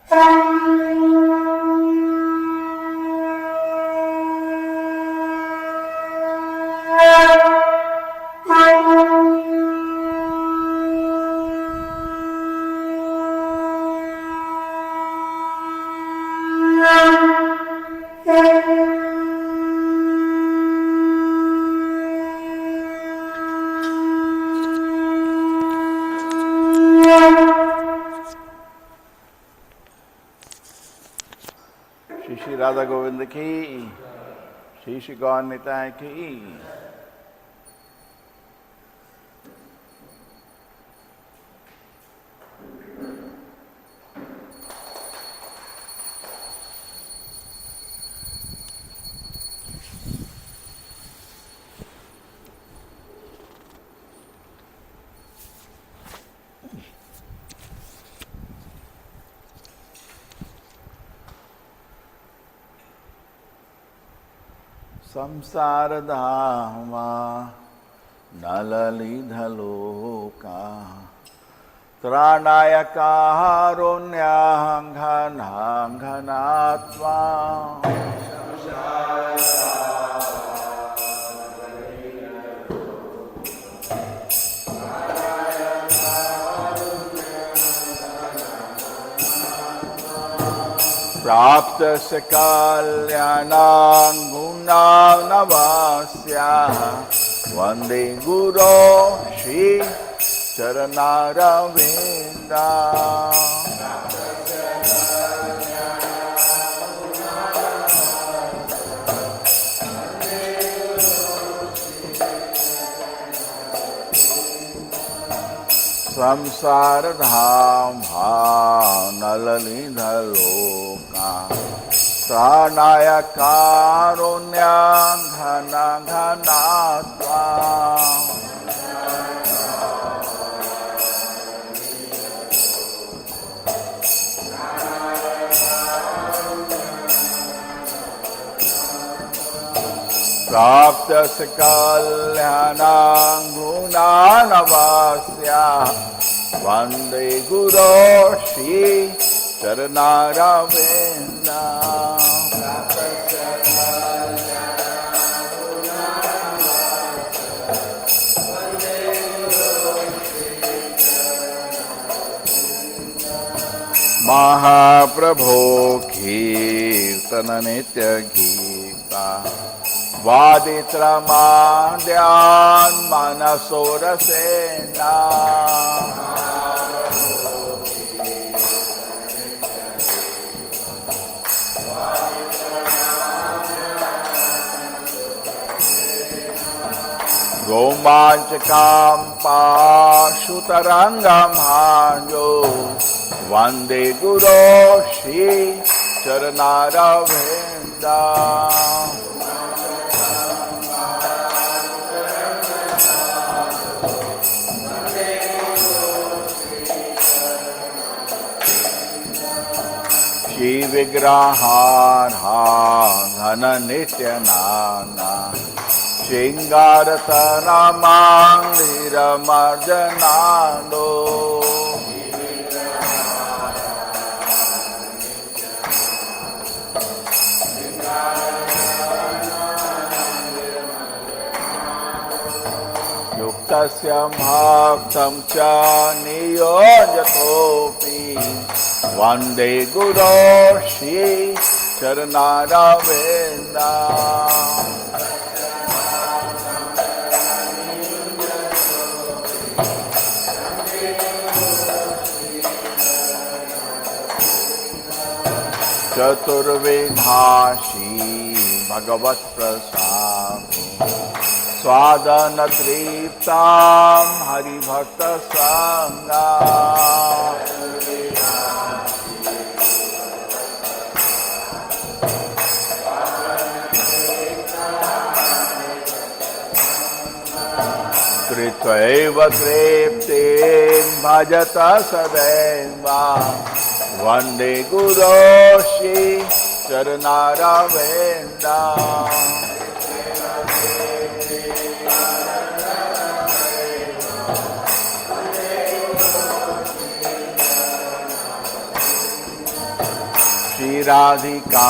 श्री राधा गोविंद की, श्री गौर निताय की। संसार धामा नललिधलोका त्राणाय कारुण्याघनाघनात्मा प्राप्त कल्याणां गुणानवास्या वंदे गुरो श्री चरणारविंदा। संसार धामा नललिधलोका त्राणाय कारुण्याघनाघनात्मा प्राप्त कल्याणां गुणानवास्या वंदे गुरो श्री चरणारविंदा। महाप्रभो कीर्तन नित्य गीता वादित्रमाद्यान् मनसो रसेना रोमांचकां पाशुतरंगमांजो वंदे गुरो श्री चरणारविंदा। श्री विग्रहार्हा घन नित्य नाना श्रृंगारतना मंदिरमर्जनादो युक्तस्य भक्तं च नियोजतोऽपि वंदे गुरो श्री चरणारविंदा। चतुर्विधाशी भगवत प्रसाद स्वादन तृप्तां हरिभक्त संगा कृत्वैव तृप्तिं भजत सदैव वंदे गुरो श्री चरणारविंदा। श्रीराधिका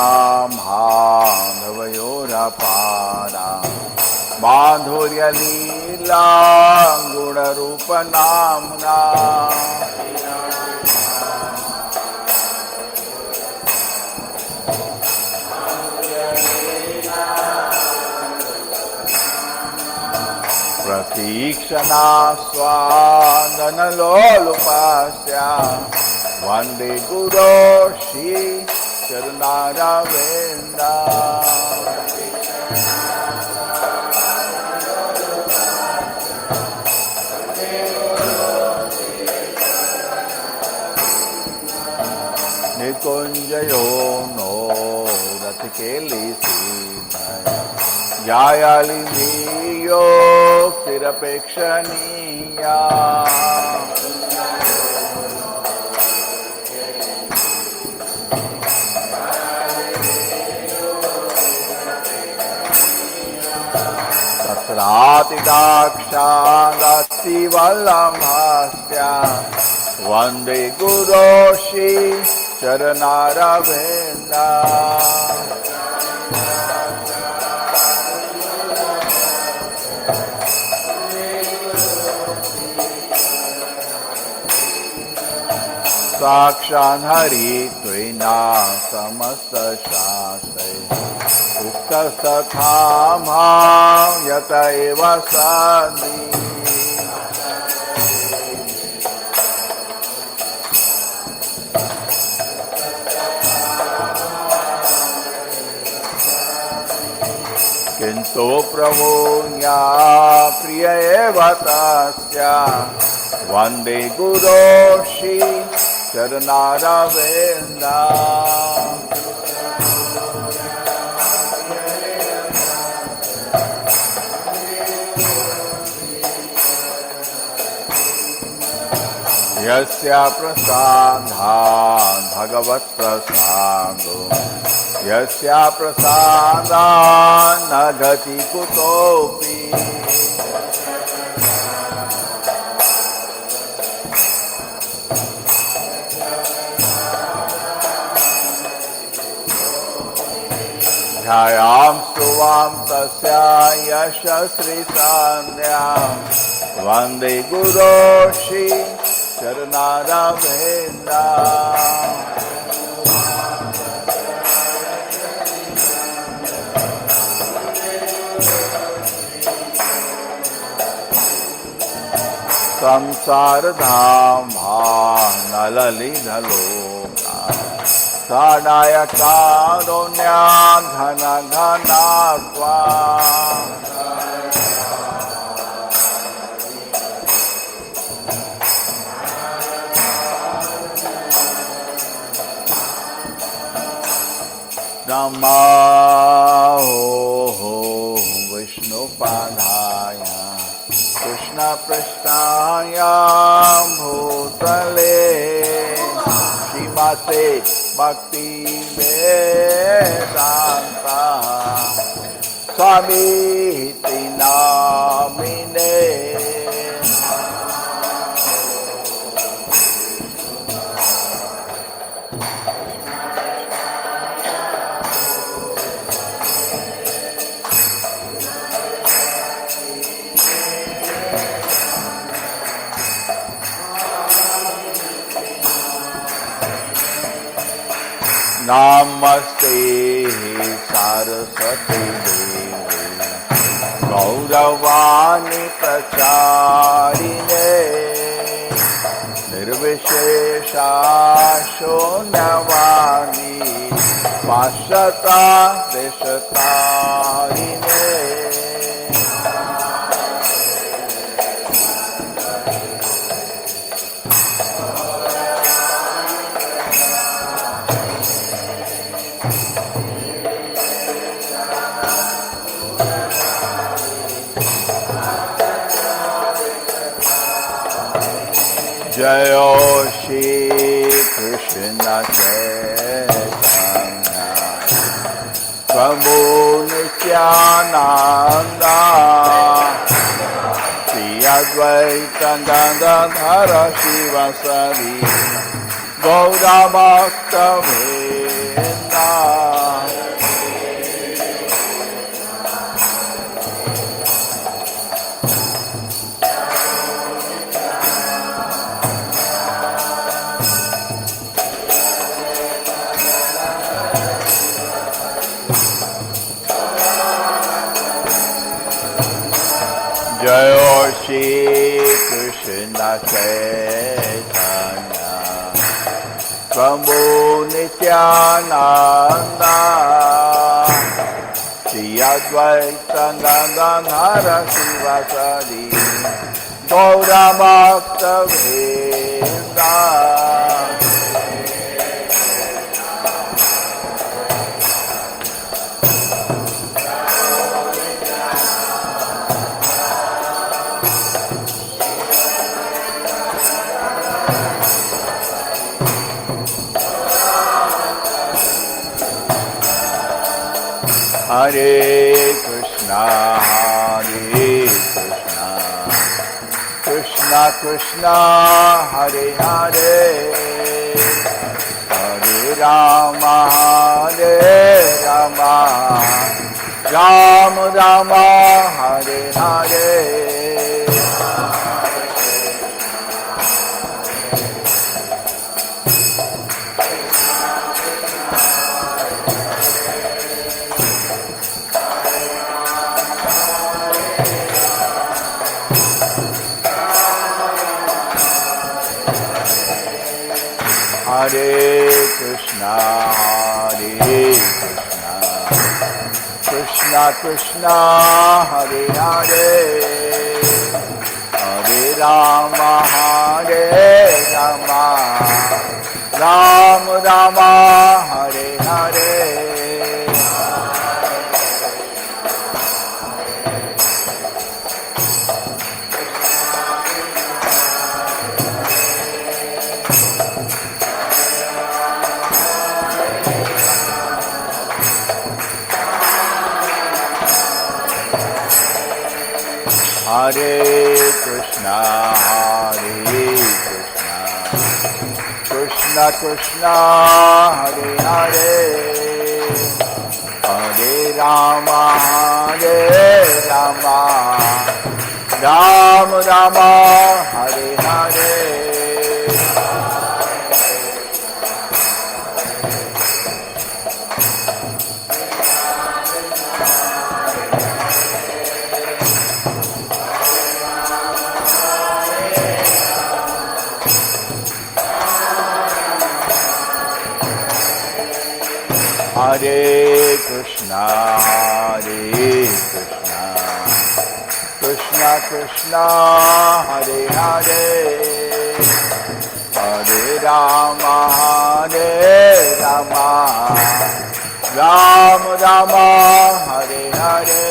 माधवयोरपारा माधुर्यलीला गुणरूपनाम्ना प्रतीक्षणा स्वादनलोलुपस्य वन्दे गुरो श्री चरणारविन्दा निकुंजयो नो रथकेलिसीतय यायालिनीयो स्थिरपेक्षणीया तत्रातिदाक्षादस्तिवल्लभस्य वन्दे गुरो श्री चरणारविन्दा साक्षात् हरित्वेना समस्तशास्त्रे उक्तस्तथा मां यत एव सन्ति किन्तु प्रभो प्रिय एव तस्य वन्दे गुरो श्री चरणारविन्दा यस्य प्रसादात् भगवत्प्रसादो यस्य प्रसादात् न गति कुतोऽपि ध्यायां स्तुवां तस्य यशस्श्रीसन्ध्यां वन्दे गुरो श्री चरणारविन्दा संसारधामा नललिधलोका साडाय कारुण्या घन घनात्वा नमो विष्णुपादाय कृष्णपृष्ठाय भूतले श्रीमते भक्तिवेदान्ता स्वामीति नामिने नमस्ते सरस्वती देवी गौरवाणी प्रचारिणे निर्विशेषा शून्यवाणी पाश्चाता देशतारिणे जय श्री कृष्ण चैतन्य प्रभु नित्यानंद श्री अद्वैत गदाधर शिव सदी गौर भक्त Jai Shri Krishna Chaitanya Prabhu Nityananda Shri Advaita Gadadhara Sivasadi Gaura Bhakta Vrinda Hare Krishna, Krishna Krishna, Hare Hare, Hare Rama, Rama Rama, Hare Hare. Hare Krishna, Krishna Krishna, Hare Hare, Hare Rama, Rama Rama, Hare Hare. Hare Krishna, Krishna Krishna, Hare Hare, Hare Rama, Rama Rama, Hare Hare. Hare Krishna, Krishna Krishna, Hare Hare, Hare Rama, Rama Rama, Hare Hare.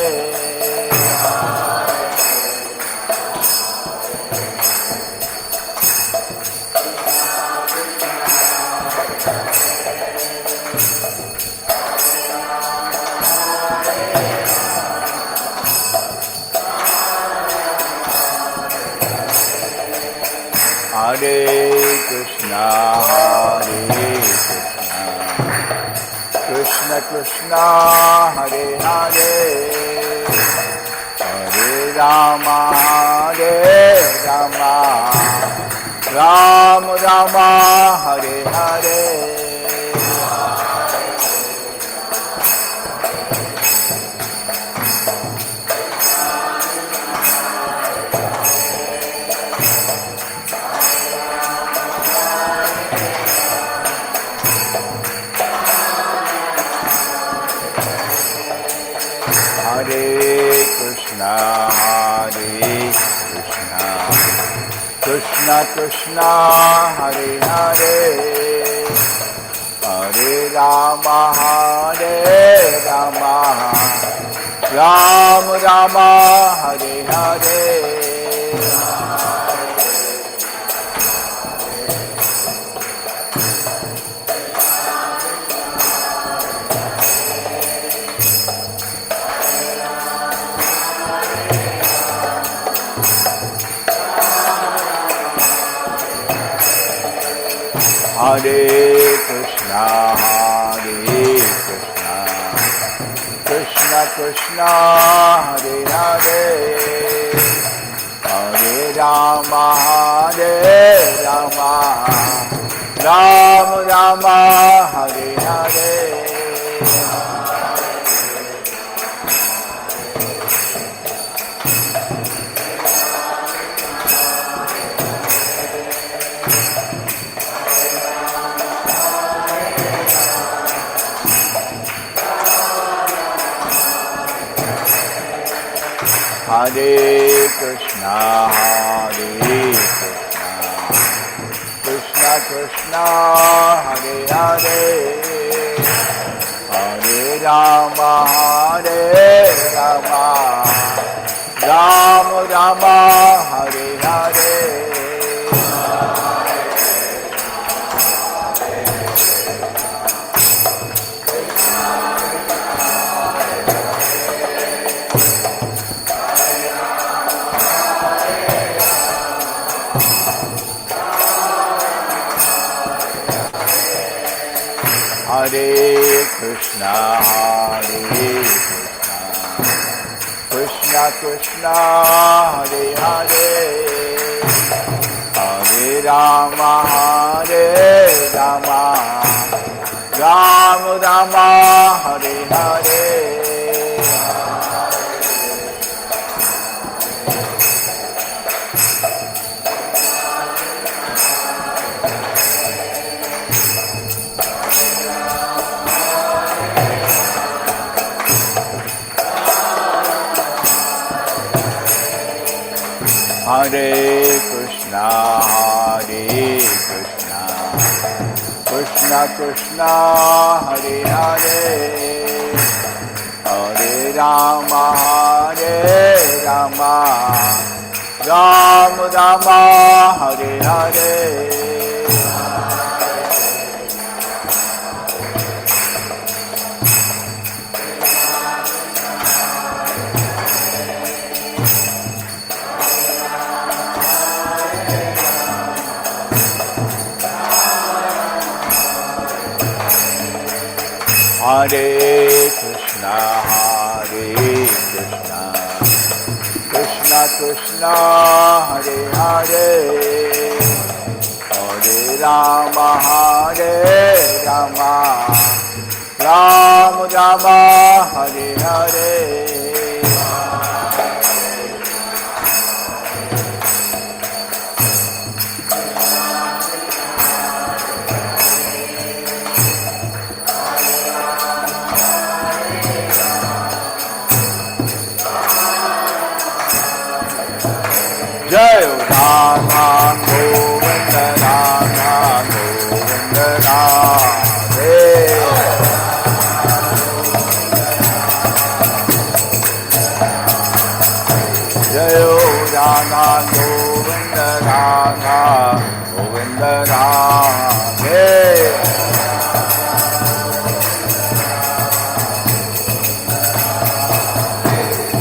Hare Krishna, Krishna Krishna, Hare Hare, Hare Rama, Rama Rama, Hare Hare. Hare Krishna, Krishna Krishna, Hare Hare, Hare Rama, Rama Rama, Hare Hare. Hare Krishna, Krishna Krishna, Hare Hare, Hare Rama, Rama Rama, Hare Hare. Hare Krishna, Krishna Krishna, Hare Hare, Hare Rama, Rama Rama, Hare Hare. Hare Krishna, Krishna Krishna, Hare Hare, Hare Rama, Rama Rama, Hare Hare. Hare Krishna, Krishna Krishna, Hare Hare, Hare Rama, Rama Rama, Hare Hare. Hare Krishna, Krishna Krishna, Hare Hare, Hare Rama, Rama Rama, Hare Hare. Jai Rama Govinda Rama Govinda Radhe. Jai Rama Govinda Rama Govinda Radhe.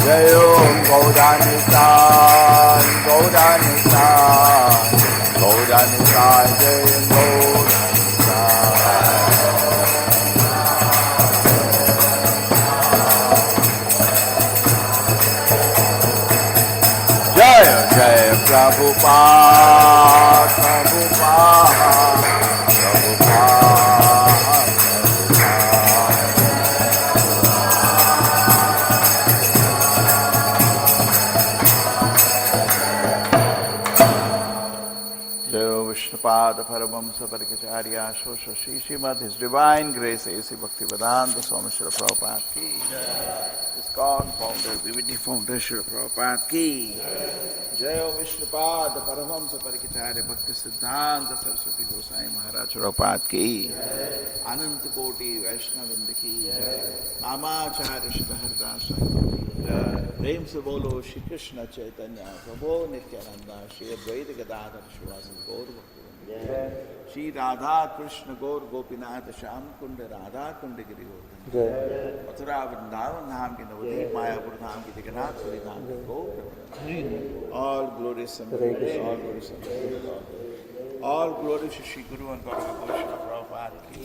Jai Gauranisan, Gauranisan, Gauranisan, Jai Gauranisan. Jai Jai Prabhupada, Prabhupada, Prabhupada. Vishnupada Paramahamsa Parikacharya Shosha Shrimad, His Divine Grace A.C. Bhaktivedanta Swami Srila Prabhupada Ki, ISKCON Founder, BVD Founder Srila Prabhupada Ki, Jai Vishnupada Paramahamsa Parikacharya Bhakti Siddhanta Saraswati Gosai Maharaj Prabhupada Ki, Ananta Koti Vaishnavrinda Ki, Namacharya Shri Haridas प्रेम से बोलो श्री कृष्ण चैतन्य प्रभो नित्यानंद श्री अद्वैत गदाधर शिवासन गौर भक्तवृंद श्री राधा कृष्ण गौर गोपीनाथ श्याम कुंड राधा कुंड गिरि गोवर्धन मथुरा वृंदावन धाम के नवदीप मायापुर धाम की जगन्नाथ पुरी धाम के गौर all glories all glories All glory to Shri Guru and Gaura Goswami Prabhupada ki.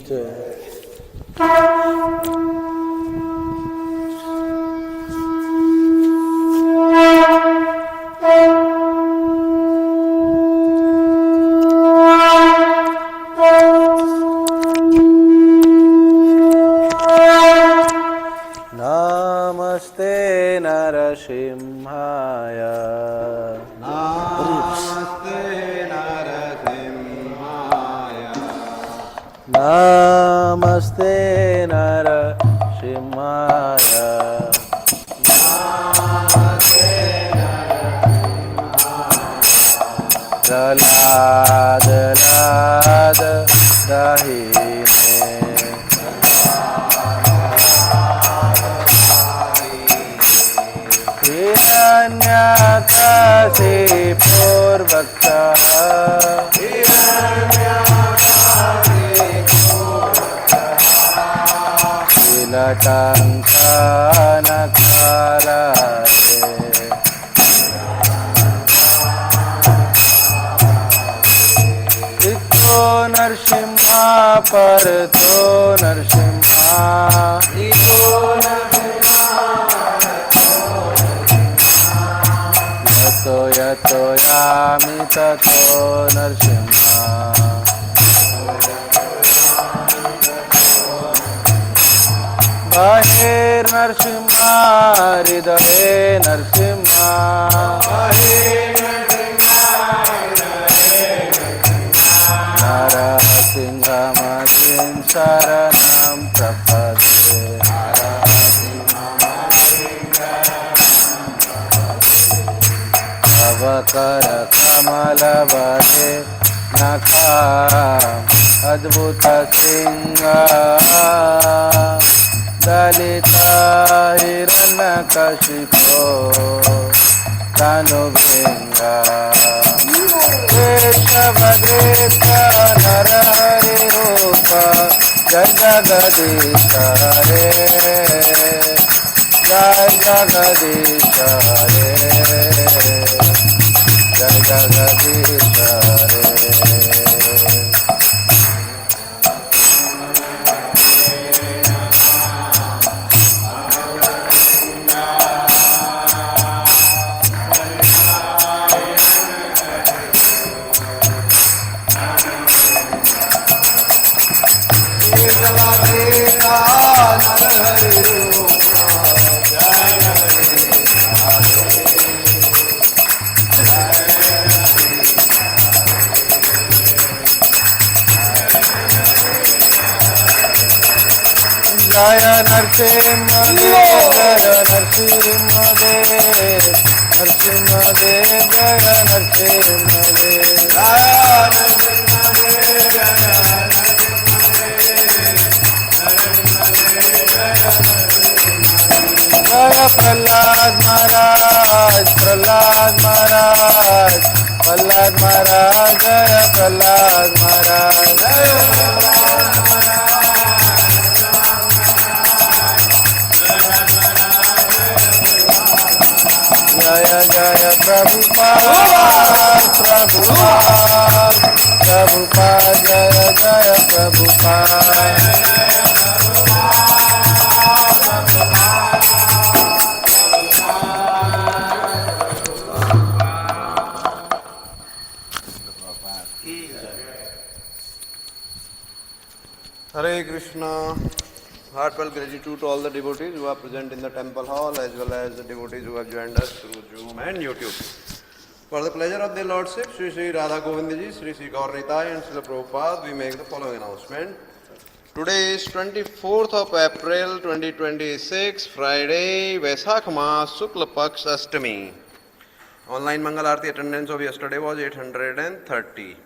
Namaste Narasimhaya. Namaste Narasimhaya. Namaste Narasimhaya. Namaste Narasimhaya. Prahlad Lad Dahine Hiranyakasipur Bhakta Ilatankanakalaye Ito Narsimha Parto Narsimha Yato Yato Yami Tato Narsimha Bahir Narsimha Hridaye Narsimha Narasimhamadin Saranam Prapade Avakara Kamalavade Nakham Adbhuta Singha Dalita Hiranyakashipo Tanubhinga Keshavadrita Narahari Rupa Jagadisha Re Jagadisha Re Jagadisha Re Jaya Narsimhadev, Jaya Narsimhadev, Narsimhadev, Jaya Narsimhadev, Jaya Prahlad Maharaj, Prahlad Maharaj, Prahlad Maharaj, Jaya Prahlad Maharaj, Jaya Jaya Jaya Prabhupada, Prabhupada, Prabhupada, Jaya Jaya Prabhupada. Hare Krishna. Heartfelt gratitude to all the devotees who are present in the temple hall as well as the devotees who have joined us through Zoom and YouTube. For the pleasure of their Lordship, Sri Sri Radha Govindji, Sri Sri Gaur Nitai and Srila Prabhupada, we make the following announcement. Today is 24th of April 2026, Friday, Vaisakh Maas, Shukla Paksh Ashtami. Online Mangal Aarti attendance of yesterday was 830.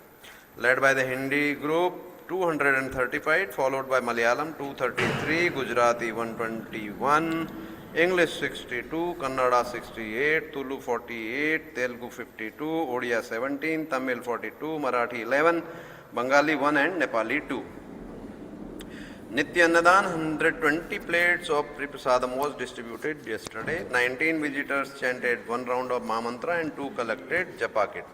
Led by the Hindi group, 235, followed by Malayalam 233, Gujarati 121, English 62, Kannada 68, Tulu 48, Telugu 52, Odia 17, Tamil 42, Marathi 11, Bengali 1 and Nepali 2. Nitya Annadan 120 plates of Prasadam was distributed yesterday. 19 visitors chanted one round of Mahamantra and 2 collected Japa kit.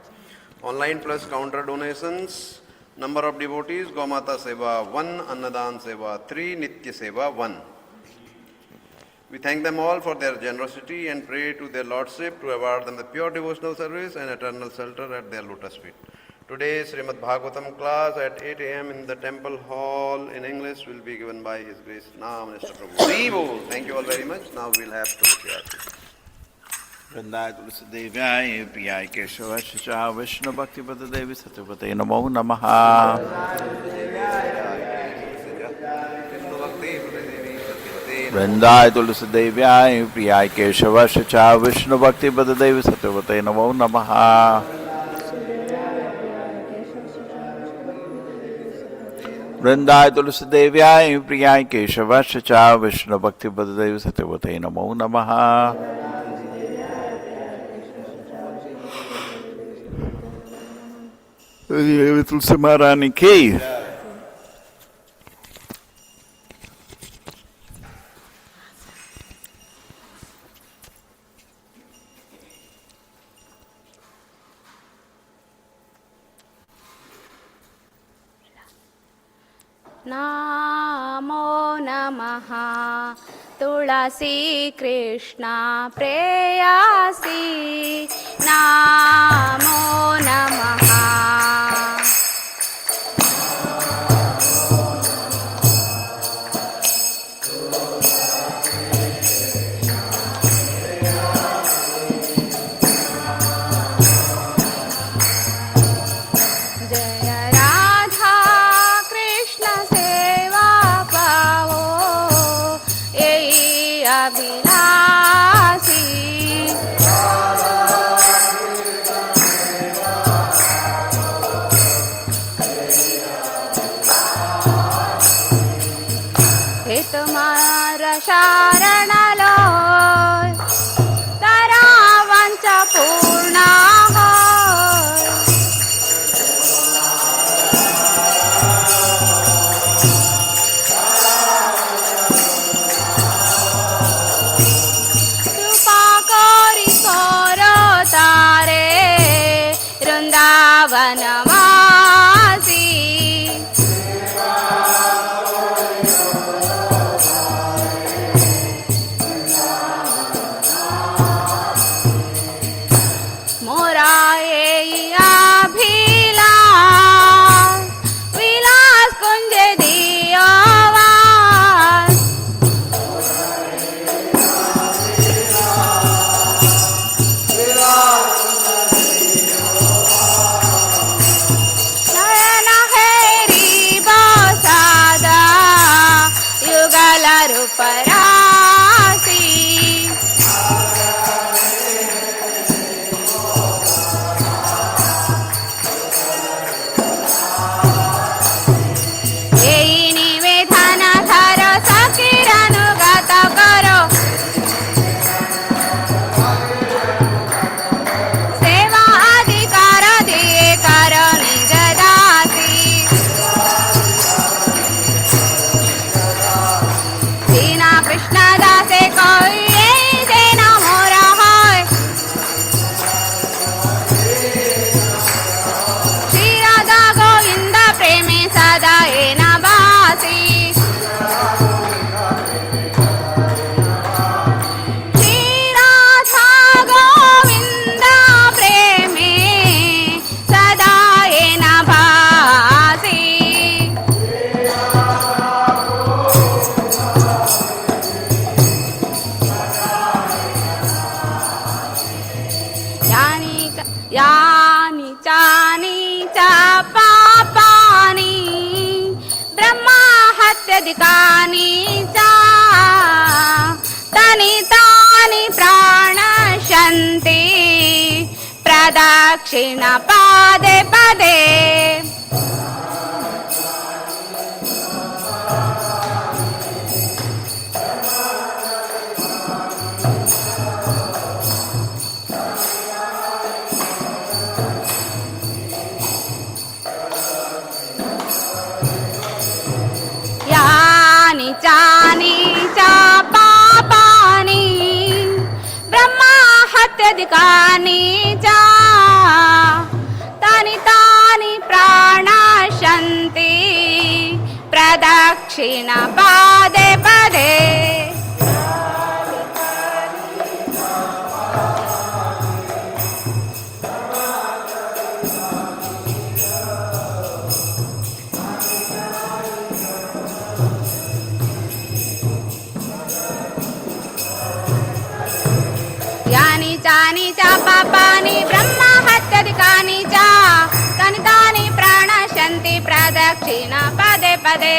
Online plus counter donations. Number of devotees, Gomata Seva 1, Annadan Seva 3, Nitya Seva 1. We thank them all for their generosity and pray to their Lordship to award them the pure devotional service and eternal shelter at their lotus feet. Today's Srimad Bhagavatam class at 8 a.m. in the temple hall in English will be given by His Grace Now Minister Prabhu. Devo. Thank you all very much. Now we'll have to Vrindayi Tulsi Devyai Priyai Keshava Vishnu Bhakti Pada Devi Satyavate Namo Namaha. Vrindayi Tulsi Devyai Priyai Keshava Vishnu Bhakti Pada Devi Satyavate Namo Namaha. Vrindayi Tulsi Devyai Priyai Keshava Vishnu Bhakti Pada Devi Satyavate Namo Namaha. Tulsi Maharani ki. Namo Namaha Tulasi Krishna Preyasi Namo Namaha Sharanalo Taravancha Purna Krupakari Koro Tare Vrindavanamasi अधिकानि च तनि तानि प्राणशन्ति प्रदक्षिण पादे पदे चानि च पापानि ब्रह्मा हत्याधिकानि च प्रदक्षिण पदे पदे यानि चानि च पापानि ब्रह्म हत्यादिकानि च तानि तानि प्रणश्यन्ति प्रदक्षिण पदे पदे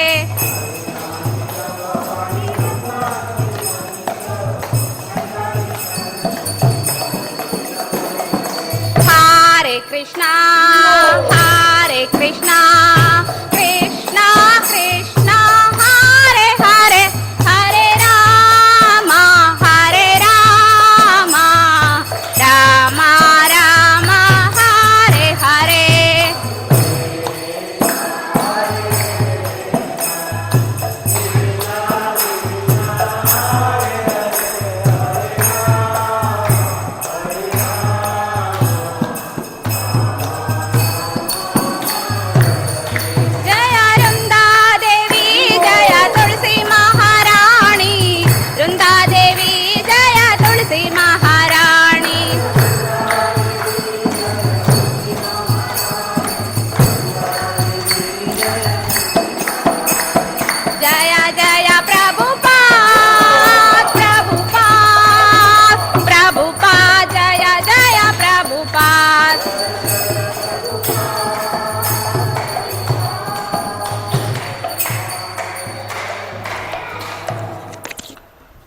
हरे कृष्णा कृष्णा कृष्णा हरे हरे हरे राम राम राम हरे हरे जय वृंदा देवी जय तुलसी महारानी वृंदा देवी जय तुलसी महारानी जय जय प्रभुपाद प्रभुपाद प्रभुपाद जय जय प्रभुपाद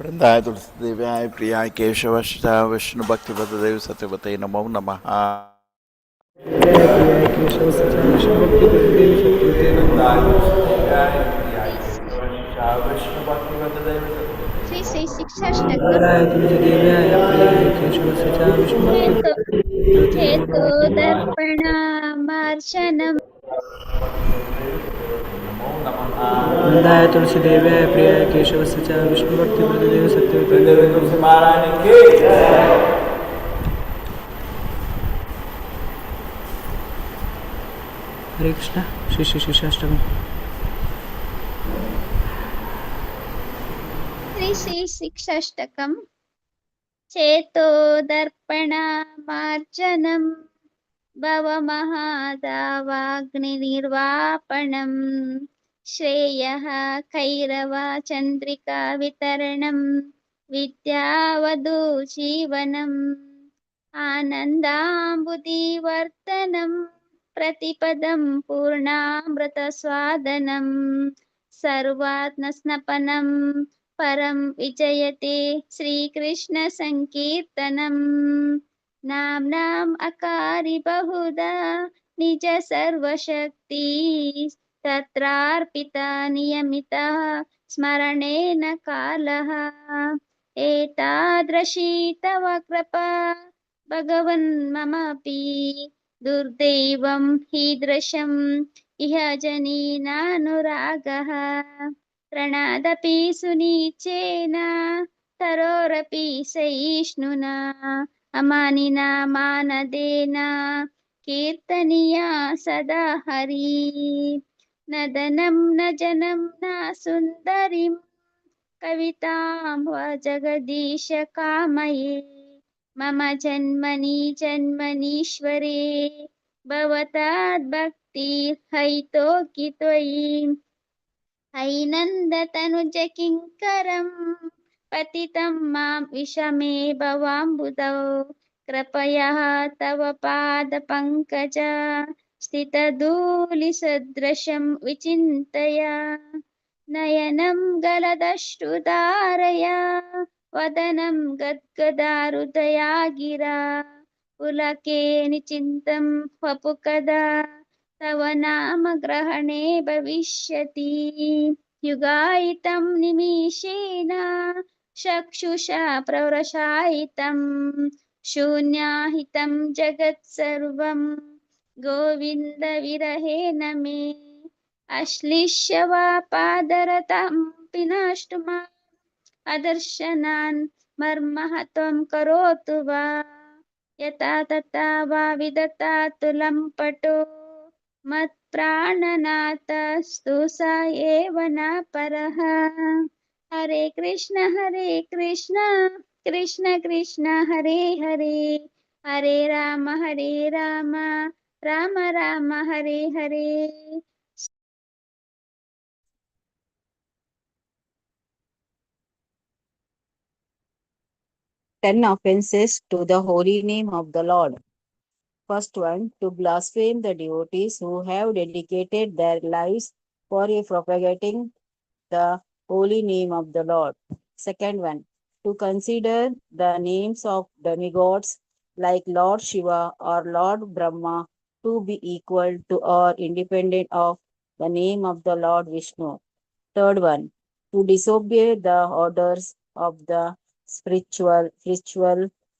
वृंदाय तुलसी देव्याय प्रियाय केशवश्च विष्णु भक्ति देव सत्यवते नमो नमः। केशव सचा विष्णु भक्ति देव सत्यवते श्री श्री शिक्षाष्टक नाराय तुलसी देव्याय प्रियाय केशव सचा विष्णु भक्ति हेतु दर्पणामार्चनम् वृंदाय तुलसी देव्याय प्रियाय केशव सचा विष्णु भक्ति देव सत्यवते तुलसी महारानी की हरे कृष्ण श्री श्री शिक्षाष्टकम श्री श्री शिक्षाष्टकम् चेतो दर्पणामार्जनम् भवमहादावाग्निर्वापणम् श्रेयः कैरवा चन्द्रिका वितरणम् विद्यावधू जीवनम् आनन्दाम्बुधिवर्धनम् प्रतिपदं पूर्णामृतस्वादनम् सर्वात्मस्नपनं परं विजयते श्रीकृष्णसङ्कीर्तनम् नाम्नाम् अकारि बहुधा निज सर्वशक्ति तत्रार्पिता नियमितः स्मरणेन कालः एतादृशी तव कृपा भगवन् ममापि दुर्दैवं हीदृशम् इह जनीनानुरागः प्रणादपि सुनीचेन तरोरपि सहिष्णुना अमानिना मानदेन कीर्तनीया सदा हरि न धनं न जनं न सुन्दरीं कवितां वा जगदीश कामये मम जन्मनि जन्मनीश्वरे भवताद्भक्तिर्हैतोऽकि त्वयि हैनन्दतनुज किङ्करं पतितं मां विषमे भवाम्बुधौ कृपया तव पादपङ्कज स्थितधूलिसदृशं विचिन्तय नयनं गलदश्रुधारया वदनं गद्गदाहृदया गिरा पुलके निचिन्तं वपुकदा तव नाम ग्रहणे भविष्यति युगायितं निमिषेण चक्षुषा प्रवृषायितं शून्याहितं जगत्सर्वं गोविन्द विरहेण मे अश्लिष्य वा पादरतां पिनाष्टुमा अदर्शनान् मर्मः त्वं करोतु वा यथा तथा वा विदता तुलं पटो मत्वा प्राणनाथस्तु स एव न परः। हरे कृष्ण कृष्ण कृष्ण हरे हरे, हरे Ram Ram Ram Hare Hare. 10 offenses to the holy name of the Lord. First one, to blaspheme the devotees who have dedicated their lives for propagating the holy name of the Lord. Second one, to consider the names of demigods like Lord Shiva or Lord Brahma to be equal to or independent of the name of the Lord Vishnu. Third one, to disobey the orders of the spiritual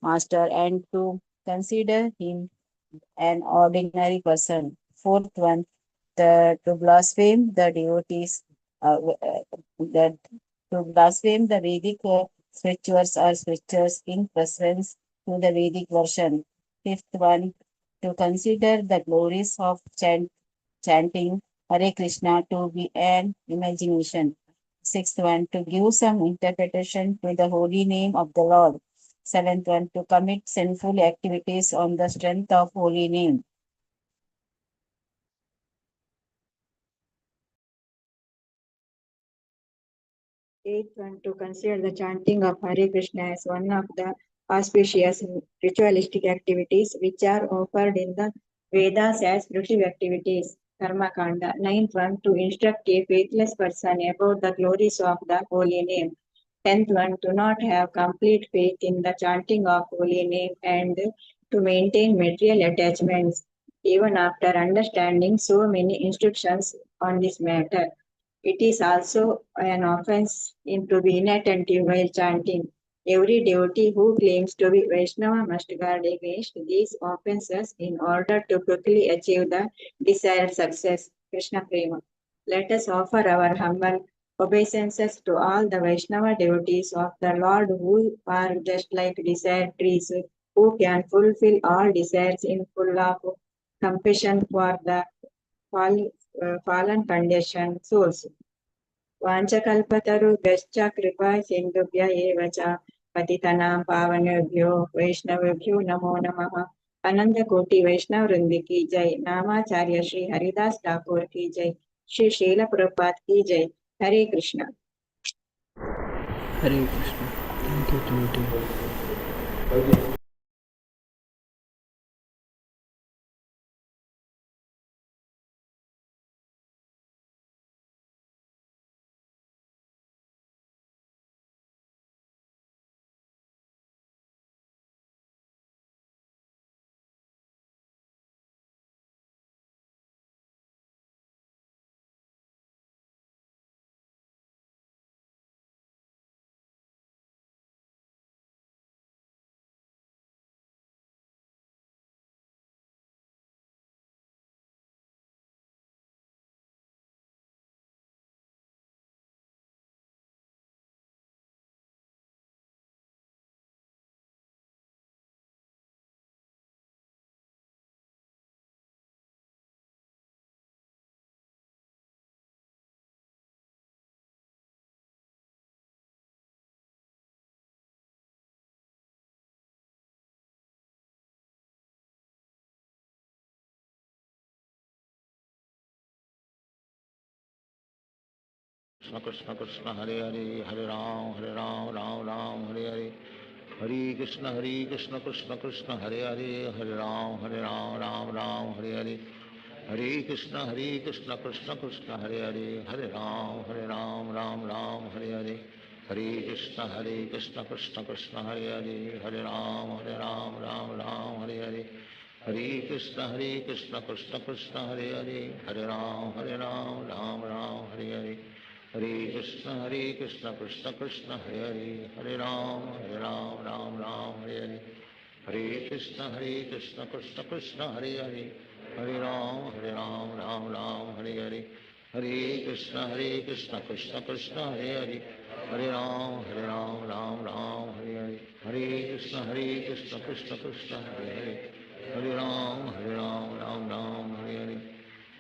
master and to consider him an ordinary person. Fourth one, to blaspheme the devotees, that to blaspheme the Vedic scriptures or scriptures in preference to the Vedic version. Fifth one, to consider the glories of chanting Hare Krishna to be an imagination. Sixth one, to give some interpretation to the holy name of the Lord. Seventh one, to commit sinful activities on the strength of holy name. Eighth one, to consider the chanting of Hare Krishna as one of the auspicious ritualistic activities which are offered in the Vedas as spiritual activities. Karma Kanda. Ninth one, to instruct a faithless person about the glories of the holy name. 10th one, to not have complete faith in the chanting of holy name and to maintain material attachments even after understanding so many instructions on this matter. It is also an offense to be inattentive while chanting. Every devotee who claims to be Vaishnava must guard against these offenses in order to quickly achieve the desired success. Krishna Prema. Let us offer our humble obeisances to all the Vaishnava devotees of the Lord who are just like desired trees who can fulfill all desires in full of compassion for the fallen conditioned souls. वाञ्छकल्पतरुभ्यश्च कृपा सिन्धुभ्य एव च पतितनां पावनेभ्यो वैष्णवेभ्यो नमो नमः। अनंत कोटि वैष्णव वृंद की जय। नामाचार्य श्री हरिदास ठाकुर की जय। श्री शील प्रभुपाद की जय। हरे कृष्ण। हरे कृष्ण। थैंक यू ट्यूटी। Krishna Krishna Krishna Hare Hare Hare Ram Ram Ram Hare Hare Hare Krishna Krishna Krishna Hare Hare Hare Ram Ram Hare Hare Hare Krishna Krishna Krishna Hare Hare Hare Ram Ram Hare Hare Hare Krishna Krishna Krishna Hare Hare Hare Ram Ram Hare Hare Hare Krishna Krishna Krishna Hare Hare Hare Ram Ram Hare Hare Hare Krishna Krishna Krishna Hare Hare Hare Ram Ram Hare Hare Hare Krishna Krishna Krishna Hare Hare Hare Ram Ram Hare Hare Hare Krishna Krishna Krishna Hare Hare Hare Ram Ram Hare Hare Hare Krishna Krishna Krishna Hare Hare Hare Ram Ram Hare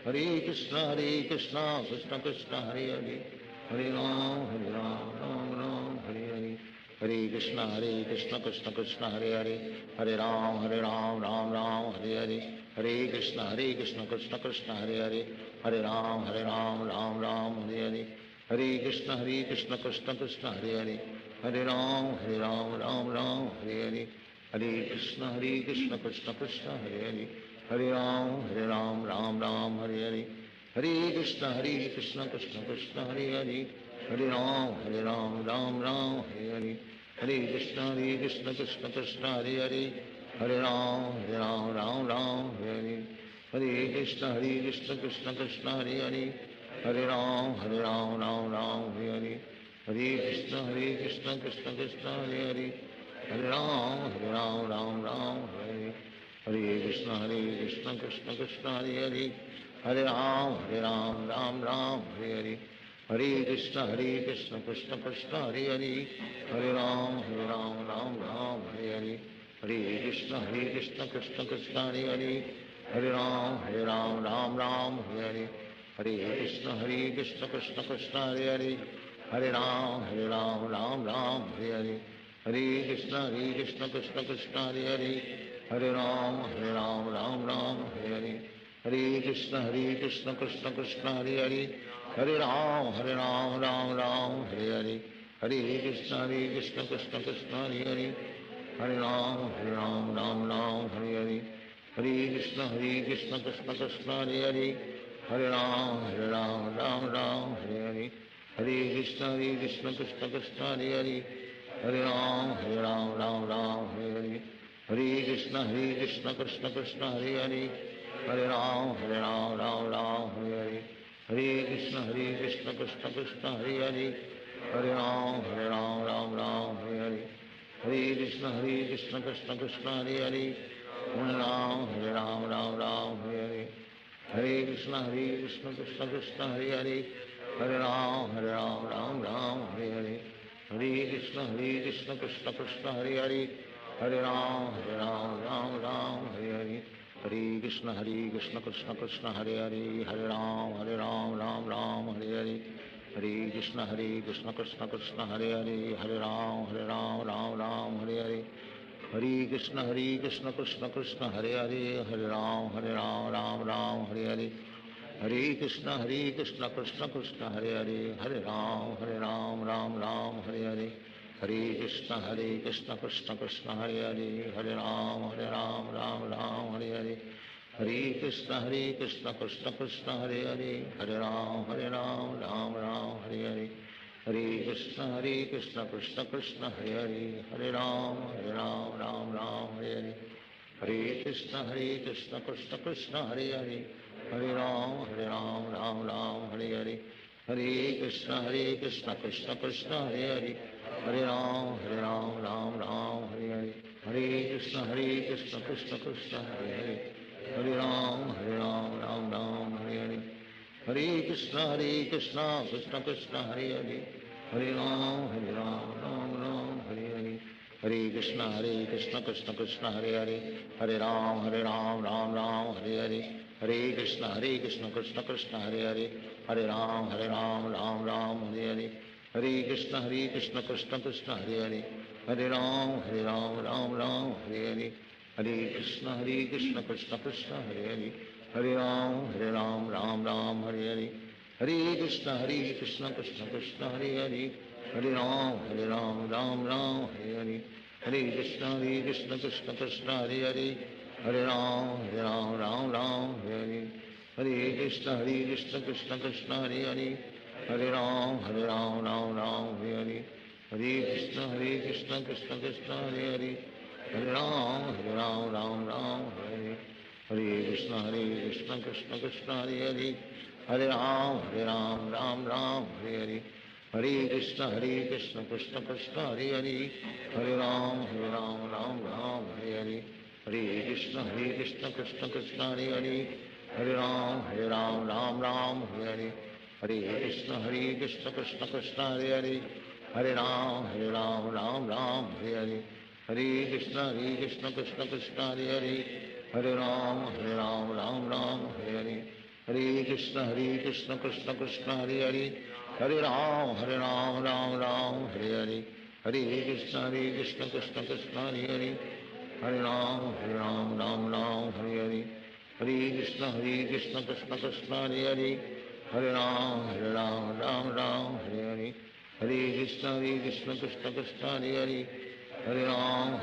Hare Hare Krishna Krishna Krishna Hare Hare, Hare Ram Ram Ram Hare Hare. Hare Krishna Krishna Krishna Hare Hare, Hare Ram Ram Ram Hare Hare. Hare Krishna Krishna Krishna Hare Hare, Hare Ram Ram Ram Hare Hare. Hare Krishna Krishna Krishna Hare Hare, Hare Ram Ram Ram Hare Hare. Hare Krishna Krishna Krishna Hare Hare, Hare Ram Ram Ram Hare Hare. Hare Krishna Krishna Krishna Hare Hare, Hare Ram Ram Ram Hare Hare. Hare Krishna Krishna Krishna Hare Hare, Hare Ram Ram Ram Hare Hare. Hare Krishna Krishna Krishna Hare Hare, Hare Ram Ram Ram Hare Hare. Hare Krishna Krishna Krishna Hare Hare, Hare Ram Ram Ram Hare Hare. Hare Krishna Krishna Krishna Hare Hare, Hare Ram Ram Ram Hare Hare. Hare Krishna Krishna Krishna Hare Hare, Hare Ram Ram Ram Hare Hare. Hare Krishna Krishna Krishna Hare Hare, Hare Ram Ram Ram Hare Hare. Hare Krishna Krishna Krishna Hare Hare, Hare Ram Ram Ram Hare Hare. Hare Krishna Krishna Krishna Hare Hare, Hare Ram Ram Ram Hare Hare. Hare Krishna Krishna Krishna Hare Hare, Hare Ram Ram Ram Hare Hare. Hare Krishna Krishna Krishna Hare Hare, Hare Ram Ram Ram Hare Hare. Hare Krishna Krishna Krishna Hare Hare, Hare Ram Ram Ram Hare Hare. Hare Krishna Krishna Krishna Hare Hare, Hare Ram Ram Ram Hare Hare. Hare Krishna Krishna Krishna Hare Hare, Hare Ram Ram Ram Hare Hare. Hare Krishna Krishna Krishna Hare Hare, Hare Ram Ram Ram Hare Hare. Hare Krishna Krishna Krishna Hare Hare, Hare Ram Ram Hare Hare. Hare Krishna Krishna Krishna Hare Hare, Hare Ram Ram Hare Hare. Hare Krishna Krishna Krishna Hare Hare, Hare Ram Ram Hare Hare. Hare Krishna Krishna Krishna Hare Hare, Hare Ram Ram Hare Hare. Hare Krishna Krishna Krishna Hare Hare, Hare Ram Ram Hare Hare. Hare Krishna Krishna Krishna Hare Hare, Hare Ram Ram Hare Hare. Hare Krishna Krishna Krishna Hare Hare, Hare Ram Ram Hare Hare. Hare Krishna Krishna Krishna Hare Hare, Hare Ram Ram Hare Hare. Hare Krishna Krishna Krishna Hare Hare, Hare Ram Ram Hare Hare. Hare Krishna Krishna Krishna Hare Hare, Hare Ram Ram Hare Hare. Hare Krishna Krishna Krishna Hare Hare, Hare Ram Ram Hare Hare. Hare Krishna Krishna Krishna Hare Hare, Hare Ram Ram Hare Hare. Hare Krishna Krishna Krishna Hare Hare, Hare Ram Ram Hare Hare. Hare Krishna Krishna Krishna Hare Hare, Hare Ram Ram Hare Hare. Hare Krishna Krishna Krishna Hare Hare, Hare Ram Ram Hare Hare. Hare Krishna Krishna Krishna Hare Hare, Hare Ram Ram Hare Hare. Hare Krishna Krishna Krishna Hare Hare, Hare Ram Ram Hare Hare. Hare Krishna Krishna Krishna Hare Hare, Hare Ram Ram Hare Hare. Hare Krishna Krishna Krishna Hare Hare, Hare Ram Ram Hare Hare. Hare Krishna Krishna Krishna Hare Hare, Hare Ram Ram Hare Hare. Hare Krishna Krishna Krishna Hare Hare, Hare Ram Ram Hare Hare. Hare Krishna Krishna Krishna Hare Hare, Hare Ram Ram Hare Hare. Hare Krishna Krishna Krishna Hare Hare, Hare Ram Ram Hare Hare. Hare Krishna Krishna Krishna Hare Hare, Hare Ram Ram Hare Hare. Hare Krishna Krishna Krishna Hare Hare, Hare Ram Ram Hare Hare. Hare Krishna Krishna Krishna Hare Hare, Hare Ram Ram Hare Hare. Hare Krishna Krishna Krishna Hare Hare, Hare Ram Ram Hare Hare. Hare Krishna Krishna Krishna Hare Hare, Hare Ram Ram Ram Hare Hare, Hare Krishna Krishna Krishna Hare Hare, Hare Ram Ram Ram Hare Hare, Hare Krishna Krishna Krishna Hare Hare, Hare Ram Ram Hare Hare, Hare Krishna Krishna Krishna Hare Hare, Hare Ram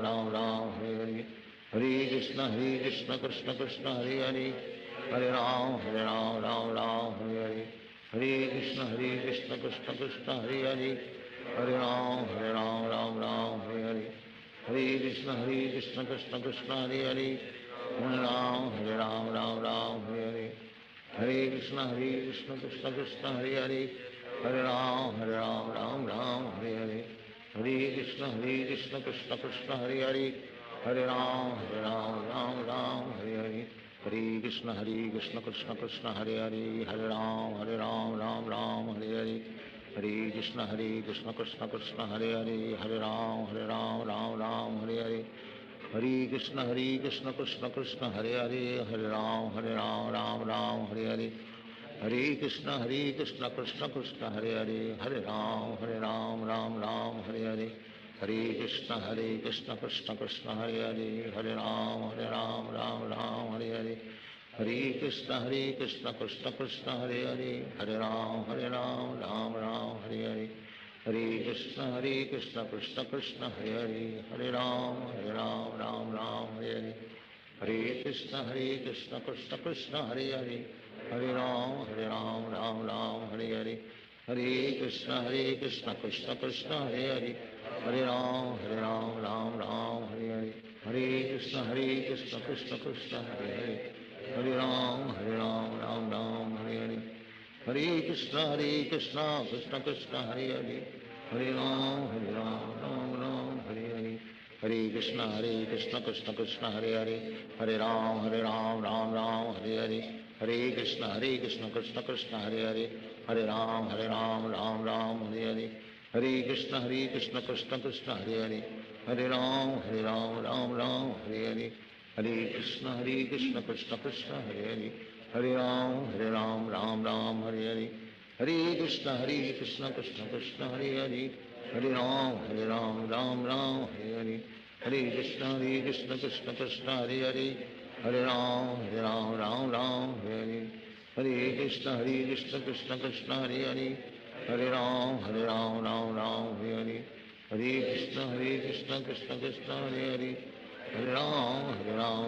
Ram Hare Hare, Hare Krishna Krishna Krishna Hare Hare, Hare Ram Ram Hare Hare, Hare Krishna Krishna Krishna Hare Hare, Hare Ram Ram Hare Hare, Hare Krishna Krishna Krishna Hare Hare, Hare Ram Ram Hare Hare, Hare Krishna Krishna Krishna Hare Hare, Hare Ram Ram Hare Hare, Hare Krishna Krishna Krishna Hare Hare, Hare Ram Ram Hare Hare, Hare Krishna Krishna Krishna Hare Hare, Hare Ram Ram Hare Hare, Hare Krishna Krishna Krishna Hare Hare, Hare Ram Ram Hare Hare, Hare Krishna Krishna Krishna Hare Hare, Hare Ram Ram Hare Hare, Hare Krishna Krishna Krishna Hare Hare, Hare Ram Ram Hare Hare, Hare Krishna Krishna Krishna Hare Hare, Hare Ram Ram Hare Hare, Hare Krishna Krishna Krishna Hare Hare, Hare Ram Ram Hare Hare, Hare Krishna Krishna Krishna Hare Hare, Hare Ram Ram Hare Hare, Hare Krishna Krishna Krishna Hare Hare, Hare Ram Ram Hare Hare, Hare Krishna Krishna Krishna Hare Hare, Hare Ram Ram Hare Hare, Hare Krishna Krishna Krishna Hare Hare, Hare Ram Ram Hare Hare, Hare Krishna Krishna Krishna Hare Hare, Hare Ram Ram Hare Hare, Hare Krishna Krishna Krishna Hare Hare, Hare Ram Ram Hare Hare, Hare Krishna Krishna Krishna Hare Hare, Hare Ram Ram Hare Hare, Hare Krishna Krishna Krishna Hare Hare, Hare Ram Ram Hare Hare, Hare Krishna Krishna Krishna Hare Hare, Hare Ram Ram Hare Hare, Hare Krishna Krishna Krishna Hare Hare, Hare Ram Ram Hare Hare, Hare Krishna Krishna Krishna Hare Hare, Hare Ram Ram Hare Hare, Hare Krishna Krishna Krishna Hare Hare, Hare Ram Ram Hare Hare, Hare Krishna Krishna Krishna Hare Hare, Hare Ram Ram Hare Hare, Hare Krishna Krishna Krishna Hare Hare, Hare Ram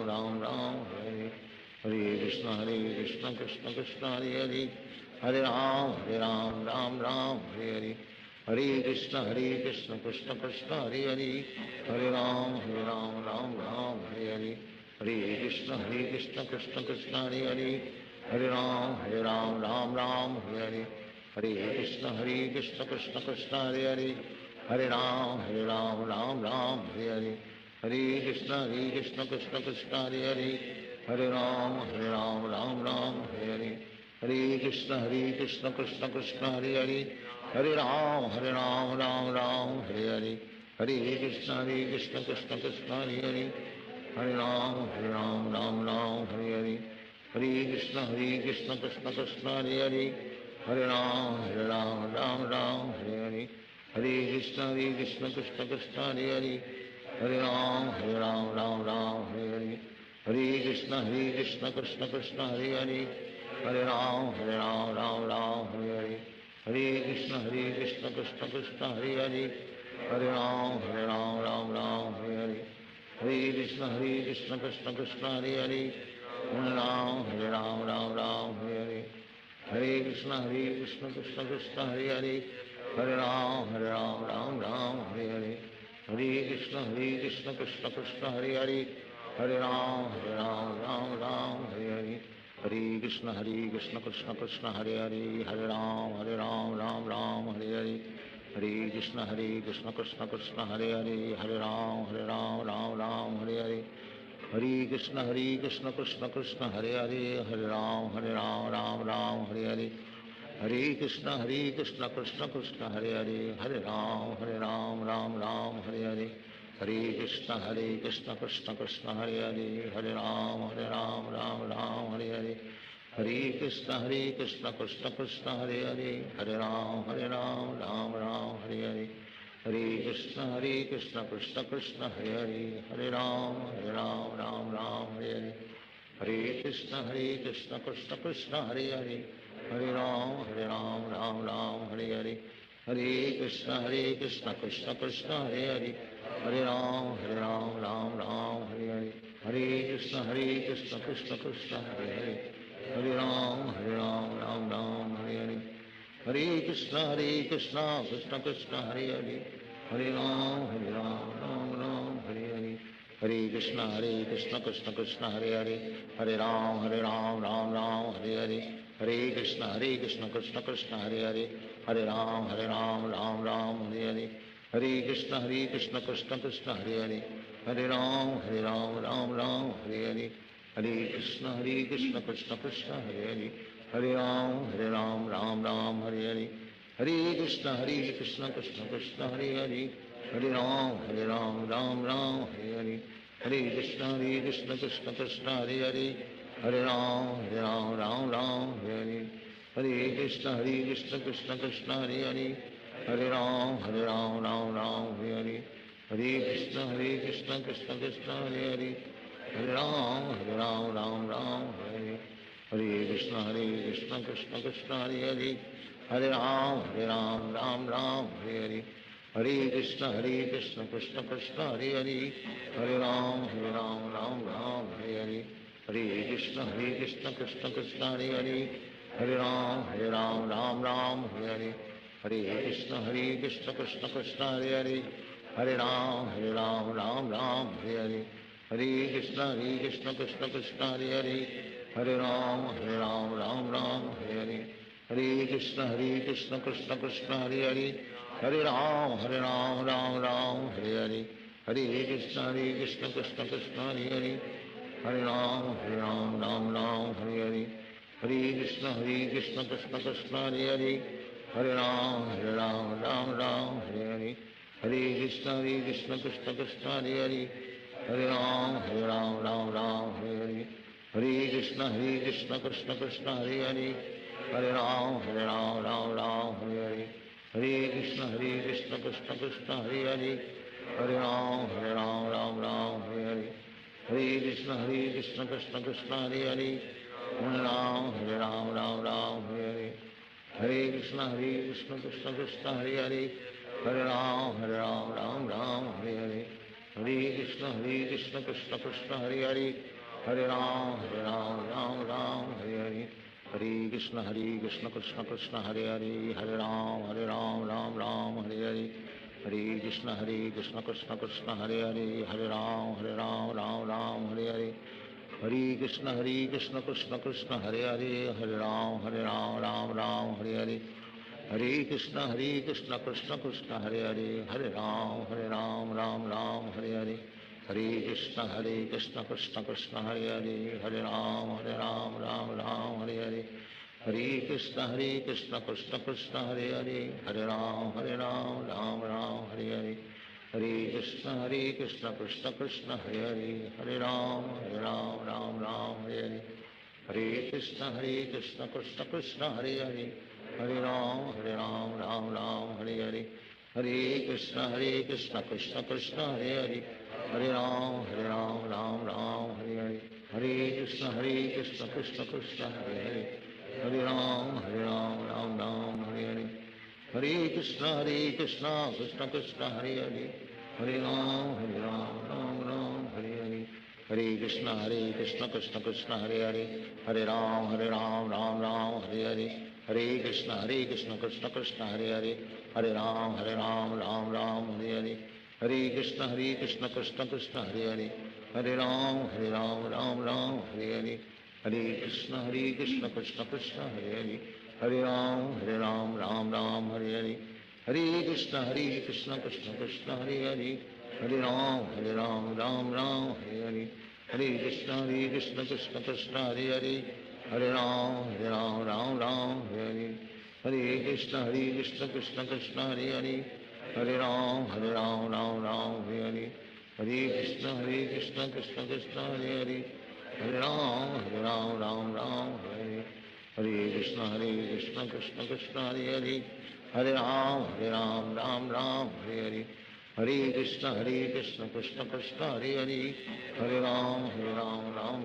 Ram Hare Hare, Hare Krishna Krishna Krishna Hare Hare, Hare Ram Ram Hare Hare, Hare Krishna Krishna Krishna Hare Hare, Hare Ram Ram Hare Hare, Hare Krishna Krishna Krishna Hare Hare, Hare Ram Ram Hare Hare, Hare Krishna Krishna Krishna Hare Hare, Hare Ram Ram Hare Hare, Hare Krishna Krishna Krishna Hare Hare, Hare Ram Ram Hare Hare, Hare Krishna Krishna Krishna Hare Hare, Hare Ram Ram Hare Hare, Hare Krishna Krishna Krishna Hare Hare, Hare Ram Ram Hare Hare, Hare Krishna Krishna Krishna Hare Hare, Hare Ram Ram Hare Hare, Hare Krishna Krishna Krishna Hare Hare, Hare Ram Ram Hare Hare, Hare Krishna Krishna Krishna Hare Hare, Hare Ram Ram Hare Hare, Hare Krishna Krishna Krishna Hare Hare, Hare Ram Ram Hare Hare, Hare Krishna Krishna Krishna Hare Hare, Hare Ram Ram Hare Hare, Hare Krishna Krishna Krishna Hare Hare, Hare Ram Ram Hare Hare, Hare Krishna Krishna Krishna Hare Hare, Hare Ram Ram Hare Hare, Hare Krishna Krishna Krishna Hare Hare, Hare Ram Ram Hare Hare, Hare Krishna Krishna Krishna Hare Hare, Hare Ram Ram Hare Hare, Hare Krishna Krishna Krishna Hare Hare, Hare Ram Ram Hare Hare, Hare Krishna Krishna Krishna Hare Hare, Hare Ram Ram Hare Hare, हरे कृष्ण कृष्ण कृष्ण हरे हरे, हरे राम राम राम हरे हरे, हरे कृष्ण कृष्ण कृष्ण हरे हरे, हरे राम राम राम हरे हरे, हरे कृष्ण कृष्ण कृष्ण हरे हरे, हरे राम राम राम हरे हरे, हरे कृष्ण कृष्ण कृष्ण हरे हरे, हरे राम राम राम हरे हरे, हरे कृष्ण कृष्ण कृष्ण हरे हरे, हरे राम राम राम हरे हरे, हरे कृष्ण कृष्ण कृष्ण हरे हरे, हरे राम राम राम हरे हरे, हरे कृष्ण कृष्ण कृष्ण हरे हरे, हरे राम राम राम हरे हरे, हरे कृष्ण कृष्ण कृष्ण हरे हरे, हरे राम राम राम हरे हरे, हरे कृष्ण कृष्ण कृष्ण हरे हरे, हरे राम राम राम हरे हरे, हरे कृष्ण कृष्ण कृष्ण हरे हरे, हरे राम राम हरे हरे, हरे कृष्ण कृष्ण कृष्ण हरे हरे, हरे राम राम हरे हरे, हरे कृष्ण कृष्ण कृष्ण हरे हरे, हरे राम राम हरे हरे, हरे कृष्ण कृष्ण कृष्ण हरे हरे, हरे राम राम हरे हरे, हरे कृष्ण कृष्ण कृष्ण हरे हरे, हरे राम राम हरे, हरे कृष्ण कृष्ण कृष्ण हरे हरे, हरे राम राम हरे हरे, हरे कृष्ण कृष्ण कृष्ण हरे हरे, हरे राम राम हरे हरे, हरे कृष्ण कृष्ण कृष्ण हरे हरे, हरे राम राम हरे हरे, हरे कृष्ण कृष्ण कृष्ण हरे हरे, हरे राम राम हरे हरे, हरे कृष्ण कृष्ण कृष्ण हरे हरे, हरे राम राम हरे हरे, हरे कृष्ण कृष्ण कृष्ण हरे हरे, हरे राम राम हरे हरे, हरे कृष्ण कृष्ण कृष्ण हरे हरे, हरे राम राम हरे हरे, हरे कृष्ण कृष्ण कृष्ण हरे हरे, हरे राम राम हरे हरे, हरे कृष्ण कृष्ण कृष्ण हरे हरे, हरे राम राम हरे हरे, हरे कृष्ण कृष्ण कृष्ण हरे हरे, हरे राम राम हरे हरे, हरे कृष्ण कृष्ण कृष्ण हरे हरे, हरे राम राम हरे हरे, हरे कृष्ण कृष्ण कृष्ण हरे हरे, हरे राम राम हरे हरे, हरे कृष्ण कृष्ण कृष्ण हरे हरे, हरे राम राम हरे हरे, हरे कृष्ण कृष्ण कृष्ण हरे हरे, हरे राम राम हरे हरे, हरे कृष्ण कृष्ण कृष्ण हरे हरे, हरे राम राम हरे हरे, हरे कृष्ण कृष्ण कृष्ण हरे हरे, हरे राम राम हरे हरे, हरे कृष्ण कृष्ण कृष्ण हरे हरे, हरे राम राम हरे हरे, हरे कृष्ण कृष्ण कृष्ण हरे हरे, हरे राम राम हरे हरे, हरे कृष्ण कृष्ण कृष्ण हरे हरे, हरे राम राम हरे हरे, हरे कृष्ण कृष्ण कृष्ण हरे हरे, हरे राम राम हरे हरे, हरे कृष्ण कृष्ण कृष्ण हरे हरे, हरे राम राम हरे हरे, हरे कृष्ण कृष्ण कृष्ण हरे हरे, हरे राम राम हरे हरे, हरे कृष्ण कृष्ण कृष्ण हरे हरे, हरे राम राम हरे हरे, हरे कृष्ण कृष्ण कृष्ण हरे हरे, हरे राम राम हरे हरे, हरे कृष्ण कृष्ण कृष्ण हरे हरे, हरे राम राम हरे हरे, हरे कृष्ण कृष्ण कृष्ण हरे हरे, हरे राम राम हरे हरे, हरे कृष्ण कृष्ण कृष्ण हरे हरे, हरे राम राम हरे हरे, हरे कृष्ण कृष्ण कृष्ण हरे हरे, हरे राम राम हरे हरे, हरे कृष्ण कृष्ण कृष्ण हरे हरे, हरे राम राम हरे हरे, हरे कृष्ण कृष्ण कृष्ण हरे हरे, हरे राम राम हरे हरे, हरे कृष्ण कृष्ण कृष्ण हरे हरे, हरे राम राम हरे हरे, हरे कृष्ण कृष्ण कृष्ण हरे हरे, हरे राम राम हरे हरे, हरे Krishna Krishna Krishna Hare Hare, Hare Ram, Ram Ram, Hare Hare Krishna Krishna Krishna Hare Hare, Hare Ram, Ram Ram, Hare Hare Hare Krishna Krishna Krishna Hare Hare, Hare Ram, Ram Ram,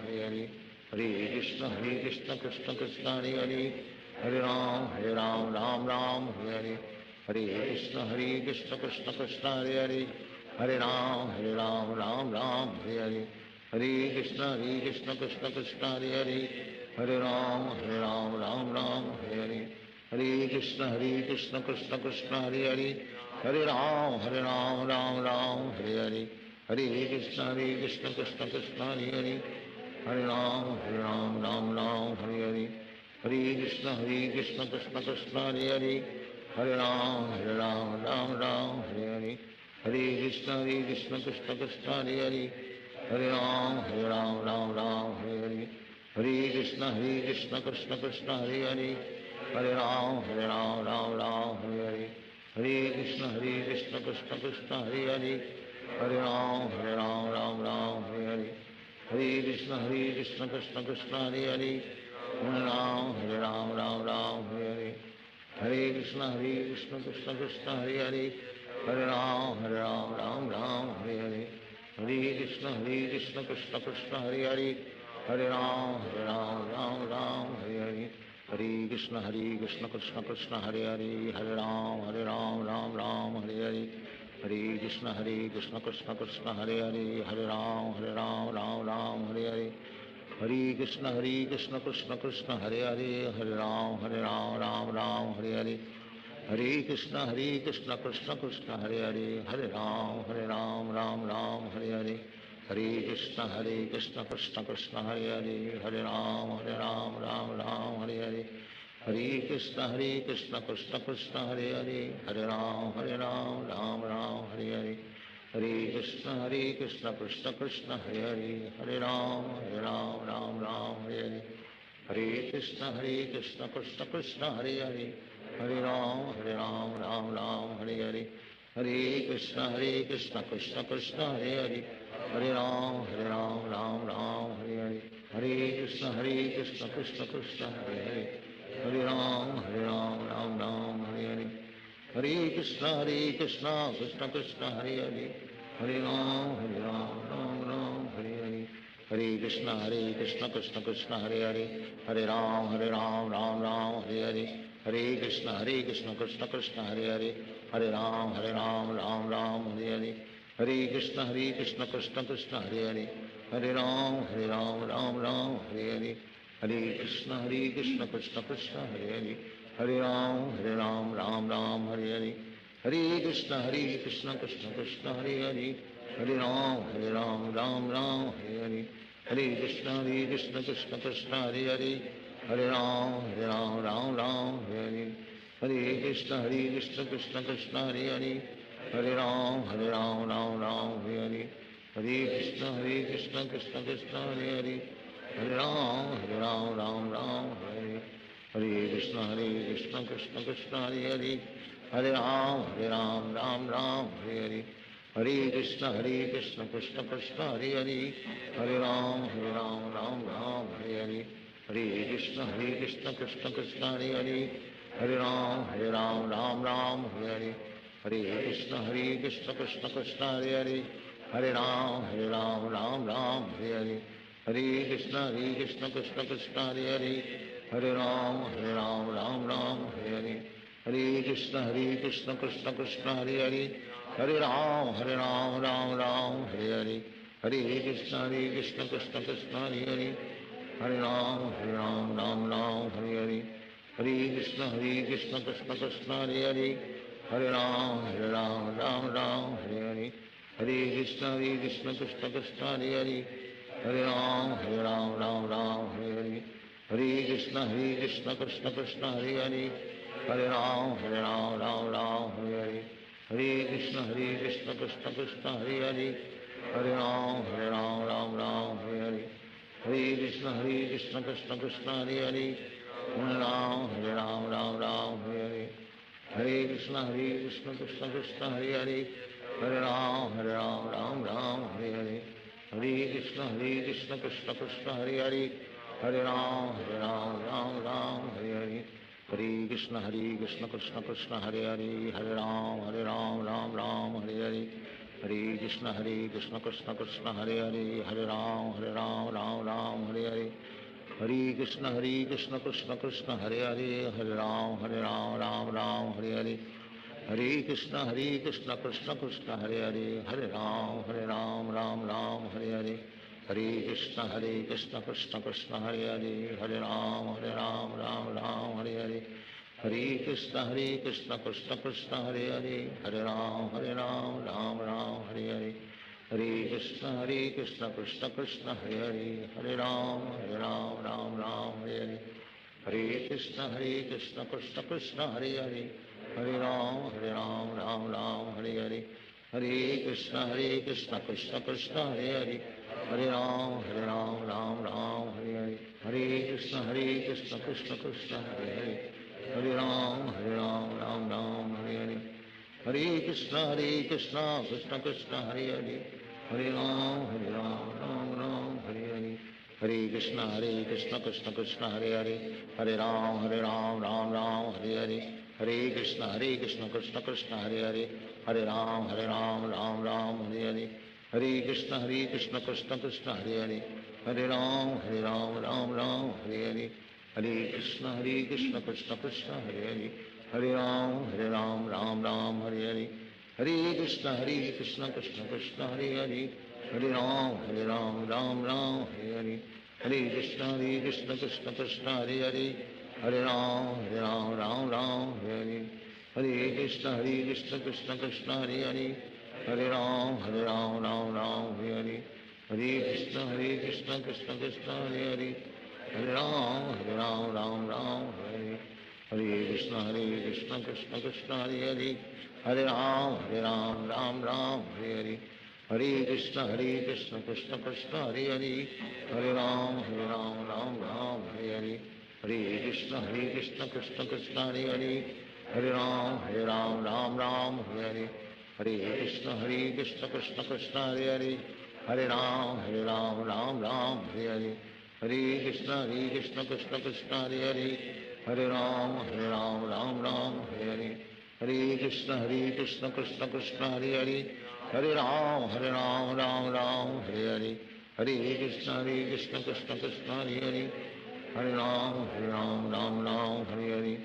Hare Hare Hare Krishna Krishna Krishna Hare Hare, Hare Ram, Ram Ram, Hare Hare Hare Krishna Krishna Krishna Hare Hare, Hare Ram, Ram Ram, Hare Hare Hare Krishna Krishna Krishna Hare Hare, Hare Ram, Ram Ram, Hare Hare Hare Krishna Krishna Krishna Hare Hare, Hare Ram, Ram Ram, Hare Hare Hare Krishna Krishna Krishna Hare Hare, Hare Ram, Ram Ram, Hare Hare Hare Krishna Krishna Krishna Hare Hare, Hare Ram, Ram Ram, Hare Hare Hare Krishna Krishna Krishna Hare Hare, Hare Ram, Ram, Hare Hare Hare Krishna Krishna Krishna Hare Hare, Hare Ram, Ram, Hare Hare Hare Krishna Krishna Krishna Hare Hare, Hare Ram, Ram, Hare Hare Hare Krishna Krishna Krishna Hare Hare, Hare Ram, Ram, Hare Hare Hare Krishna Krishna Krishna Hare Hare, Hare Ram, Ram Hare Hare Hare Krishna Krishna Krishna Hare Hare, Hare Ram, Ram Hare Hare Hare Krishna Krishna Krishna Hare Hare, Hare Ram, Ram Hare Hare Hare Krishna Krishna Krishna Hare Hare, Hare Ram, Hare Hare Hare Krishna Krishna Krishna Hare Hare, Hare Ram, Hare Hare Hare Krishna Krishna Krishna Hare Hare, Hare Ram, Ram Hare Hare Hare Krishna Krishna Krishna Hare Hare, Hare Ram, Ram Hare Hare Hare Krishna Krishna Krishna Hare Hare, Hare Ram, Ram Hare Hare Hare Krishna Krishna Hare Hare, Hare Ram, Ram Hare Hare Hare Krishna Krishna Hare Hare, Hare Ram, Ram Hare Hare Hare Krishna Krishna Hare Hare, Hare Ram, Hare Hare Hare Krishna Krishna Hare Hare, Hare Ram, Hare Hare Hare Krishna Krishna Hare Hare, Hare Ram, Hare Hare Hare Krishna Krishna Hare Hare, Hare Ram, Hare Hare Hare Krishna Krishna Hare Hare, Hare Ram, Hare Hare Hare Krishna Krishna Hare Hare, Hare Ram, Hare Hare Hare Krishna Krishna Hare Hare, Hare Ram, Hare Hare Hare Krishna Krishna Hare Hare, Hare Ram, Hare Hare Hare Krishna Krishna Hare Hare, Hare Ram, Hare Hare Hare Krishna Krishna Hare Hare, Hare Ram, Hare Hare Hare Krishna Krishna Hare Hare, Hare Ram, Hare Hare Krishna Krishna Hare Hare, Hare Ram, Hare Hare Hare Krishna Krishna Hare Hare, Hare Ram, Hare Hare Hare Krishna Krishna Hare Hare, Hare Ram, Hare Hare Hare Krishna Krishna Hare Hare, Hare Ram, Hare Hare Hare Krishna Krishna Hare Hare, Hare Ram, Hare Hare Hare Krishna Krishna Hare Hare, Hare Ram, Hare Hare Hare Krishna Krishna Hare Hare, Hare Ram, Hare Hare Hare Krishna Krishna Hare Hare, Hare Ram, Hare Hare Hare Krishna Krishna Hare Hare, Hare Ram, Hare Hare Hare Krishna Krishna Hare Hare, Hare Ram, Hare Hare Hare Krishna Krishna Hare Hare, Hare Ram, Hare Hare Hare Krishna Krishna Hare Hare, Hare Ram, Hare Hare Hare Krishna Krishna Hare Hare, Hare Ram, Hare Hare हरे कृष्ण कृष्ण कृष्ण हरे हरे, हरे राम राम राम हरे हरे, हरे कृष्ण कृष्ण कृष्ण हरे हरे, हरे राम राम राम हरे हरे, हरे कृष्ण कृष्ण कृष्ण हरे हरे, हरे राम राम राम हरे हरे, हरे कृष्ण कृष्ण कृष्ण हरे हरे, हरे राम राम राम हरे हरे, हरे कृष्ण कृष्ण कृष्ण हरे हरे, हरे राम राम राम हरे हरे, हरे कृष्ण कृष्ण कृष्ण हरे हरे, हरे राम राम राम हरे हरे, हरे कृष्ण कृष्ण कृष्ण हरे हरे, हरे राम राम राम हरे हरे, हरे कृष्ण कृष्ण कृष्ण हरे हरे, हरे राम राम राम हरे हरे, हरे कृष्ण कृष्ण कृष्ण हरे हरे, हरे राम राम हरे हरे, हरे कृष्ण कृष्ण कृष्ण हरे हरे, हरे राम राम हरे हरे, हरे कृष्ण कृष्ण कृष्ण हरे हरे, हरे राम राम हरे हरे, हरे कृष्ण कृष्ण कृष्ण हरे हरे, हरे राम राम हरे हरे, हरे कृष्ण कृष्ण कृष्ण हरे हरे, हरे राम राम राम हरे हरे, हरे कृष्ण कृष्ण कृष्ण हरे हरे, हरे राम राम राम हरे हरे, हरे कृष्ण कृष्ण कृष्ण हरे हरे, हरे राम राम राम हरे हरे, हरे कृष्ण कृष्ण कृष्ण हरे हरे, हरे राम राम राम हरे हरे, हरे कृष्ण कृष्ण कृष्ण हरे हरे, हरे राम राम राम हरे हरे, हरे कृष्ण कृष्ण कृष्ण हरे हरे, हरे राम राम हरे हरे, हरे कृष्ण कृष्ण कृष्ण हरे हरे, हरे राम राम हरे हरे, हरे कृष्ण कृष्ण कृष्ण हरे हरे, हरे राम राम हरे हरे, हरे कृष्ण कृष्ण कृष्ण हरे हरे, हरे राम राम हरे हरे, हरे कृष्ण कृष्ण कृष्ण हरे हरे, हरे राम राम हरे हरे, हरे कृष्ण कृष्ण कृष्ण हरे हरे, हरे राम राम हरे हरे, हरे कृष्ण कृष्ण कृष्ण हरे हरे, हरे राम राम हरे हरे, हरे कृष्ण कृष्ण कृष्ण हरे हरे, हरे राम राम हरे हरे, हरे कृष्ण कृष्ण कृष्ण हरे हरे, हरे राम राम हरे हरे, हरे कृष्ण कृष्ण कृष्ण हरे हरे, हरे राम राम हरे हरे, हरे कृष्ण कृष्ण कृष्ण हरे हरे, हरे राम राम हरे हरे, हरे कृष्ण कृष्ण कृष्ण हरे हरे, हरे राम राम हरे हरे,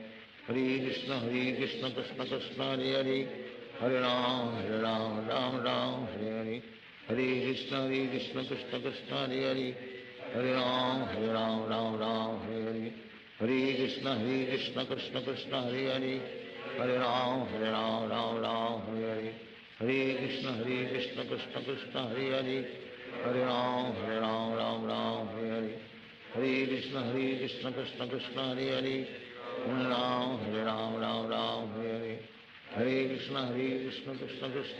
हरे कृष्ण कृष्ण कृष्ण हरे हरे, हरे राम राम हरे हरे, हरे कृष्ण कृष्ण कृष्ण हरे हरे, हरे राम राम हरे हरे, हरे कृष्ण कृष्ण कृष्ण हरे हरे, हरे राम राम हरे हरे, हरे कृष्ण कृष्ण कृष्ण हरे हरे, हरे राम राम हरे हरे, हरे कृष्ण कृष्ण कृष्ण हरे हरे, हरे राम राम हरे हरे, हरे कृष्ण कृष्ण कृष्ण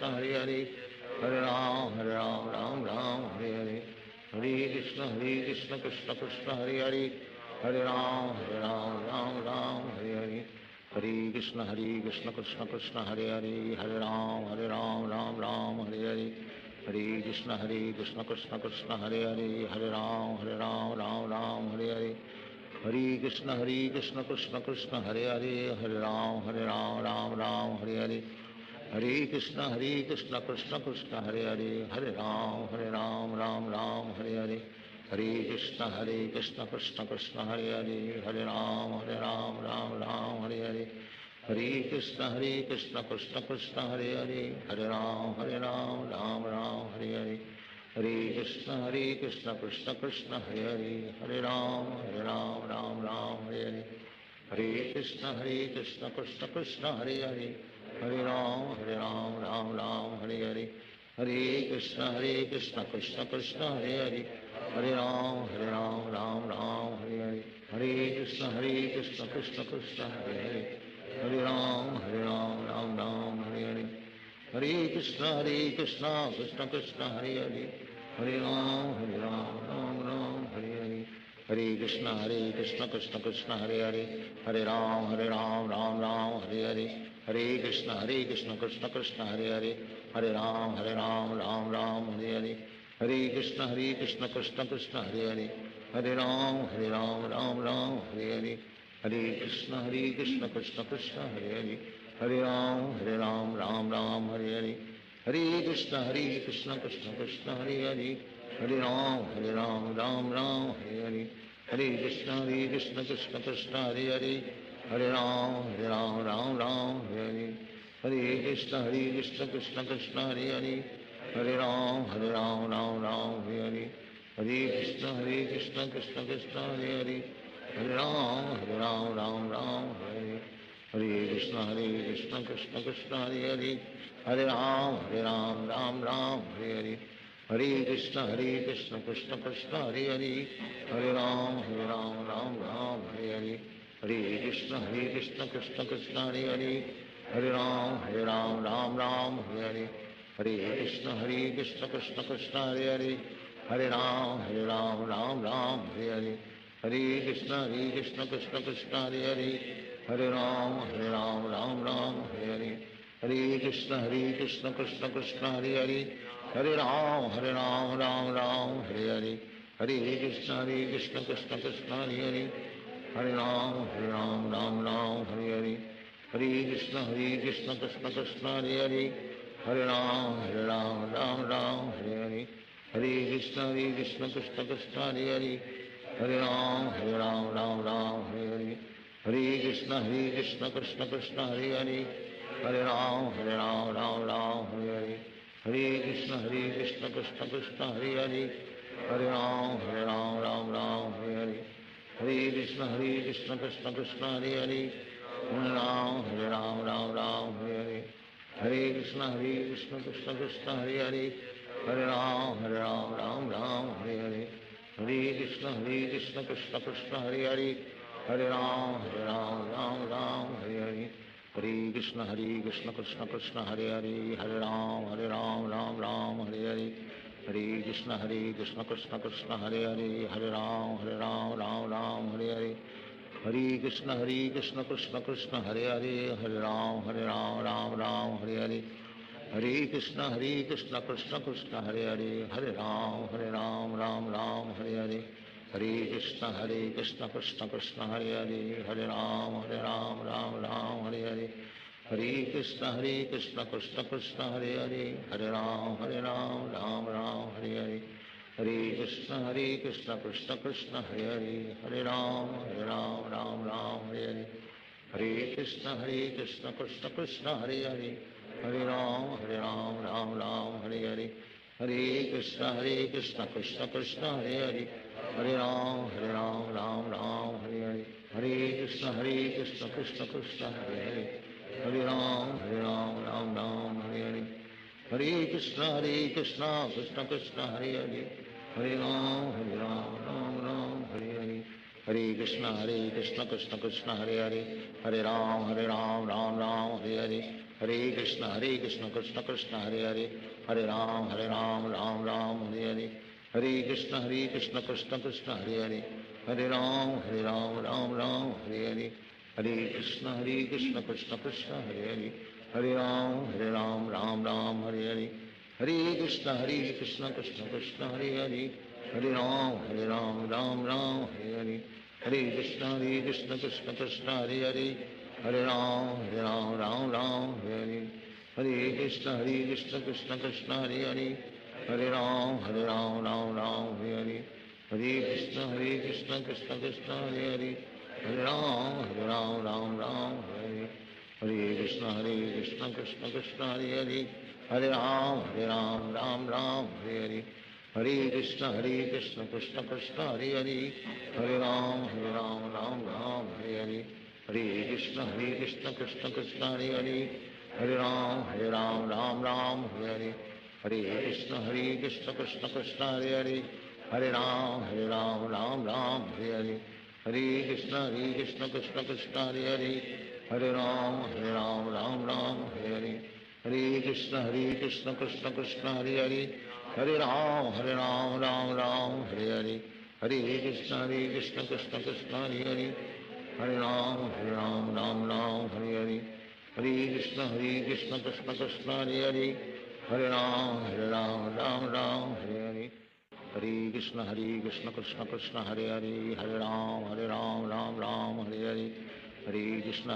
हरे हरे, हरे राम राम हरे हरे, हरे कृष्ण कृष्ण कृष्ण हरे हरे, हरे राम राम हरे हरे, हरे कृष्ण कृष्ण कृष्ण हरे हरे, हरे राम राम हरे हरे, हरे कृष्ण कृष्ण कृष्ण हरे हरे, हरे राम राम हरे हरे, हरे कृष्ण कृष्ण कृष्ण हरे हरे, हरे राम राम हरे हरे, हरे कृष्ण कृष्ण कृष्ण हरे हरे, हरे राम राम हरे हरे, हरे कृष्ण कृष्ण कृष्ण हरे हरे, हरे राम राम हरे हरे, हरे कृष्ण कृष्ण कृष्ण हरे हरे, हरे राम राम हरे हरे, हरे कृष्ण कृष्ण कृष्ण हरे हरे, हरे राम राम हरे हरे, हरे कृष्ण कृष्ण कृष्ण हरे हरे, हरे राम राम हरे हरे, हरे कृष्ण कृष्ण कृष्ण हरे हरे, हरे राम राम हरे हरे, हरे कृष्ण कृष्ण कृष्ण हरे हरे, हरे राम राम राम हरे हरे, हरे कृष्ण कृष्ण कृष्ण हरे हरे, हरे Ram Ram Ram Hare Hare, Hare Krishna Krishna Krishna Hare Hare, Hare Ram Ram Ram Hare Hare, Hare Krishna Krishna Krishna Hare Hare, Hare Ram Ram Hare Hare, Hare Krishna Krishna Krishna Hare Hare, Hare Ram Ram Hare Hare, Hare Krishna Krishna Krishna Hare Hare, Hare Ram Ram Hare Hare, Hare Krishna Krishna Krishna Hare Hare, Hare Ram Ram Hare Hare, Hare Krishna Krishna Krishna Hare Hare, Hare Ram Ram Hare, Hare Krishna Krishna Krishna Hare Hare, Hare Ram Ram Hare, Hare Krishna Krishna Krishna Hare Hare, Hare Ram Hare, Hare Krishna Krishna Krishna Hare Hare, Hare Ram Hare, Hare Krishna Krishna Krishna Hare Hare, Hare Ram Hare, Hare Krishna Krishna Krishna Hare Hare, Hare Ram Hare, Hare Krishna Krishna Krishna Hare Hare, Hare Ram Hare, Hare Krishna Krishna Krishna Hare Hare, Hare Ram Hare, Hare Krishna Krishna Krishna Hare Hare, Hare Ram Hare, Hare Krishna Krishna Krishna Hare Hare, Hare Ram Hare, Hare Krishna Krishna Krishna Hare Hare, Hare Ram Hare, Hare Krishna Krishna Krishna Hare Hare, Hare Ram Hare, Hare Krishna Krishna Krishna Hare Hare, Hare Ram Hare, Hare Krishna Krishna Krishna Hare Hare, Hare Ram Hare, Hare Krishna Krishna Krishna Hare Hare, Hare Ram Hare, Hare Krishna Krishna Krishna Hare Hare, Hare Ram Hare, Hare Krishna Krishna Krishna Hare Hare, Hare Ram Hare, Hare Krishna Krishna Krishna Hare Hare, Hare Ram Hare, Hare Krishna Krishna Krishna Hare Hare, Hare Ram Hare, Hare Krishna Krishna Krishna Hare Hare, Hare Ram Hare, Hare Krishna Krishna Krishna Hare Hare, Hare Ram Hare, Hare Krishna Krishna Krishna Hare Hare, Hare Ram Hare, Hare Krishna Krishna Krishna Hare Hare, Hare Ram Hare, Hare Krishna Krishna Krishna Hare Hare, Hare Ram Hare, Hare Krishna Krishna Krishna Hare Hare, Hare Ram Hare, Hare Krishna Krishna Krishna Hare Hare, Hare Ram Hare, Hare Krishna Krishna Krishna Hare Hare, Hare Ram Hare, Hare Krishna Krishna Krishna Hare Hare, Hare Ram Hare, Hare Krishna Krishna Krishna Hare Hare, Hare Ram Hare, Hare Krishna Krishna Krishna Hare Hare, Hare Ram Hare, Hare Krishna Krishna Krishna Hare Hare, Hare Ram Hare, Hare Krishna Krishna Krishna Hare Hare, Hare Ram Hare, Hare Krishna Krishna Krishna Hare Hare, Hare Ram Hare, Hare Krishna Krishna Krishna Hare Hare, Hare Ram Hare, Hare Krishna Krishna Krishna Hare Hare, Hare Ram Hare, Hare Krishna Krishna Krishna Hare Hare, Hare Ram Hare, Hare Krishna Krishna Krishna Hare Hare, Hare Ram Hare, Hare Krishna Krishna Krishna Hare Hare, Hare Ram Hare, Hare Krishna Krishna Krishna Hare Hare, Hare Ram Hare, Hare Krishna Krishna Krishna Hare Hare, Hare Ram Hare, Hare Krishna Krishna Krishna Hare Hare, Hare Ram Hare, Hare Krishna Krishna Krishna Hare Hare, Hare Ram Hare, हरे कृष्ण कृष्ण कृष्ण हरे हरे, हरे राम राम राम हरे हरे, हरे कृष्ण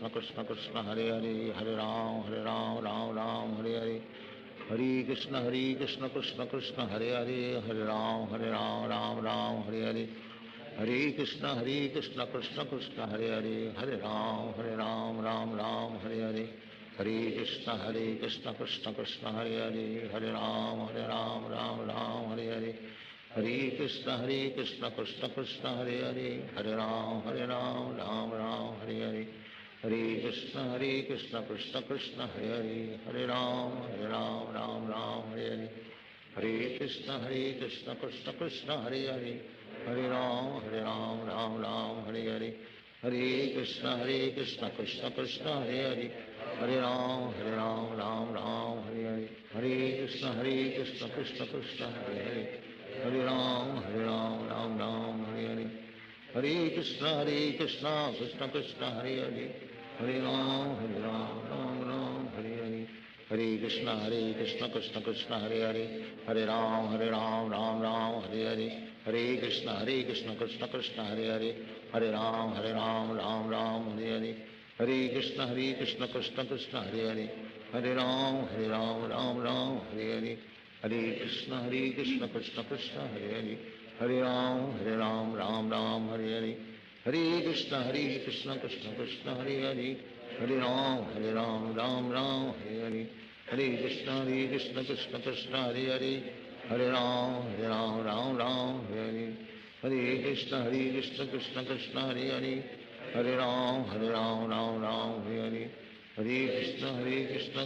कृष्ण कृष्ण हरे हरे, हरे राम राम हरे हरे, हरे कृष्ण कृष्ण कृष्ण हरे हरे, हरे राम राम हरे हरे, हरे कृष्ण कृष्ण कृष्ण हरे हरे, हरे राम राम हरे हरे, हरे कृष्ण कृष्ण कृष्ण हरे हरे, हरे राम राम हरे हरे, हरे कृष्ण कृष्ण कृष्ण हरे हरे, हरे राम राम हरे हरे, हरे कृष्ण कृष्ण कृष्ण हरे हरे, हरे राम राम हरे हरे, हरे कृष्ण कृष्ण कृष्ण हरे हरे, हरे राम राम हरे हरे, हरे कृष्ण कृष्ण कृष्ण हरे हरे, हरे राम राम हरे हरे, हरे कृष्ण कृष्ण कृष्ण हरे हरे, हरे राम राम हरे हरे, हरे कृष्ण कृष्ण कृष्ण हरे हरे, हरे राम हरे हरे, हरे कृष्ण कृष्ण कृष्ण हरे हरे, हरे राम राम हरे हरे, हरे कृष्ण कृष्ण कृष्ण हरे हरे, हरे राम राम हरे हरे, हरे कृष्ण कृष्ण कृष्ण हरे हरे, हरे राम राम हरे हरे, हरे कृष्ण कृष्ण कृष्ण हरे हरे, हरे राम राम हरे हरे, हरे कृष्ण कृष्ण कृष्ण हरे हरे, हरे राम राम हरे हरे, हरे कृष्ण कृष्ण कृष्ण हरे हरे, हरे राम राम हरे हरे, हरे कृष्ण कृष्ण कृष्ण हरे हरे, हरे राम राम हरे हरे, हरे कृष्ण कृष्ण कृष्ण हरे हरे, हरे राम राम हरे, हरे कृष्ण कृष्ण कृष्ण हरे हरे, हरे राम राम हरे हरे, हरे कृष्ण कृष्ण कृष्ण हरे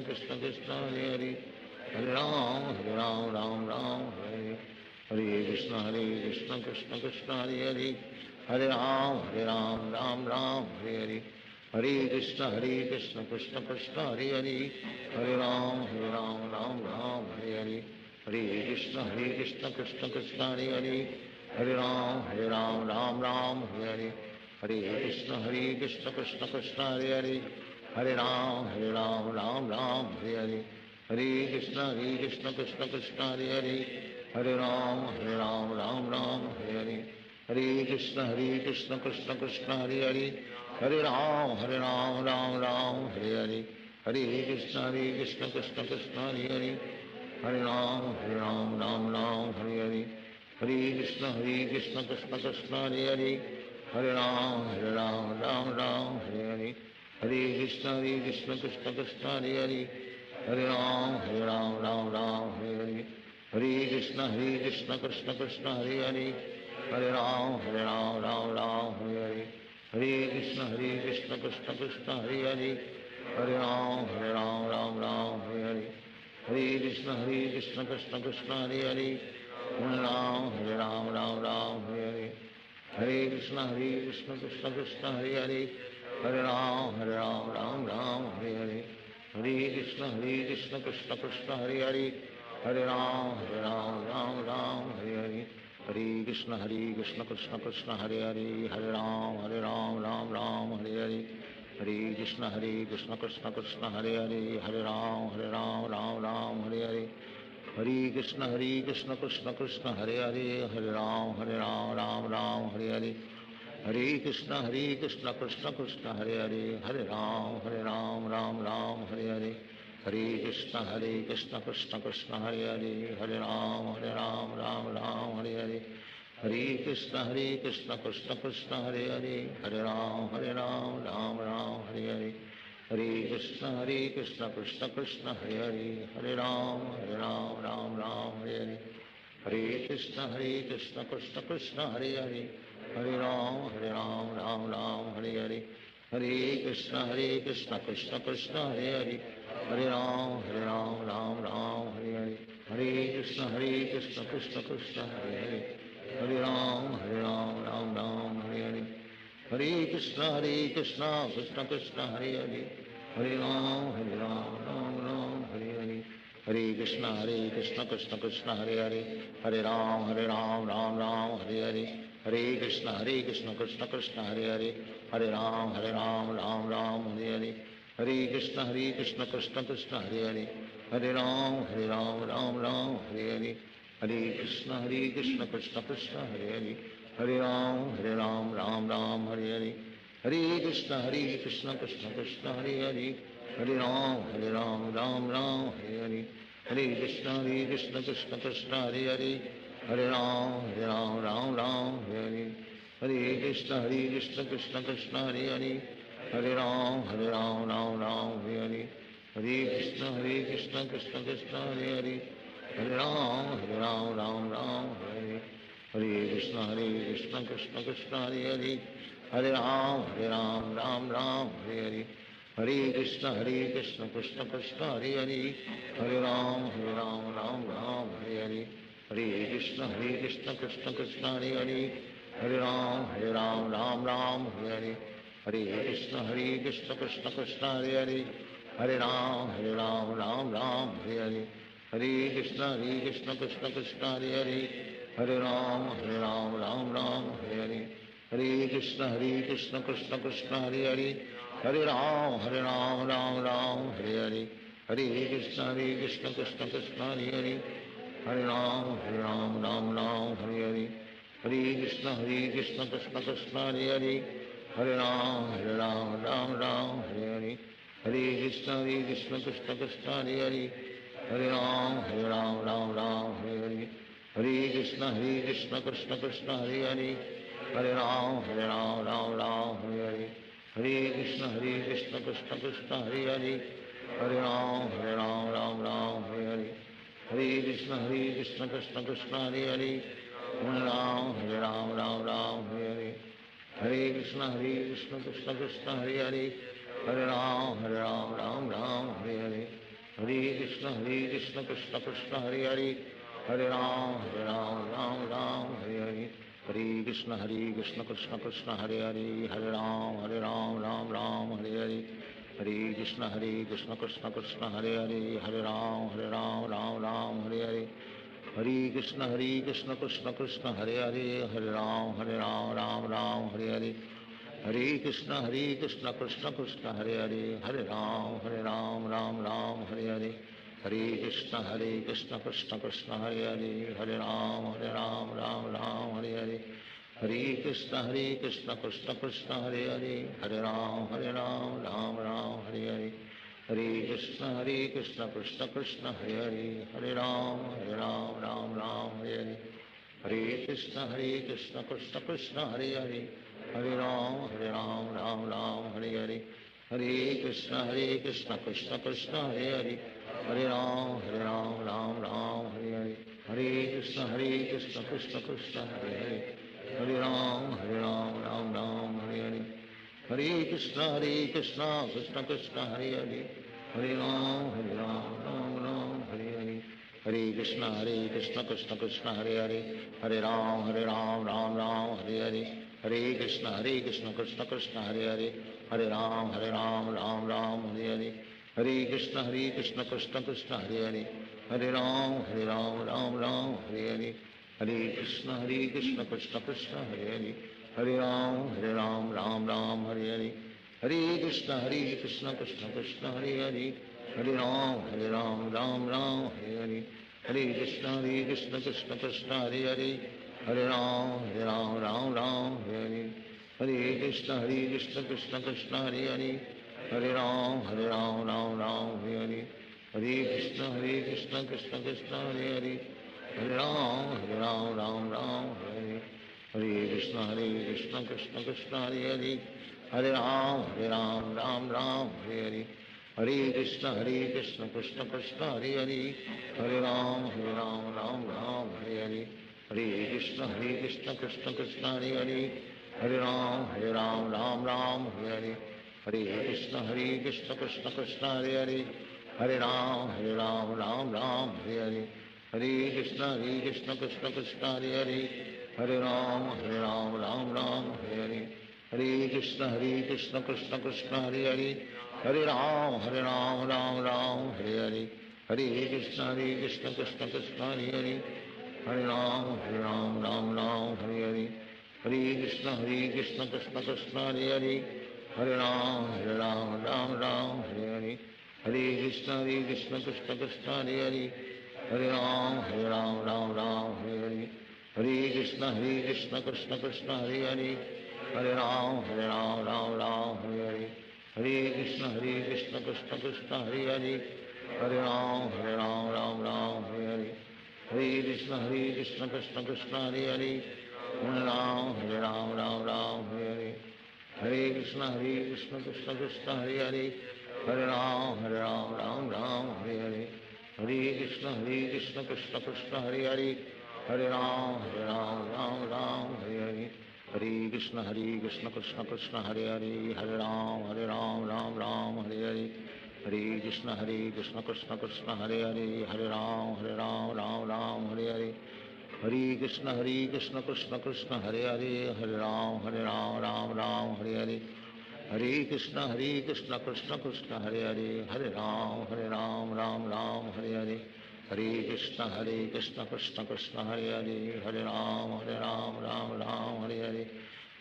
हरे, हरे राम राम हरे हरे, हरे कृष्ण कृष्ण कृष्ण हरे हरे, हरे राम राम हरे हरे, हरे कृष्ण कृष्ण कृष्ण हरे हरे, हरे राम राम हरे हरे, हरे कृष्ण कृष्ण कृष्ण हरे हरे, हरे राम राम हरे हरे, हरे कृष्ण कृष्ण कृष्ण हरे हरे, हरे राम राम हरे हरे, हरे कृष्ण कृष्ण कृष्ण हरे हरे, हरे राम राम हरे हरे, हरे कृष्ण कृष्ण कृष्ण हरे हरे, हरे राम राम हरे हरे, हरे कृष्ण कृष्ण कृष्ण हरे हरे, हरे राम राम हरे हरे, हरे कृष्ण कृष्ण कृष्ण हरे हरे, हरे राम राम हरे हरे, हरे कृष्ण कृष्ण कृष्ण हरे हरे, हरे राम राम हरे हरे, हरे कृष्ण कृष्ण कृष्ण हरे हरे, हरे राम राम हरे हरे, हरे कृष्ण कृष्ण कृष्ण हरे हरे, हरे राम राम हरे हरे, हरे कृष्ण कृष्ण कृष्ण हरे हरे, हरे राम राम हरे हरे, हरे कृष्ण कृष्ण कृष्ण हरे हरे, हरे राम राम हरे हरे, हरे कृष्ण कृष्ण कृष्ण हरे हरे, हरे राम राम हरे हरे, हरे कृष्ण कृष्ण कृष्ण हरे हरे, हरे राम राम हरे हरे, हरे कृष्ण कृष्ण कृष्ण हरे हरे, हरे राम राम हरे हरे, हरे कृष्ण कृष्ण कृष्ण हरे हरे, हरे राम राम हरे हरे, हरे कृष्ण कृष्ण कृष्ण हरे हरे, हरे राम राम हरे हरे, हरे कृष्ण कृष्ण कृष्ण हरे हरे, हरे राम राम हरे हरे, हरे कृष्ण कृष्ण कृष्ण हरे हरे, हरे राम राम हरे हरे, हरे कृष्ण कृष्ण कृष्ण हरे हरे, हरे राम राम हरे हरे, हरे कृष्ण कृष्ण कृष्ण हरे हरे, हरे राम राम हरे हरे, हरे कृष्ण कृष्ण कृष्ण हरे हरे, हरे राम हरे हरे, हरे कृष्ण कृष्ण कृष्ण हरे हरे, हरे राम राम हरे हरे, हरे कृष्ण कृष्ण कृष्ण हरे हरे, हरे राम राम हरे हरे, हरे कृष्ण कृष्ण कृष्ण हरे हरे, हरे Ram Ram Hare Hare, Hare Krishna Krishna Krishna Hare Hare, Hare Ram Ram Ram Hare Hare, Hare Krishna Krishna Krishna Hare Hare, Hare Ram Ram Ram Hare Hare, Hare Krishna Krishna Krishna Hare Hare, Hare Ram Ram Hare Hare, Hare Krishna Krishna Krishna Hare Hare, Hare Ram Ram Hare Hare, Hare Krishna Krishna Krishna Hare Hare, Hare Ram Ram Hare, Hare Krishna Krishna Krishna Hare Hare, Hare Ram Ram Hare Hare, Hare Krishna Krishna Krishna Hare Hare, Hare Ram Ram Hare Hare, Hare Krishna Krishna Krishna Hare Hare, Hare Ram Ram Hare Hare, Hare Krishna Krishna Krishna Hare Hare, Hare Ram Hare Hare, Hare Krishna Krishna Krishna Hare Hare, Hare Ram Hare Hare, Hare Krishna Krishna Krishna Hare Hare, Hare Ram Hare Hare, Hare Krishna Krishna Krishna Hare Hare, Hare Ram Hare Hare, Hare Krishna Krishna Krishna Hare Hare, Hare Ram Hare Hare, Hare Krishna Krishna Krishna Hare Hare, Hare Ram Hare Hare, Hare Krishna Krishna Krishna Hare Hare, Hare Ram Hare Hare, Hare Krishna Krishna Krishna Hare Hare, Hare Ram Hare Hare, Hare Krishna Krishna Krishna Hare Hare, Hare Ram Hare Hare, Hare Krishna Krishna Krishna Hare Hare, Hare Ram Hare Hare, Hare Krishna Krishna Krishna Hare Hare, Hare Ram Hare Hare, Hare Krishna Krishna Krishna Hare Hare, Hare Ram Hare Hare, Hare Krishna Krishna Krishna Hare Hare, Hare Ram Hare Hare, Hare Krishna Krishna Krishna Hare Hare, Hare Ram Hare Hare, Hare Krishna Krishna Krishna Hare Hare, Hare Ram Hare Hare, Hare Krishna Krishna Krishna Hare Hare, Hare Ram Hare Hare, Hare Krishna Krishna Krishna Hare Hare, Hare Ram Hare Hare, Hare Krishna Krishna Krishna Hare Hare, Hare Ram Hare Hare, Hare Krishna Krishna Krishna Hare Hare, Hare Ram Hare Hare, Hare Krishna Krishna Krishna Hare Hare, Hare Ram Hare Hare, Hare Krishna Krishna Krishna Hare Hare, Hare Ram Hare Hare, Hare Krishna Krishna Krishna Hare Hare, Hare Ram Hare Hare, Hare Krishna Krishna Krishna Hare Hare, Hare Ram Hare Hare, Hare Krishna Krishna Krishna Hare Hare, Hare Ram Hare Hare, Hare Krishna Krishna Krishna Hare Hare, Hare Ram Hare Hare, Hare Krishna Krishna Krishna Hare Hare, Hare Ram Hare Hare, Hare Krishna Krishna Krishna Hare Hare, Hare Ram Hare Hare, Hare Krishna Krishna Krishna Hare Hare, Hare Ram Hare Hare, Hare Krishna Krishna Krishna Hare Hare, Hare Ram Hare Hare, Hare Krishna Krishna Krishna Hare Hare, Hare Ram Hare Hare, Hare Krishna Krishna Krishna Hare Hare, Hare Ram Hare Hare, Hare Krishna Krishna Krishna Hare Hare, Hare Ram Hare Hare, Hare Krishna Krishna Krishna Hare Hare, Hare Ram Hare Hare, Hare Krishna Krishna Krishna Hare Hare, Hare Ram Hare Hare, Hare Krishna Krishna Krishna Hare Hare, Hare Ram Hare Hare, Hare Krishna Krishna Krishna Hare Hare, Hare Ram Hare Hare, Hare Krishna Krishna Krishna Hare Hare, Hare Ram Hare Hare, Hare Krishna Krishna Krishna Hare Hare, Hare Ram Hare Hare, Hare Krishna Krishna Krishna Hare Hare, Hare Ram, Ram Ram, Hare Hare. Hare Krishna, Krishna Krishna, Hare Hare. Hare Ram, Ram Ram, Hare Hare. Hare Krishna, Krishna Krishna, Hare Hare. Hare Ram, Ram Ram, Hare Hare. Hare Krishna, Krishna Krishna, Hare Hare. Hare Ram, Ram, Hare Hare. Hare Krishna, Krishna Krishna, Hare Hare. Hare Ram, Ram, Hare Hare. Hare Krishna, Krishna Krishna, Hare Hare. Hare Ram, Ram, Hare Hare. Hare Krishna, Krishna Krishna, Hare Hare. Hare Ram, Ram, Hare Hare. Hare Krishna, Krishna Krishna, Hare Hare. Hare Ram, Ram, Hare Hare. Hare Krishna, Krishna Krishna, Hare Hare. Hare Ram, Ram, Hare Hare. Hare Krishna, Krishna Krishna, Hare Hare. Hare Ram, Ram, Hare Hare. Hare Krishna, Krishna Krishna, Hare Hare. Hare Ram, Ram, Hare Hare. Hare Krishna, Krishna Krishna, Hare Hare. Hare Ram, Ram, Hare Hare.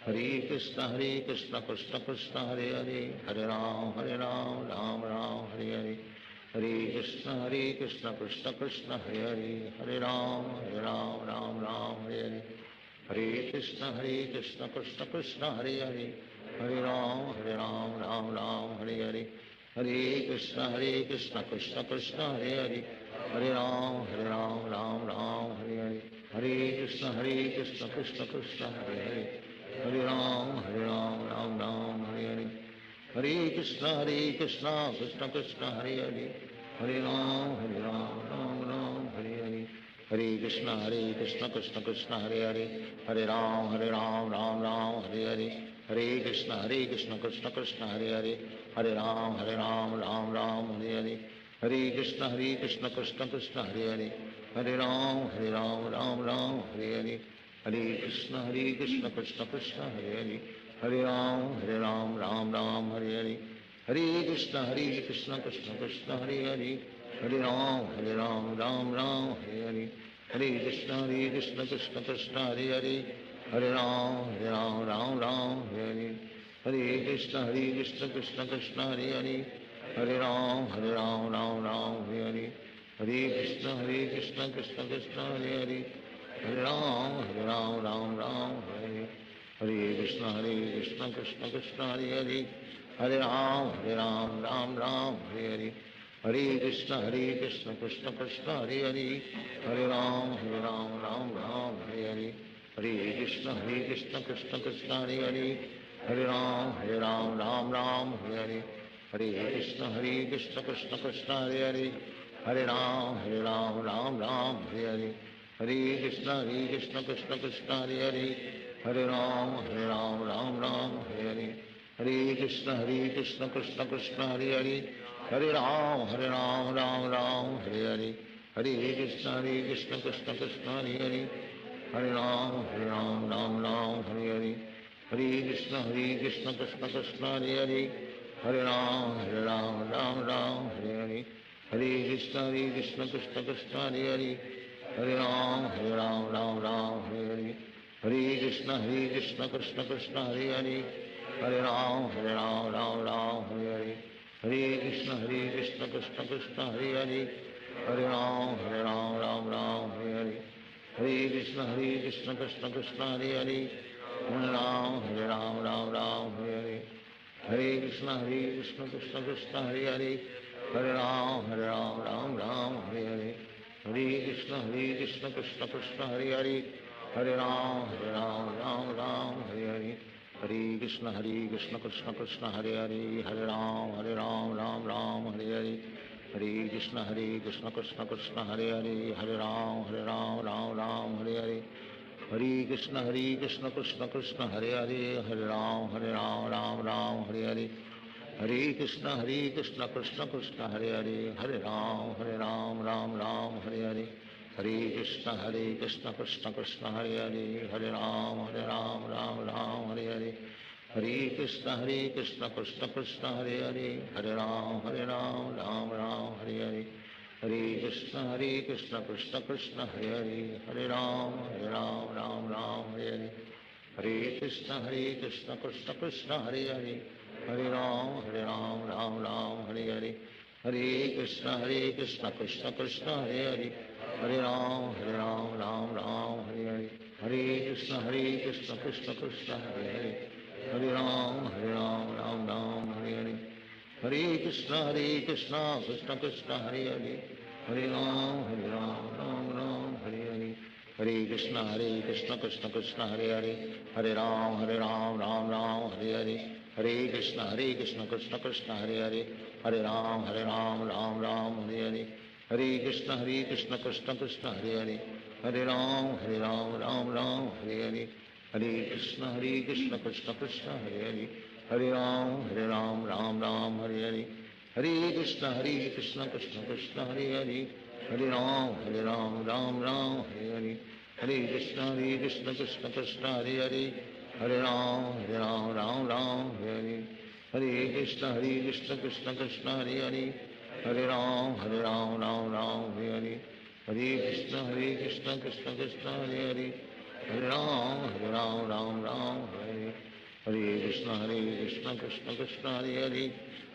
Hare Krishna, Krishna Krishna, Hare Hare. Hare Ram, Ram, Hare Hare. Hare Krishna, Krishna Krishna, Hare Hare. Hare Ram, Ram, Hare Hare. Hare Krishna, Krishna Krishna, Hare Hare. Hare Ram, Ram, Hare Hare. Hare Krishna, Krishna Krishna, Hare Hare. Hare Ram, Ram, Hare Hare. Hare Krishna, Krishna Krishna, Hare Hare. Hare Ram, Ram, Hare Hare. Hare Krishna, Krishna Krishna, Hare Hare. Hare Ram, Ram, Hare Hare. Hare Krishna, Krishna Krishna, Hare Hare. Hare Ram, Ram, Hare Hare. Hare Krishna, Krishna Krishna, Hare Hare. Hare Ram, Ram, Hare Hare. Hare Krishna, Krishna Krishna, Hare Hare. Hare Ram, Ram, Hare Hare. Hare Krishna, Krishna Krishna, Hare Hare. Hare Ram, Ram, Hare Hare. Hare Krishna, Krishna Krishna, Hare Hare. Hare Ram, Ram, Hare Hare. Hare Krishna, Krishna Krishna, Hare Hare. Hare Ram, Ram, Hare Hare. Hare Krishna, Krishna Krishna, Hare Hare. Hare Ram, Ram, Hare Hare. Hare Krishna, Krishna Krishna, Hare Hare. Hare Ram, Ram, Hare Hare. Hare Krishna, Krishna Krishna, Hare Hare. Hare Ram, Ram, Hare Hare. Hare Krishna, Krishna Krishna, Hare Hare. Hare Ram, Ram, Hare Hare. Hare Krishna, Krishna Krishna, Hare Hare. Hare Ram, Ram, Hare Hare. Hare Krishna, Krishna Krishna, Hare Hare. Hare Ram, Ram, Hare Hare. Hare Krishna, Krishna Krishna, Hare Hare. Hare Ram, Ram, Hare Hare. Hare Krishna, Krishna Krishna, Hare Hare. Hare Ram, Ram, Hare Hare. Hare Krishna, Krishna Krishna, Hare Hare. Hare Ram, Ram, Hare Hare. Hare Krishna, Krishna Krishna, Hare Hare. Hare Ram, Ram, Hare Hare. Hare Krishna, Krishna Krishna, Hare Hare. Hare Ram, Ram, Hare Hare. Hare Krishna, Krishna Krishna, Hare Hare. Hare Ram, Ram, Hare Hare. Hare Krishna, Krishna Krishna, Hare Hare. Hare Ram, Ram, Hare Hare. Hare Krishna, Krishna Krishna, Hare Hare. Hare Ram, Ram, Hare Hare. Hare Krishna, Krishna Krishna, Hare Hare. Hare Ram, Ram, Hare Hare. Hare Krishna, Krishna Krishna, Hare Hare. Hare Ram, Ram, Hare Hare. Hare Krishna, Krishna Krishna, Hare Hare. Hare Ram, Ram, Hare Hare. Hare Krishna, Krishna Krishna, Hare Hare. Hare Ram, Ram, Hare Hare. Hare Krishna, Krishna Krishna, Hare Hare. Hare Ram, Ram, Hare Hare. Hare Krishna, Krishna Krishna, Hare Hare. Hare Ram, Ram, Hare Hare. Hare Krishna, Krishna Krishna, Hare Hare. Hare Ram, Ram, Hare Hare. Hare Krishna, Krishna Krishna, Hare Hare. Hare Ram, Ram, Hare Hare. Hare Krishna, Krishna Krishna, Hare Hare. Hare Ram, Ram, Hare Hare. Hare Krishna Krishna Krishna Hare Hare, Hare Ram Ram Ram Hare Hare, Hare Krishna Krishna Krishna Hare Hare, Hare Ram Ram Hare Hare, Hare Krishna Krishna Krishna Hare Hare, Hare Ram Ram Hare Hare, Hare Krishna Krishna Krishna Hare Hare, Hare Ram Ram Hare Hare, Hare Krishna Krishna Krishna Hare Hare, Hare Ram Ram Hare Hare, Hare Krishna Krishna Krishna Hare Hare, Hare Ram Ram Hare Hare, Hare Krishna Krishna Krishna Hare Hare, Hare Ram Ram Hare Hare, Hare Krishna Krishna Krishna Hare Hare, Hare Ram Ram Hare Hare, Hare Krishna Krishna Krishna Hare Hare, Hare Ram Hare Hare, Hare Krishna Krishna Krishna Hare Hare, Hare Ram Hare Hare, Hare Krishna Krishna Krishna Hare Hare, Hare Ram Hare Hare, Hare Krishna Krishna Krishna Hare Hare, Hare Ram Hare Hare, Hare Krishna Krishna Krishna Hare Hare,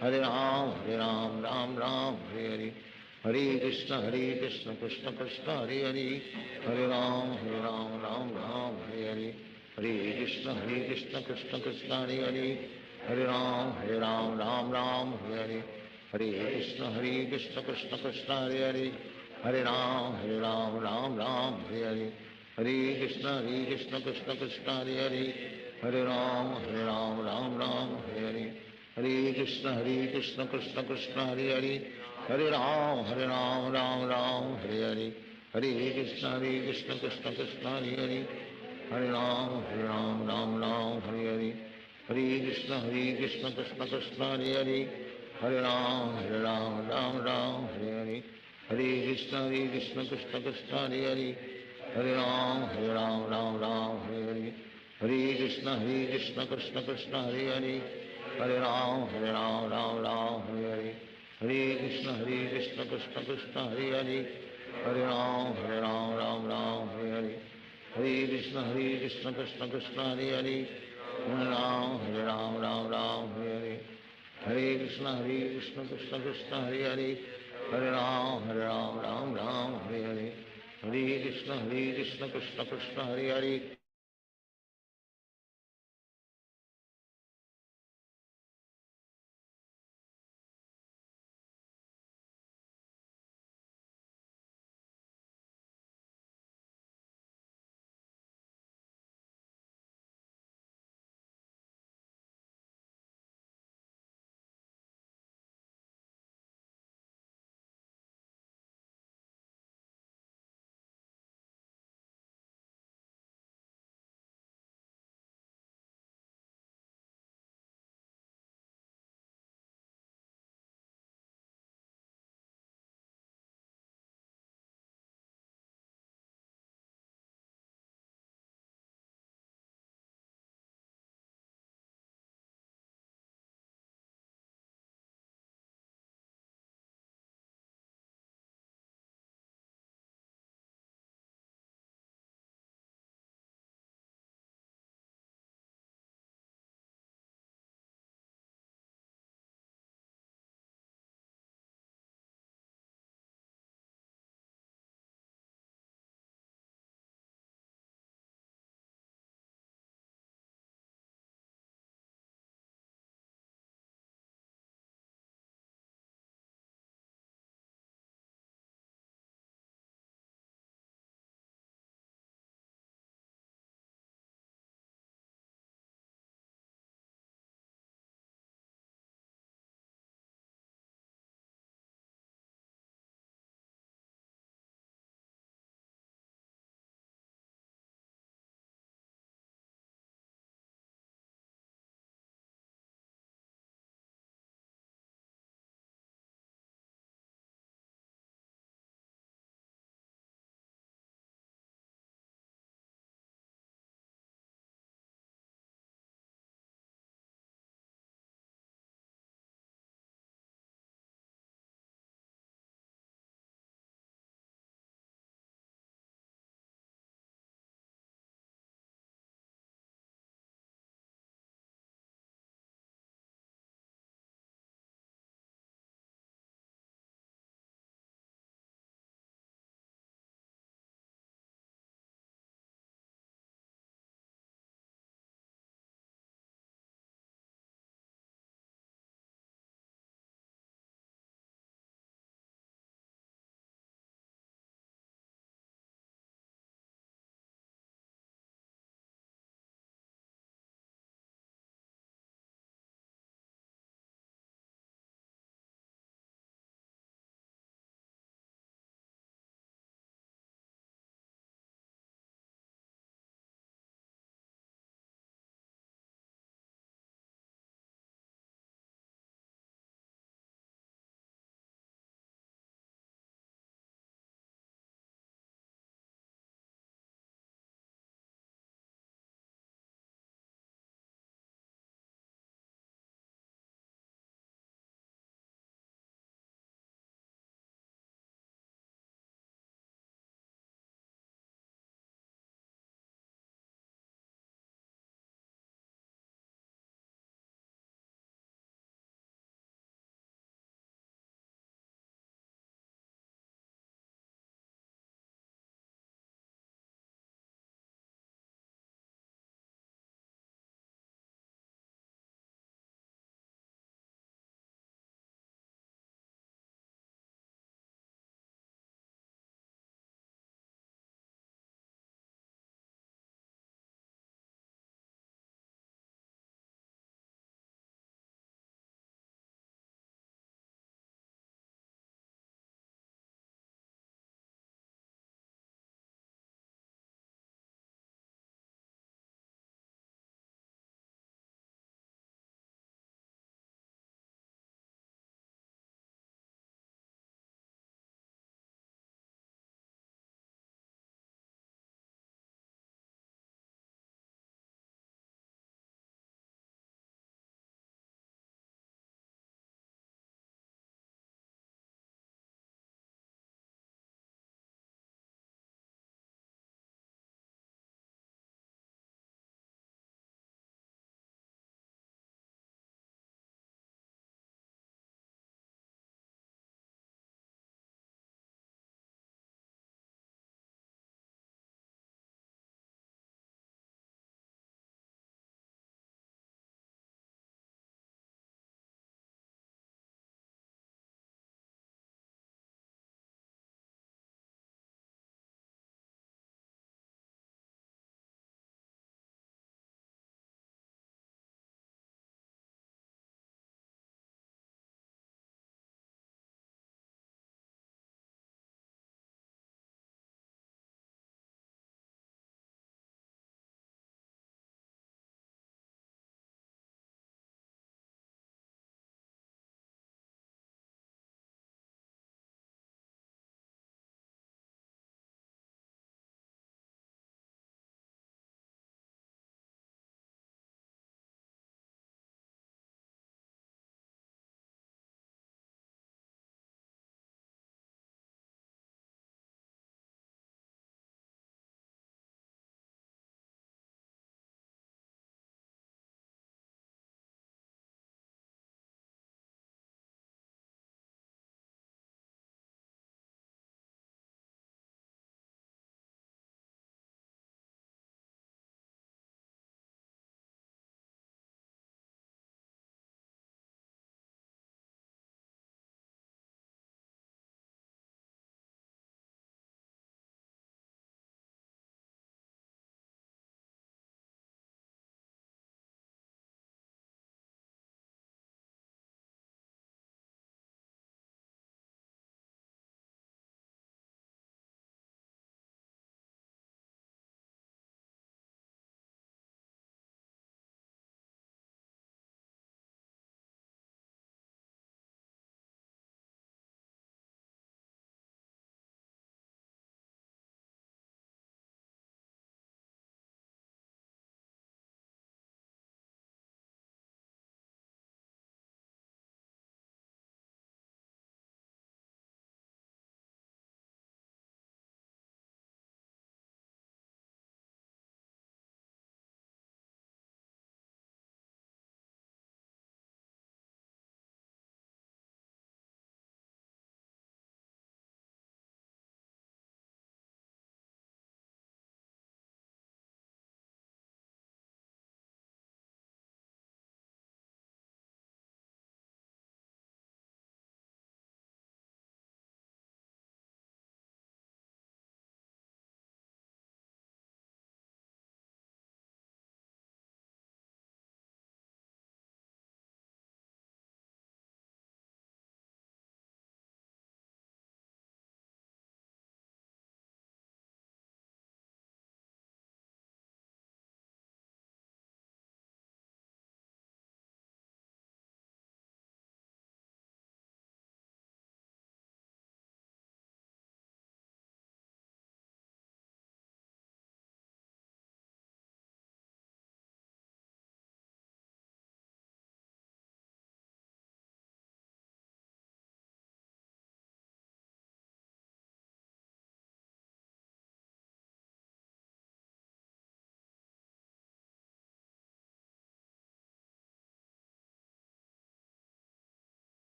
Hare Ram Hare Hare, Hare Krishna Krishna Krishna Hare Hare, Hare Ram Hare Hare, Hare Krishna Krishna Krishna Hare Hare, Hare Ram Hare Hare, Hare Krishna Krishna Krishna Hare Hare, Hare Ram Hare Hare, Hare Krishna Krishna Krishna Hare Hare, Hare Ram Hare Hare, Hare Krishna Krishna Krishna Hare Hare, Hare Ram Hare Hare, Hare Krishna Krishna Krishna Hare Hare, Hare Ram Hare Hare, Hare Krishna Krishna Krishna Hare Hare, Hare Ram Hare Hare, Hare Krishna Krishna Krishna Hare Hare, Hare Ram Hare Hare, Hare Krishna Krishna Krishna Hare Hare, Hare Ram Hare Hare, Hare Krishna Krishna Krishna Hare Hare, Hare Ram Hare Hare, Hare Krishna Krishna Krishna Hare Hare, Hare Ram Hare Hare, Hare Krishna Krishna Krishna Hare Hare,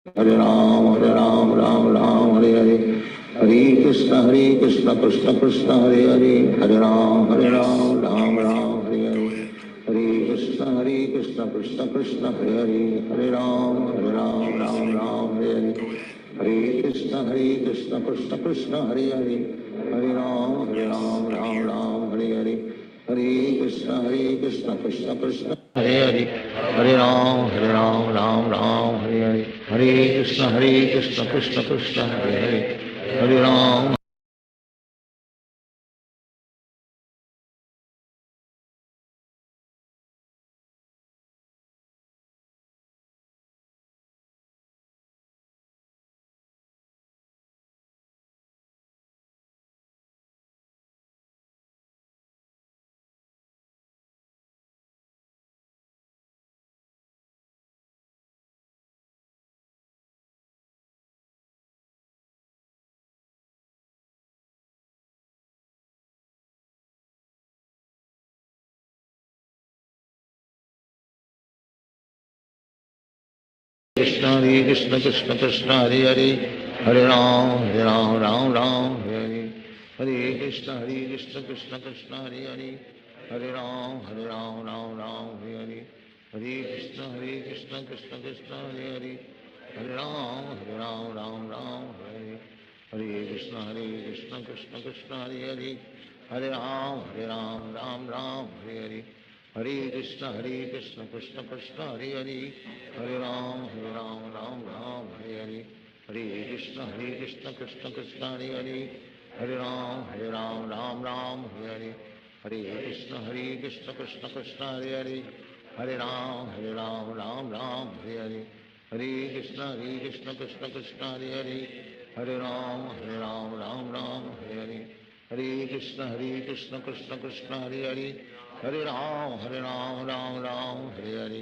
हरे Ram Ram Ram Hare Hare Hare Krishna Krishna Krishna Hare Hare Hare Ram Ram Ram Hare Hare Hare Krishna Krishna Hare Hare Hare Ram Ram Ram Hare Hare Hare Krishna Krishna Hare Hare Hare Ram Ram Hare Hare Hare Krishna Krishna Hare Hare Hare Ram Ram Hare Hare Hare Krishna Krishna Hare Hare Hare Ram Krishna Krishna Hare Hare Hare Ram Ram Hare Hare Hare Krishna Krishna Hare Hare Hare Ram Ram Hare Hare Hare Krishna Krishna Hare Hare Hare Ram Ram Hare Hare Krishna Krishna Hare Hare Hare Ram Hare Hare Hare Krishna Krishna Hare Hare Hare Ram Ram Hare Hare Hare Krishna Krishna Hare Hare Hare Ram Ram Hare Hare Hare Krishna Krishna Hare Hare Hare Ram Ram Hare Hare Hare Krishna Krishna Hare Hare Hare Ram Ram Hare Hare Hare Krishna Krishna Hare Hare Hare Ram Hare Hare Hare Krishna Krishna Hare Hare Hare Ram Hare Hare Hare Krishna Krishna Hare Hare Hare Ram Hare Hare Hare Krishna Krishna Hare Hare Hare Ram Hare Hare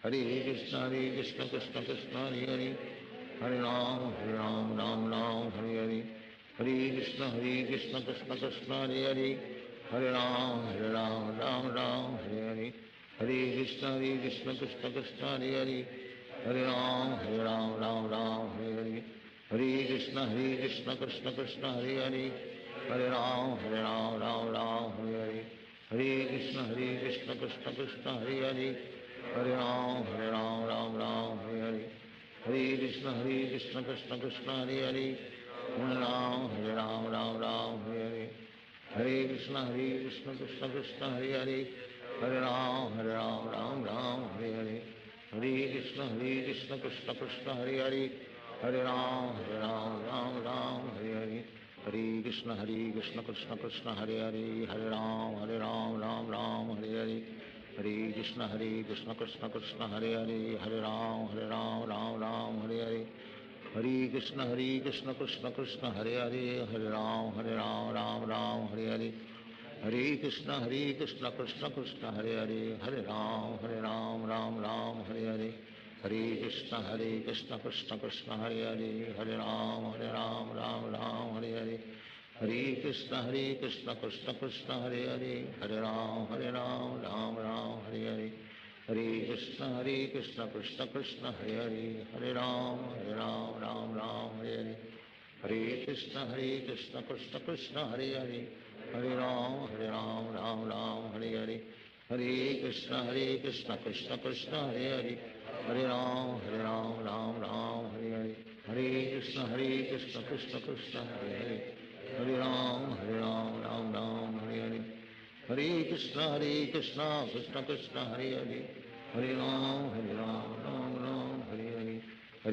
Hare Krishna Krishna Hare Hare Hare Ram Hare Hare Hare Krishna Krishna Hare Hare Hare Ram Hare Hare Hare Krishna Krishna Hare Hare Hare Ram Hare Hare Hare Krishna Krishna Hare Hare Hare Ram Hare Hare Hare Krishna Krishna Hare Hare Hare Ram Hare Hare Hare Krishna Krishna Krishna Hare Hare Hare Ram Hare Hare Hare Krishna Krishna Krishna Hare Hare Hare Ram Hare Hare Hare Krishna Krishna Krishna Hare Hare Hare Ram Hare Hare Hare Krishna Krishna Krishna Hare Hare Hare Ram Ram Hare Hare Hare Krishna Krishna Krishna Hare Hare Hare Ram Ram Hare Hare Hare Krishna Krishna Krishna Hare Hare Hare Ram Ram Hare Hare Hare Krishna Krishna Krishna Hare Hare Hare Ram Ram Hare Hare Hare Krishna Krishna Krishna Hare Hare Hare Ram Ram Hare Hare Hare Krishna Krishna Krishna Hare Hare Hare Ram Ram Hare Hare Hare Krishna Krishna Krishna Hare Hare Hare Ram Ram Hare Hare Hare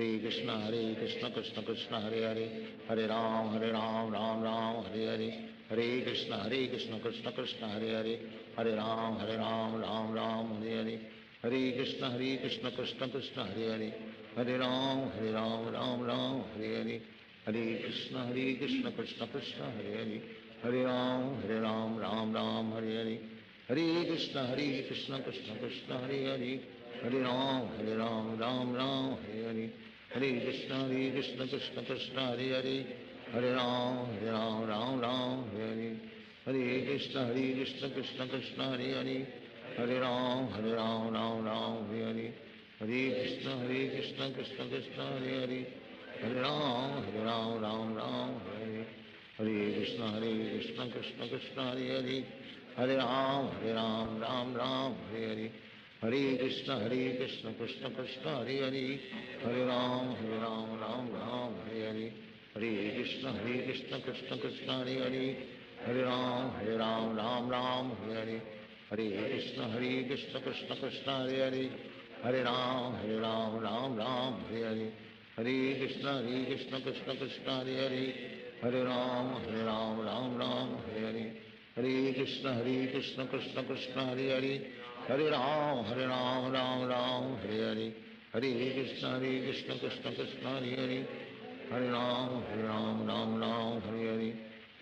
Krishna Krishna Krishna Hare Hare Hare Ram Ram Hare Hare Hare Krishna Krishna Krishna Hare Hare Hare Ram Ram Hare Hare Hare Krishna Krishna Krishna Hare Hare Hare Ram Ram Hare Hare Hare Krishna Krishna Krishna Hare Hare Hare Ram Ram Hare Hare Hare Krishna Krishna Krishna Hare Hare Hare Ram Ram Hare Hare Hare Krishna Krishna Krishna Hare Hare Hare Ram Ram Hare Hare Hare Krishna Krishna Krishna Hare Hare Hare Ram Ram Hare Hare Hare Krishna Krishna Krishna Hare Hare Hare Ram Ram Ram Hare Hare Hare Krishna Krishna Krishna Hare Hare, Hare Ram Ram Ram Hare Hare, Hare Krishna Krishna Krishna Hare Hare, Hare Ram Ram Hare Hare, Hare Krishna Krishna Krishna Hare Hare, Hare Ram Ram Hare Hare, Hare Krishna Krishna Krishna Hare Hare, Hare Ram Ram Hare Hare, Hare Krishna Krishna Krishna Hare Hare, Hare Ram Ram Hare Hare, Hare Krishna Krishna Krishna Hare Hare, Hare Ram Ram Hare Hare, Hare Krishna Krishna Krishna Hare Hare, Hare Ram Ram Hare Hare, Hare Krishna Krishna Krishna Hare Hare, Hare Ram Ram Hare Hare,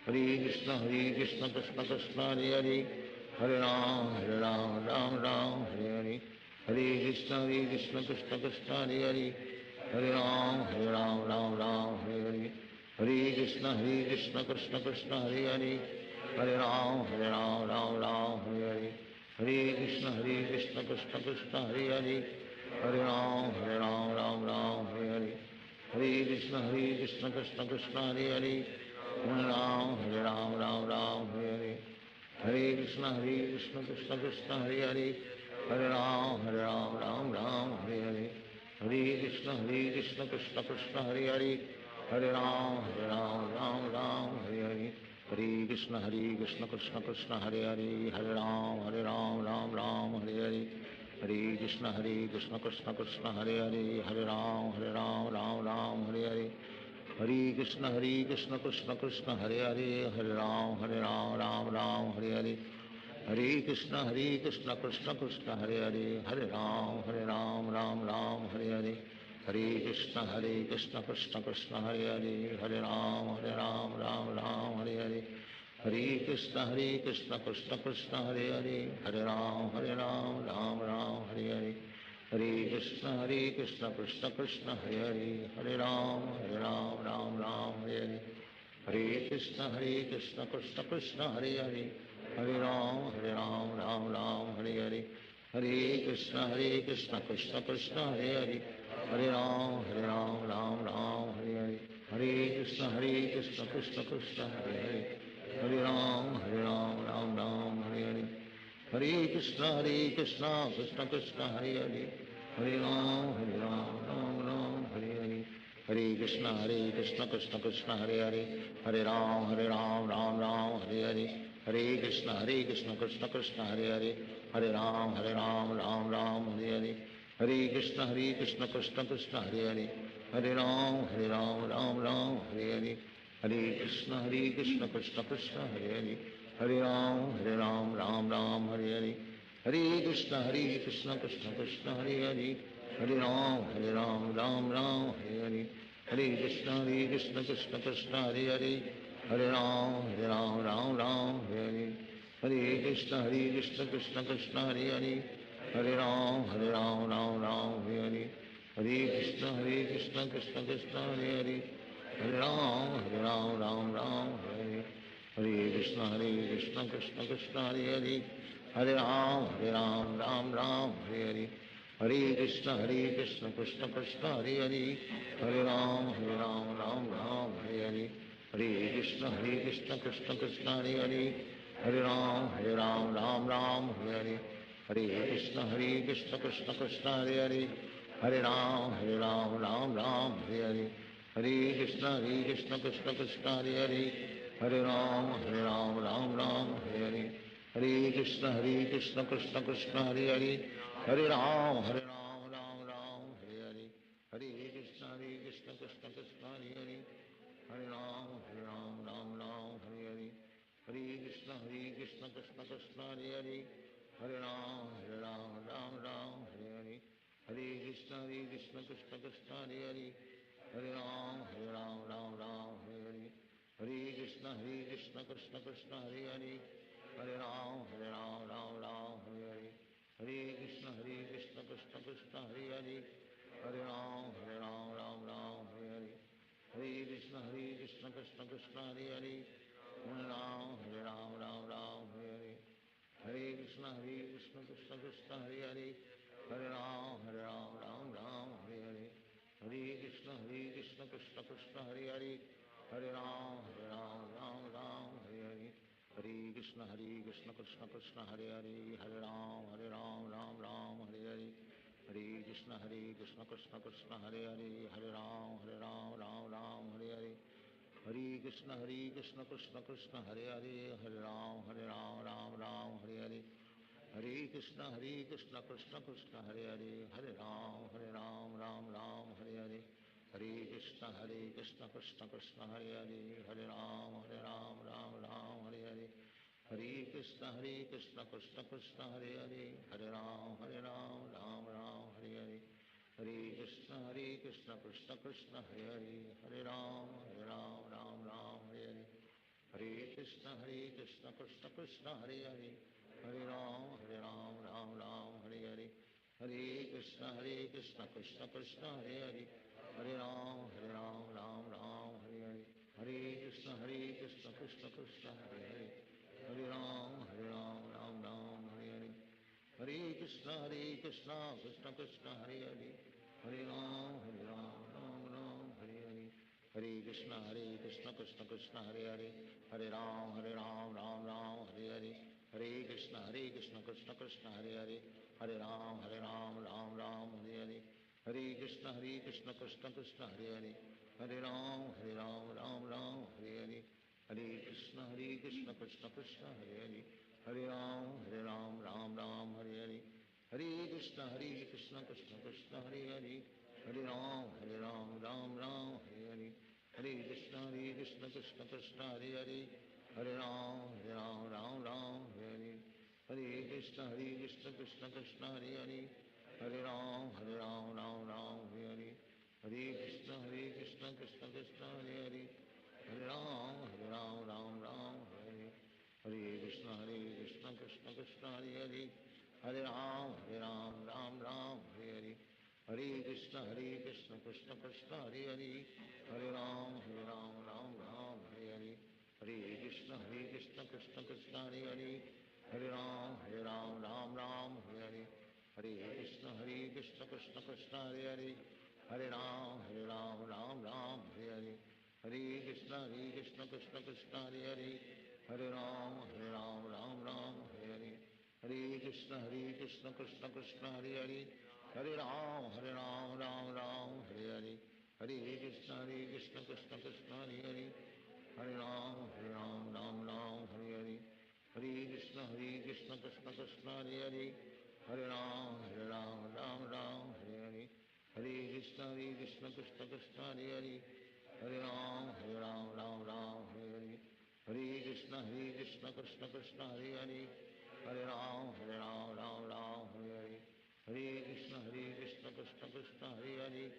Hare Krishna Krishna Krishna Hare Hare, Hare Ram Ram Hare Hare, Hare Krishna Krishna Krishna Hare Hare, Hare Ram Ram Hare Hare, Hare Krishna Krishna Krishna Hare Hare, Hare Ram Ram Hare Hare, Hare Krishna Krishna Krishna Hare Hare, Hare Ram Ram Hare Hare, Hare Krishna Krishna Krishna Hare Hare, Hare Ram Hare Hare, Hare Krishna Krishna Krishna Hare Hare, Hare Ram Hare Hare, Hare Krishna Krishna Krishna Hare Hare, Hare Ram Hare Hare, Hare Krishna Krishna Krishna Hare Hare, Hare Ram Hare Hare, Hare Krishna Krishna Krishna Hare Hare, Hare Ram Hare Hare, Hare Krishna Krishna Krishna Hare Hare, Hare Ram Hare Hare, Hare Krishna Krishna Krishna Hare Hare, Hare Ram Ram Hare Hare, Hare Krishna Krishna Krishna Hare Hare, Hare Ram Ram Hare Hare, Hare Krishna Krishna Krishna Hare Hare, Hare Ram Ram Hare Hare, Hare Krishna Krishna Krishna Hare Hare, Hare Ram Ram Hare Hare, Hare Krishna Krishna Krishna Hare Hare, Hare Ram Ram Hare Hare, Hare Krishna Krishna Krishna Hare Hare, Hare Ram Ram Hare Hare, Hare Krishna Krishna Krishna Hare Hare, Hare Ram Ram Hare Hare, Hare Krishna Krishna Krishna Hare Hare, Hare Ram Ram Hare Hare, Hare Krishna Krishna Krishna Hare Hare, Hare Ram Ram Hare Hare, Hare Krishna Krishna Krishna Hare Hare, Hare Ram Ram Hare Hare, Hare Krishna Krishna Krishna Hare Hare, Hare Ram Ram Hare Hare, Hare Krishna Krishna Krishna Hare Hare, Hare Ram Ram Hare Hare, Hare Krishna Krishna Krishna Hare Hare, Hare Ram Ram Hare Hare, Hare Krishna Krishna Krishna Hare Hare, Hare Ram Ram Hare Hare, Hare Krishna Krishna Krishna Hare Hare, Hare Ram Ram Hare Hare, Hare Krishna Krishna Krishna Hare Hare, Hare Ram Ram Hare Hare, Hare Krishna Krishna Krishna Hare Hare, Hare Ram Ram Hare Hare, Hare Krishna Krishna Krishna Hare Hare, Hare Ram Hare Hare, Hare Krishna Krishna Krishna Hare Hare, Hare Ram Ram Hare Hare, Hare Krishna Krishna Krishna Hare Hare, Hare Ram Ram Hare Hare, Hare Krishna Krishna Krishna Hare Hare, Hare Ram Ram Hare Hare, Hare Krishna Krishna Krishna Hare Hare, Hare Ram Ram Hare Hare, Hare Krishna Krishna Krishna Hare Hare, Hare Ram Ram Hare Hare, Hare Krishna Krishna Krishna Hare Hare, Hare Ram Ram Hare Hare, Hare Krishna Krishna Krishna Hare Hare, Hare Ram Ram Hare Hare, Hare Krishna Krishna Krishna Hare Hare, Hare Ram Ram Hare Hare, Hare Krishna Krishna Krishna Hare Hare, Hare Ram Ram Hare Hare, Hare Krishna Krishna Krishna Hare Hare, Hare Ram Ram Hare Hare, Hare Krishna Krishna Krishna Hare Hare, Hare Ram, Ram Ram, Hare Hare. Hare Krishna, Krishna Krishna, Hare Hare. Hare Ram, Ram Ram, Hare Hare. Hare Krishna, Krishna Krishna, Hare Hare. Hare Ram, Ram Ram, Hare Hare. Hare Krishna, Krishna Krishna, Hare Hare. Hare Ram, Ram Ram, Hare Hare. Hare Krishna, Krishna Krishna, Hare Hare. Hare Ram, Ram Ram, Hare Hare. Hare Krishna, Krishna Krishna, Hare Hare. Hare Ram, Ram Ram, Hare Hare. Hare Krishna, Krishna Krishna, Hare Hare. Hare Ram, Ram Ram, Hare Hare. Hare Krishna, Krishna Krishna, Hare Hare. Hare Ram, Ram Ram, Hare Hare. Hare Krishna, Krishna Krishna, Hare Hare. Hare Ram, Ram Ram, Hare Hare. Hare Krishna, Krishna Krishna, Hare Hare. Hare Ram, Ram Ram, Hare Hare. Hare Krishna, Krishna Krishna, Hare Hare. Hare Ram, Ram Ram, Hare Hare. Hare Krishna, Krishna Krishna, Hare Hare. Hare Ram, Ram Ram, Hare Hare. Hare Krishna, Krishna Krishna, Hare Hare. Hare Ram, Ram Ram, Hare Hare. Hare Krishna, Krishna Krishna, Hare Hare. Hare Ram, Ram Ram, Hare Hare. Hare Krishna, Krishna Krishna, Hare Hare. Hare Ram, Ram Ram, Hare Hare. Hare Krishna, Krishna Krishna, Hare Hare. Hare Ram, Ram Ram, Hare Hare. Hare Krishna, Krishna Krishna, Hare Hare. Hare Ram, Ram Ram, Hare Hare. Hare Krishna, Krishna Krishna, Hare Hare. Hare Ram, Ram Ram, Hare Hare. Hare Krishna, Krishna Krishna, Hare Hare. Hare Ram, Ram Ram, Hare Hare. Hare Krishna, Krishna Krishna, Hare Hare. Hare Ram, Ram Ram, Hare Hare. Hare Krishna, Krishna Krishna, Hare Hare. Hare Ram, Ram Ram, Hare Hare. Hare Krishna, Krishna Krishna, Hare Hare. Hare Ram, Ram Ram, Hare Hare. Hare Krishna, Krishna Krishna, Hare Hare. Hare Ram, Ram Ram, Hare Hare. Hare Krishna, Krishna Krishna, Hare Hare. Hare Ram, Ram Ram, Hare Hare. Hare Krishna, Krishna Krishna, Hare Hare. Hare Ram, Ram Ram, Hare Hare. Hare Krishna, Krishna Krishna, Hare Hare. Hare Ram, Ram Ram, Hare Hare. Hare Krishna, Krishna Krishna, Hare Hare. Hare Ram, Ram Hare Hare. Hare Krishna, Krishna Krishna, Hare Hare. Hare Ram, Ram Hare Hare. Hare Krishna, Krishna Krishna, Hare Hare. Hare Ram, Ram Hare Hare. Hare Krishna, Krishna Krishna, Hare Hare. Hare Ram, Ram Hare Hare. Hare Krishna, Krishna Krishna, Hare Hare. Hare Ram, Ram Hare Hare. Hare Krishna, Krishna Krishna, Hare Hare. Hare Ram, Ram Hare Hare. Hare Krishna, Krishna Krishna, Hare Hare.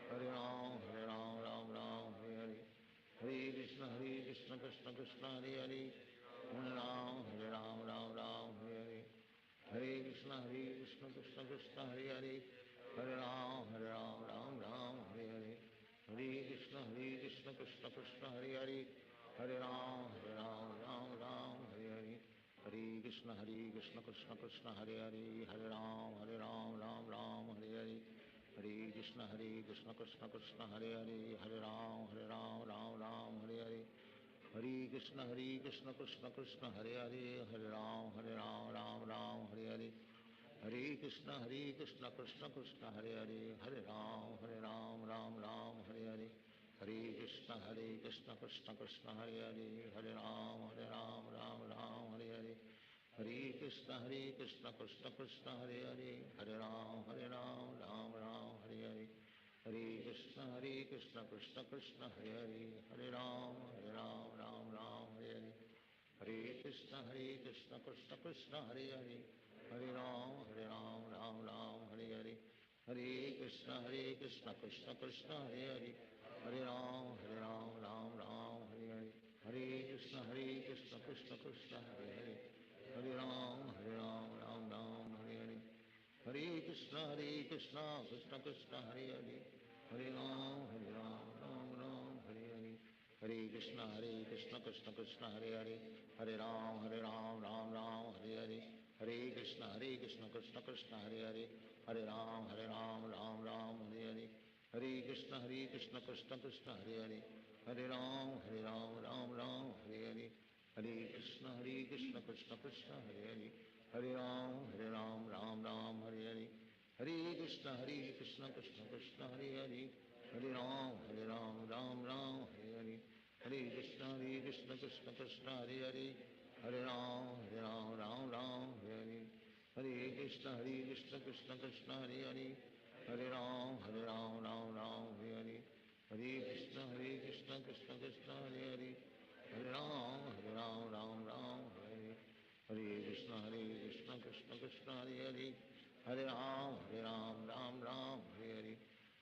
Hare Ram, Ram Hare Hare. Hare Krishna, Krishna Krishna, Hare Hare. Hare Ram, Ram Hare Hare. Hare Krishna, Krishna Krishna, Hare Hare. Hare Ram, Ram Hare Hare. Hare Krishna, Krishna Krishna, Hare Hare. Hare Ram, Ram Hare Hare. Hare Krishna, Krishna Krishna, Hare Hare. Hare Ram, Ram Hare Hare. Hare Krishna, Krishna Krishna, Hare Hare. Hare Ram, Ram Hare Hare. Hare Krishna, Krishna Krishna, Hare Hare. Hare Ram, Ram Hare Hare. Hare Krishna, Krishna Krishna, Hare Hare. Hare Ram, Ram Hare Hare. Hare Krishna, Krishna Krishna, Hare Hare. Hare Ram, Ram Hare Hare. Hare Krishna, Krishna Krishna, Hare Hare. Hare Ram, Ram Hare Hare. Hare Krishna, Krishna Krishna, Hare Hare. Hare Ram, Ram Hare Hare. Hare Krishna, Krishna Krishna, Hare Hare. Hare Ram, Ram Hare Hare. Hare Krishna, Krishna Krishna, Hare Hare. Hare Ram, Ram Hare Hare. Hare Krishna, Krishna Krishna, Hare Hare. Hare Ram, Ram Hare Hare. Hare Krishna, Krishna Krishna, Hare Hare. Hare Ram, Ram Hare Hare. Hare Krishna Krishna Krishna Hare Hare, Hare Ram Ram Ram Hare Hare, Hare Krishna Krishna Krishna Hare Hare, Hare Ram Ram Ram Hare Hare, Hare Krishna Krishna Krishna Hare Hare, Hare Ram Ram Hare Hare, Hare Krishna Krishna Krishna Hare Hare, Hare Ram Ram Hare Hare, Hare Krishna Krishna Krishna Hare Hare, Hare Ram Ram Hare Hare, Hare Krishna Krishna Krishna Hare Hare, Hare Ram Ram Hare Hare, Hare Krishna Krishna Krishna Hare Hare, Hare Ram Ram Hare Hare, Hare Krishna Krishna Krishna Hare Hare, Hare Ram Ram Hare Hare,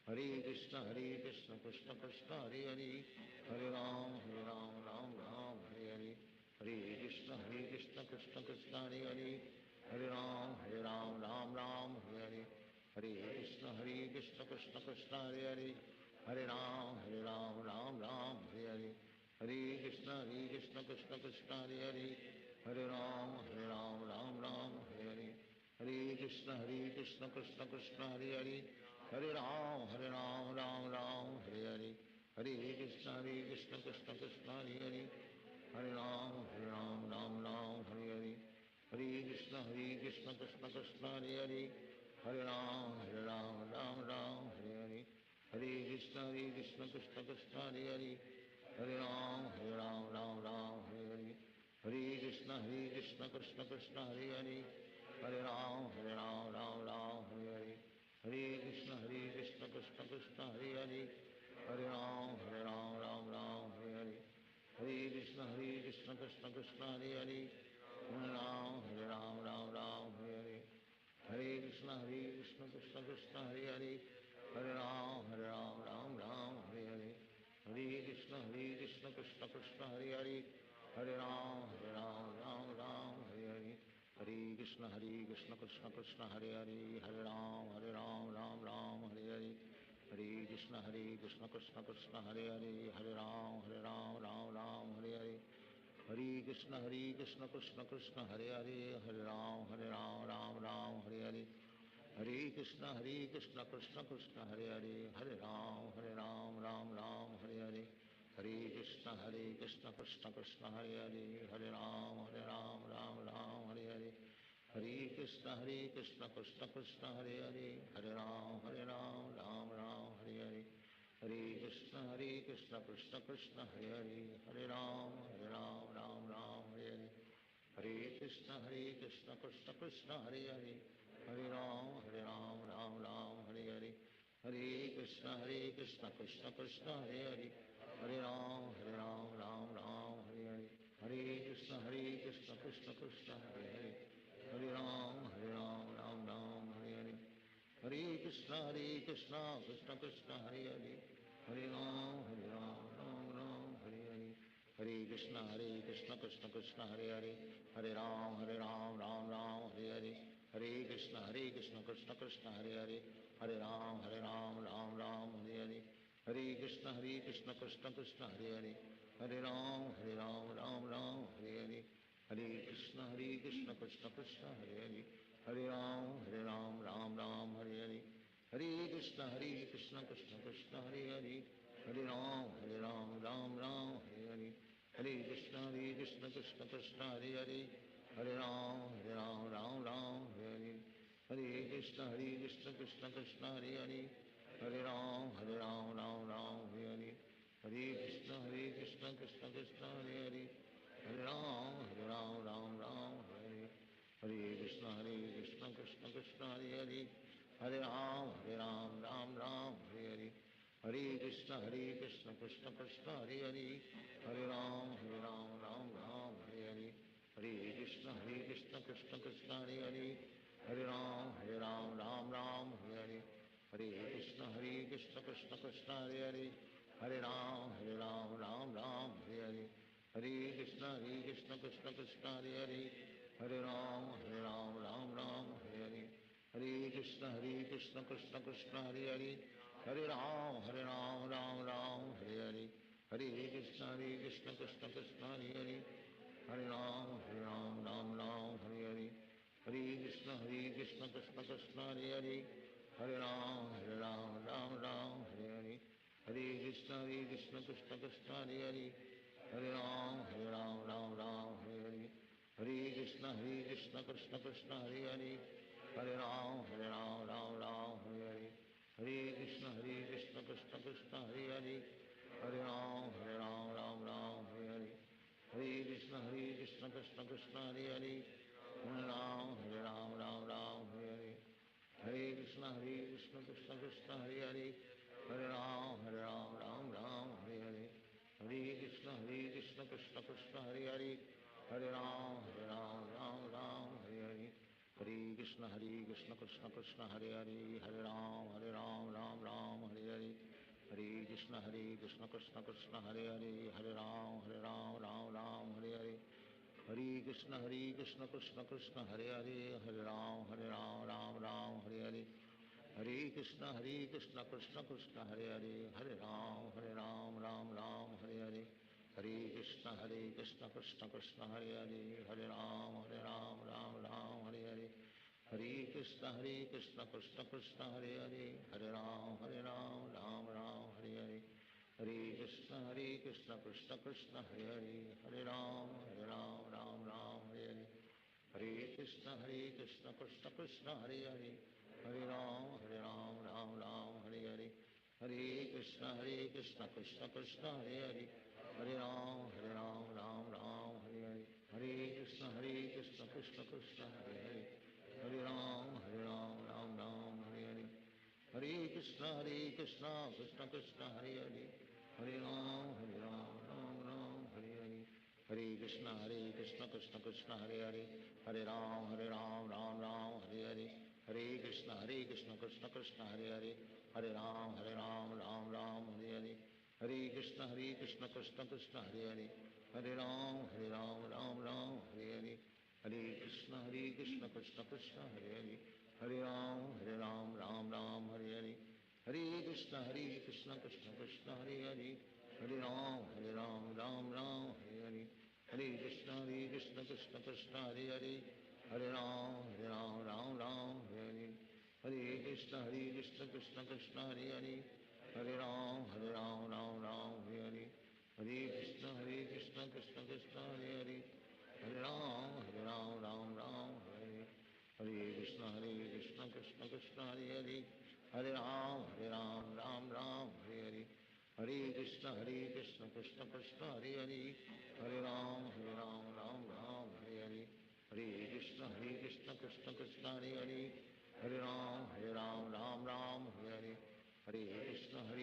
Hare Krishna Krishna Krishna Hare Hare, Hare Ram Ram Hare Hare, Hare Krishna Krishna Krishna Hare Hare, Hare Ram Ram Hare Hare, Hare Krishna Krishna Krishna Hare Hare, Hare Ram Ram Hare Hare, Hare Krishna Krishna Krishna Hare Hare, Hare Ram Hare Hare, Hare Krishna Krishna Krishna Hare Hare, Hare Ram Hare Hare, Hare Krishna Krishna Krishna Hare Hare, Hare Ram Hare Hare, Hare Krishna Krishna Krishna Hare Hare, Hare Ram Hare Hare, Hare Krishna Krishna Krishna Hare Hare, Hare Ram Hare Hare, Hare Krishna Krishna Krishna Hare Hare, Hare Ram Hare Hare, Hare Krishna Krishna Krishna Hare Hare, Hare Ram Hare Hare, Hare Krishna Krishna Krishna Hare Hare, Hare Ram Hare Hare, Hare Krishna Krishna Krishna Hare Hare, Hare Ram Hare Hare, Hare Krishna Krishna Krishna Hare Hare, Hare Ram Hare Hare, Hare Krishna Krishna Krishna Hare Hare, Hare Ram Hare Hare, Hare Krishna Krishna Krishna Hare Hare, Hare Ram Hare Hare, Hare Krishna Krishna Krishna Hare Hare, Hare Ram Hare Hare, Hare Krishna Krishna Krishna Hare Hare, Hare Ram Hare Hare, Hare Krishna Krishna Krishna Hare Hare, Hare Ram Hare Hare, Hare Krishna Krishna Krishna Hare Hare, Hare Ram Hare Hare, Hare Krishna Krishna Krishna Hare Hare, Hare Ram Hare Hare, Hare Krishna Krishna Krishna Hare Hare, Hare Ram Hare Hare, Hare Krishna Krishna Krishna Hare Hare, Hare Ram Hare Hare, Hare Krishna Krishna Krishna Hare Hare, Hare Ram Hare Hare, Hare Krishna Krishna Krishna Hare Hare, Hare Ram Hare Hare, Hare Krishna Krishna Krishna Hare Hare, Hare Ram Ram Hare Hare, Hare Krishna Krishna Krishna Hare Hare, Hare Ram Ram Hare Hare, Hare Krishna Krishna Krishna Hare Hare, Hare Ram Hare Hare, Hare Krishna Krishna Krishna Hare Hare, Hare Ram Hare Hare, Hare Krishna Krishna Krishna Hare Hare, Hare Ram Hare Hare, Hare Krishna Krishna Krishna Hare Hare, Hare Ram Hare Hare, Hare Krishna Krishna Krishna Hare Hare, Hare Ram Hare Hare, Hare Krishna Krishna Krishna Hare Hare, Hare Ram Hare Hare, Hare Krishna Krishna Krishna Hare Hare, Hare Ram Hare Hare, Hare Krishna Krishna Krishna Hare Hare, Hare Ram Hare Hare, Hare Krishna Krishna Krishna Hare Hare, Hare Ram Hare Hare, Hare Krishna Krishna Krishna Hare Hare, Hare Ram Hare Hare, Hare Krishna Krishna Krishna Hare Hare, Hare Ram Hare Hare, Hare Krishna Krishna Krishna Hare Hare, Hare Ram Hare Hare, Hare Krishna Krishna Krishna Hare Hare, Hare Ram Hare Hare, Hare Krishna Krishna Krishna Hare Hare, Hare Ram Ram Hare Hare, Hare Krishna Krishna Krishna Hare Hare, Hare Ram Ram Hare Hare, Hare Krishna Krishna Krishna Hare Hare, Hare Ram Ram Hare Hare, Hare Krishna Krishna Krishna Hare Hare, Hare Ram Ram Hare Hare, Hare Krishna Krishna Krishna Hare Hare, Hare Ram Hare Hare, Hare Krishna Krishna Krishna Hare Hare, Hare Ram Hare Hare, Hare Krishna Krishna Krishna Hare Hare, Hare Ram Hare Hare, Hare Krishna Krishna Krishna Hare Hare, Hare Ram Hare Hare, Hare Krishna Krishna Krishna Hare Hare, Hare Ram Hare Hare, Hare Krishna Krishna Krishna Hare Hare, Hare Ram Hare Hare, Hare Krishna Krishna Krishna Hare Hare, Hare Ram Hare Hare, Hare Krishna Krishna Krishna Hare Hare, Hare Ram Hare Hare, Hare Krishna Krishna Krishna Hare Hare, Hare Ram Hare Hare, Hare Krishna Krishna Krishna Hare Hare, Hare Ram Hare Hare, Hare Krishna Krishna Krishna Hare Hare, Hare Ram Hare Hare, Hare Krishna Krishna Krishna Hare Hare, Hare Ram Hare Hare, Hare Krishna Krishna Krishna Hare Hare, Hare Ram Hare Hare, Hare Krishna Krishna Krishna Hare Hare, Hare Ram Hare Hare, Hare Krishna Krishna Krishna Hare Hare, Hare Ram Hare Hare, Hare Krishna Krishna Krishna Hare Hare, Hare Ram Hare Hare, Hare Krishna Krishna Krishna Hare Hare, Hare Ram Hare Hare, Hare Krishna Krishna Krishna Hare Hare, Hare Ram Hare Hare, Hare Krishna Krishna Krishna Hare Hare, Hare Ram Hare Hare, Hare Krishna Krishna Krishna Hare Hare, Hare Ram Hare Hare, Hare Krishna Krishna Krishna Hare Hare, Hare Ram Hare Hare, Hare Krishna Krishna Krishna Hare Hare, Hare Ram Hare Hare, Hare Krishna Krishna Krishna Hare Hare, Hare Ram Hare Hare, Hare Krishna Krishna Krishna Hare Hare, Hare Ram Hare Hare, Hare Krishna Krishna Krishna Hare Hare, Hare Ram Hare Hare, Hare Krishna Krishna Krishna Hare Hare, Hare Ram Hare Hare, Hare Krishna Krishna Krishna Hare Hare, Hare Ram Hare Hare, Hare Krishna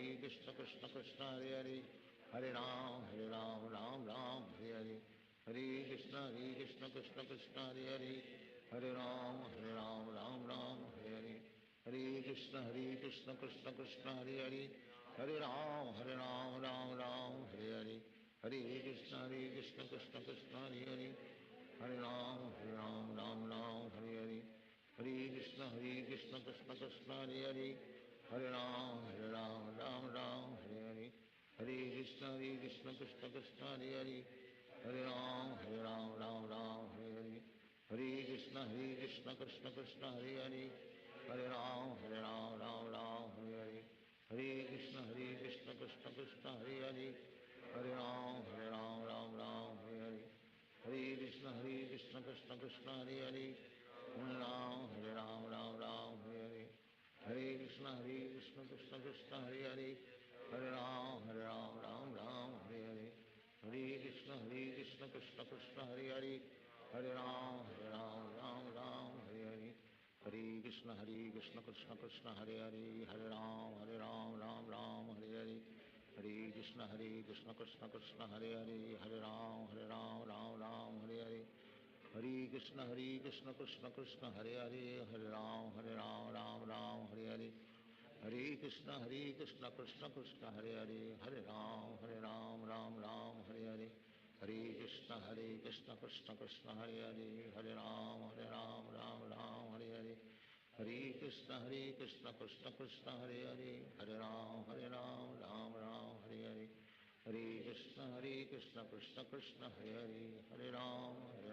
Krishna Krishna Hare Hare, Hare Ram Hare Hare, Hare Krishna Krishna Krishna Hare Hare, Hare Ram Hare Hare, Hare Krishna Krishna Krishna Hare Hare, Hare Ram Hare Hare, Hare Krishna Krishna Krishna Hare Hare, Hare Ram Hare Hare, Hare Krishna Krishna Krishna Hare Hare, Hare Ram Hare Hare, Hare Krishna Krishna Krishna Hare Hare, Hare Ram Hare Hare, Hare Krishna Krishna Krishna Hare Hare, Hare Ram Hare Hare, Hare Krishna Krishna Krishna Hare Hare, Hare Ram Hare Hare, Hare Krishna Krishna Krishna Hare Hare, Hare Ram Hare Hare, Hare Krishna Krishna Krishna Hare Hare, Hare Ram Hare Hare, Hare Krishna Krishna Krishna Hare Hare, Hare Ram Hare Hare, Hare Krishna Krishna Krishna Hare Hare, Hare Ram Hare Hare, Hare Krishna Krishna Krishna Hare Hare, Hare Ram Hare Hare, Hare Krishna Krishna Krishna Hare Hare, Hare Ram Hare Hare, Hare Krishna Krishna Krishna Hare Hare, Hare Ram Hare Hare, Hare Krishna Krishna Krishna Hare Hare, Hare Ram Hare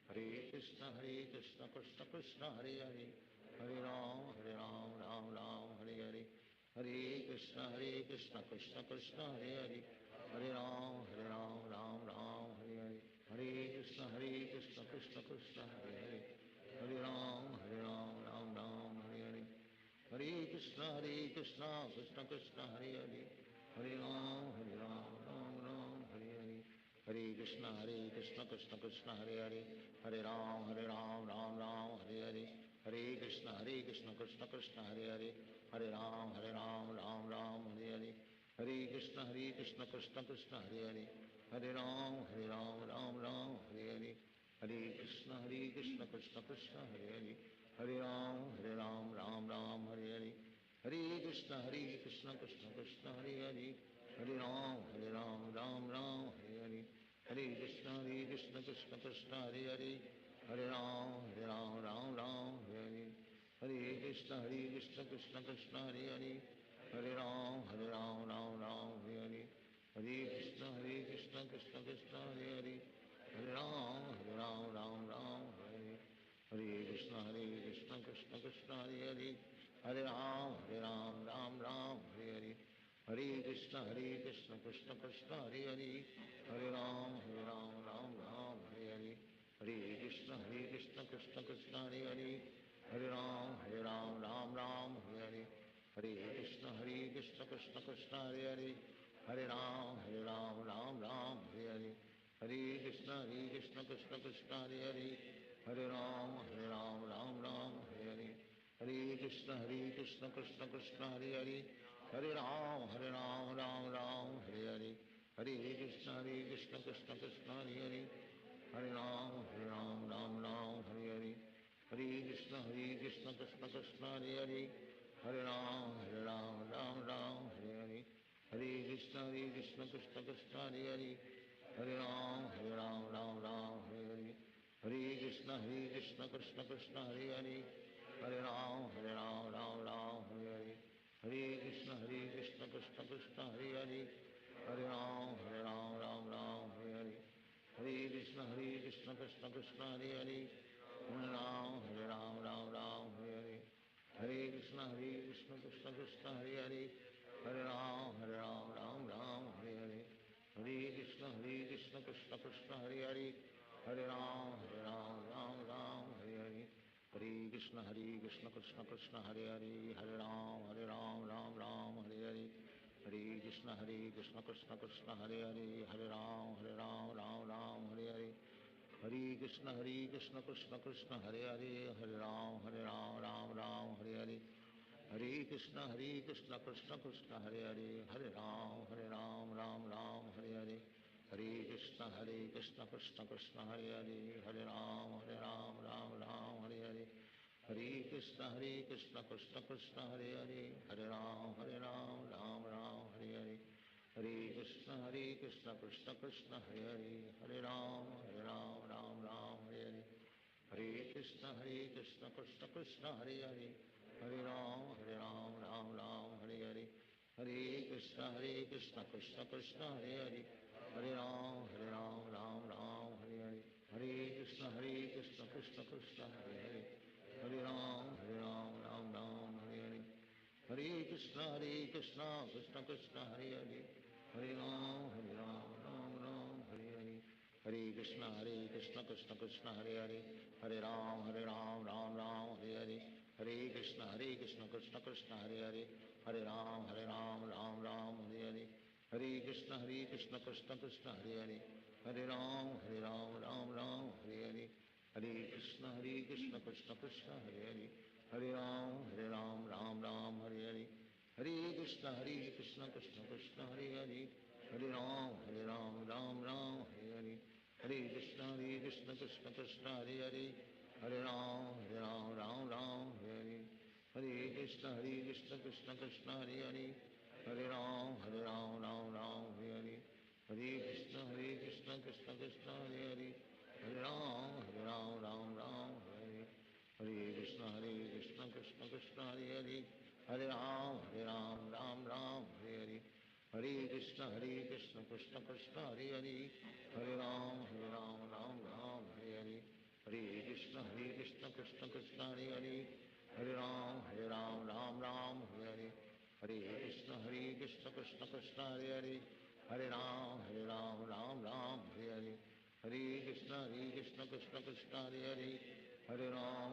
Hare, Hare Krishna Krishna Krishna Hare Hare, Hare Ram Ram Ram Hare Hare, Hare Krishna Krishna Krishna Hare Hare, Hare Ram Ram Ram Hare Hare, Hare Krishna Krishna Krishna Hare Hare, Hare Ram Ram Ram Hare Hare, Hare Krishna Krishna Krishna Hare Hare, Hare Ram Ram Hare Hare, Hare Krishna Krishna Krishna Hare Hare, Hare Ram Ram Hare Hare, Hare Krishna Krishna Krishna Hare Hare, Hare Ram Ram Hare Hare, Hare Krishna Krishna Krishna Hare Hare, Hare Ram Ram Hare Hare, Hare Krishna Krishna Krishna Hare Hare, Hare Ram Ram Hare Hare, Hare Krishna Krishna Krishna Hare Hare, Hare Ram Ram Hare Hare, Hare Krishna Krishna Krishna Hare Hare, Hare Ram Ram Hare Hare, Hare Krishna Krishna Krishna Hare Hare, Hare Ram Ram Hare Hare, Hare Krishna Krishna Krishna Hare Hare, Hare Ram Hare Hare, Hare Krishna Krishna Krishna Hare Hare, Hare Ram Ram Hare Hare, Hare Krishna Krishna Krishna Hare Hare, Hare Ram Hare Hare, Hare Krishna Krishna Krishna Hare Hare, Hare Ram Hare Hare, Hare Krishna Krishna Krishna Hare Hare, Hare Ram Hare Hare, Hare Krishna Krishna Krishna Hare Hare, Hare Ram Hare Hare, Hare Krishna Krishna Krishna Hare Hare, Hare Ram Hare Hare, Hare Krishna Krishna Krishna Hare Hare, Hare Ram Hare Hare, Hare Krishna Krishna Krishna Hare Hare, Hare Ram Hare Hare, Hare Krishna Krishna Krishna Hare Hare, Hare Ram Hare Hare, Hare Krishna Krishna Krishna Hare Hare, Hare Ram Hare Hare, Hare Krishna Krishna Krishna Hare Hare, Hare Ram Hare Hare, Hare Krishna Krishna Krishna Hare Hare, Hare Ram Hare Hare, Hare Krishna Krishna Krishna Hare Hare, Hare Ram Hare Hare, Hare Krishna Krishna Krishna Hare Hare, Hare Ram Hare Hare, Hare Krishna Krishna Krishna Hare Hare, Hare Ram Hare Hare, Hare Krishna Krishna Krishna Hare Hare, Hare Ram Hare Hare, Hare Krishna Krishna Krishna Hare Hare, Hare Ram Hare Hare, Hare Krishna Krishna Krishna Hare Hare, Hare Ram Hare Hare, Hare Krishna Krishna Krishna Hare Hare, Hare Ram Hare Hare, Hare Krishna Krishna Krishna Hare Hare, Hare Ram Hare Hare, Hare Krishna Krishna Krishna Hare Hare, Hare Ram Hare Hare, Hare Krishna Krishna Krishna Hare Hare, Hare Ram Hare Hare, Hare Krishna Krishna Krishna Hare Hare, Hare Ram Hare Hare, Hare Krishna Krishna Krishna Hare Hare, Hare Ram Hare Hare, Hare Krishna Krishna Krishna Hare Hare, Hare Ram Hare Hare, Hare Krishna Krishna Krishna Hare Hare, Hare Ram Ram Hare Hare, Hare Krishna Krishna Krishna Hare Hare, Hare Ram Ram Hare Hare, Hare Krishna Krishna Krishna Hare Hare, Hare Ram Hare Hare, Hare Krishna Krishna Krishna Hare Hare, Hare Ram Hare Hare, Hare Krishna Krishna Krishna Hare Hare, Hare Ram Hare Hare, Hare Krishna Krishna Krishna Hare Hare, Hare Ram Hare Hare, Hare Krishna Krishna Krishna Hare Hare, Hare Ram Hare Hare, Hare Krishna Krishna Krishna Hare Hare, Hare Ram Hare Hare, Hare Krishna Krishna Krishna Hare Hare, Hare Ram Hare Hare, Hare Krishna Krishna Krishna Hare Hare, Hare Ram Hare Hare, Hare Krishna Krishna Krishna Hare Hare Hare Ram Ram Ram Hare Hare Hare Krishna Krishna Krishna Hare Hare Hare Ram Ram Hare Hare Hare Krishna Krishna Krishna Hare Hare Hare Ram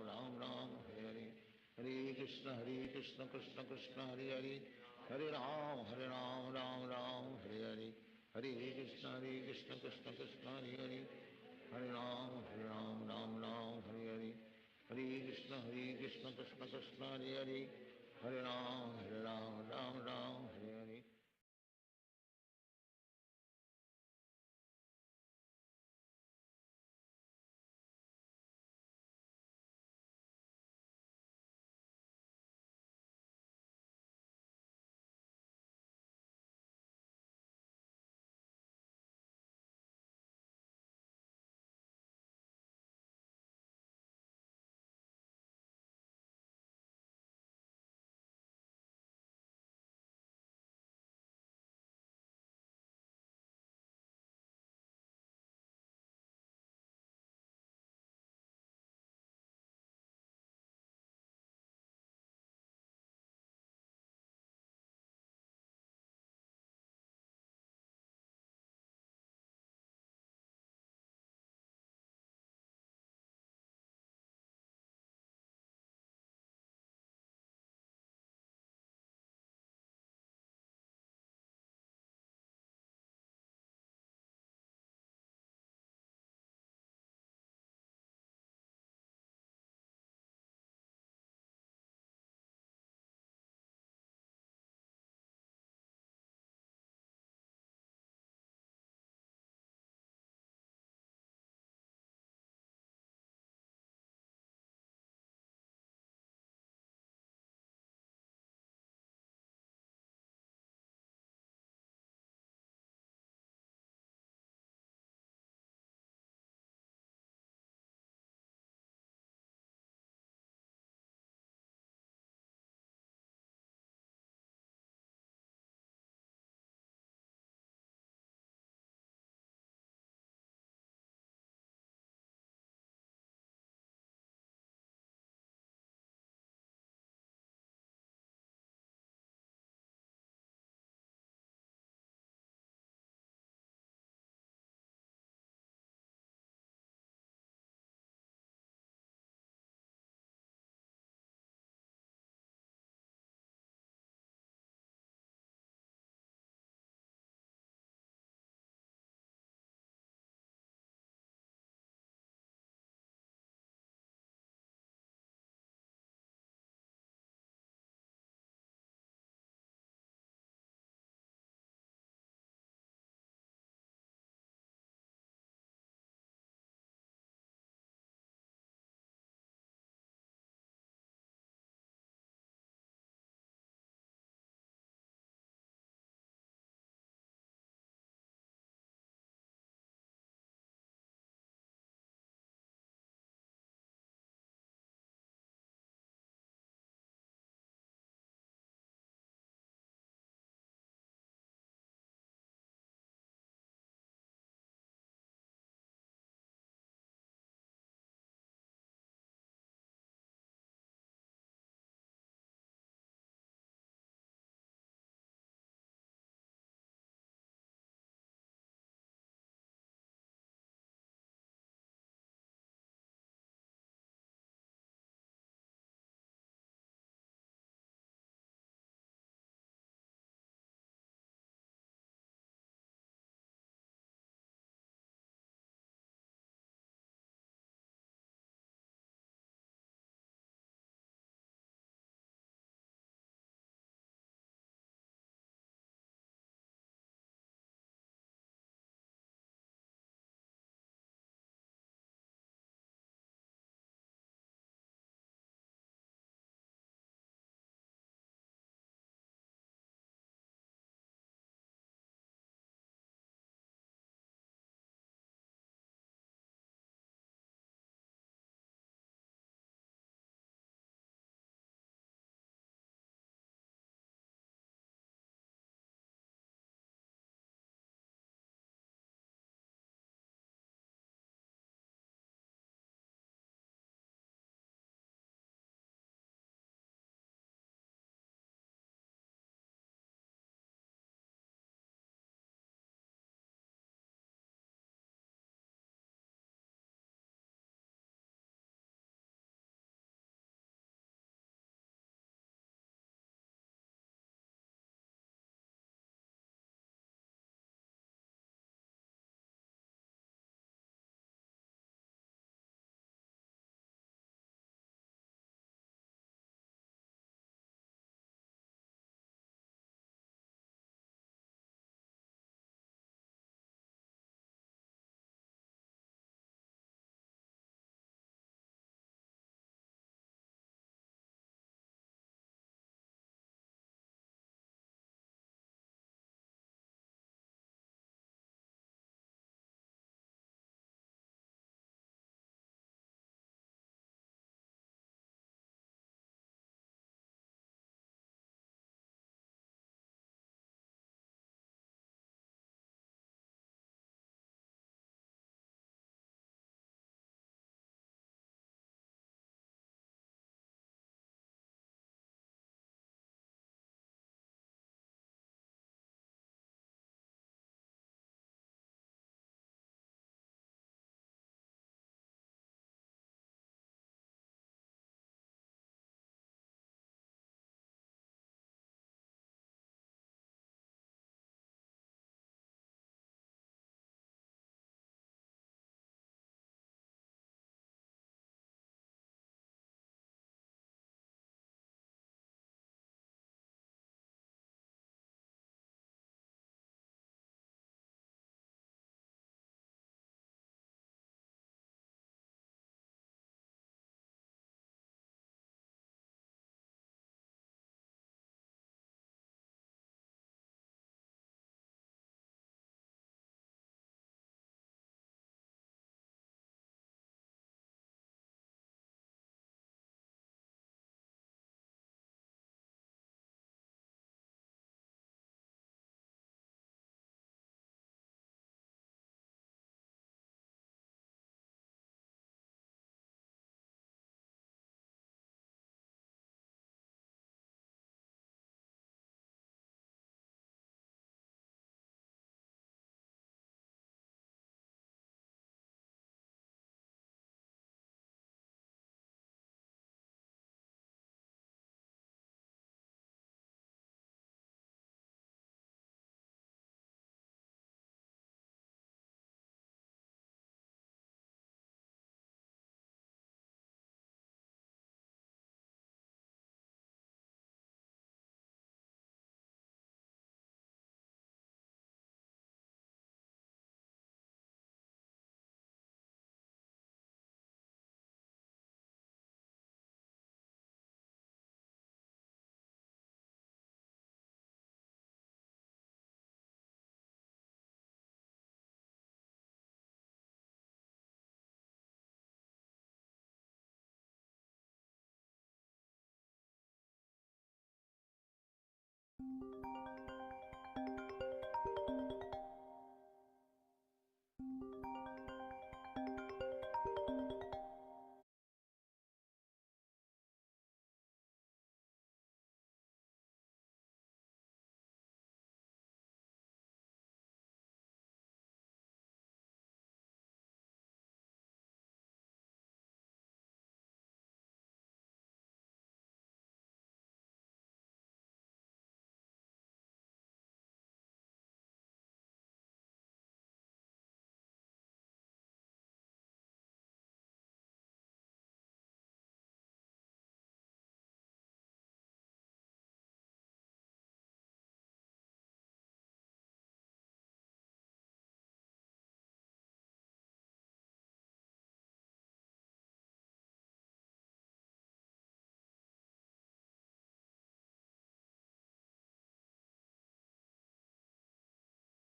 Ram Hare Hare Hare Krishna Krishna Krishna Hare Hare Hare Ram Ram Hare Hare Hare Krishna Krishna Krishna Hare Hare Hare Ram Ram Hare Hare Hare Krishna Krishna Krishna Hare Hare Hare Ram Hare Hare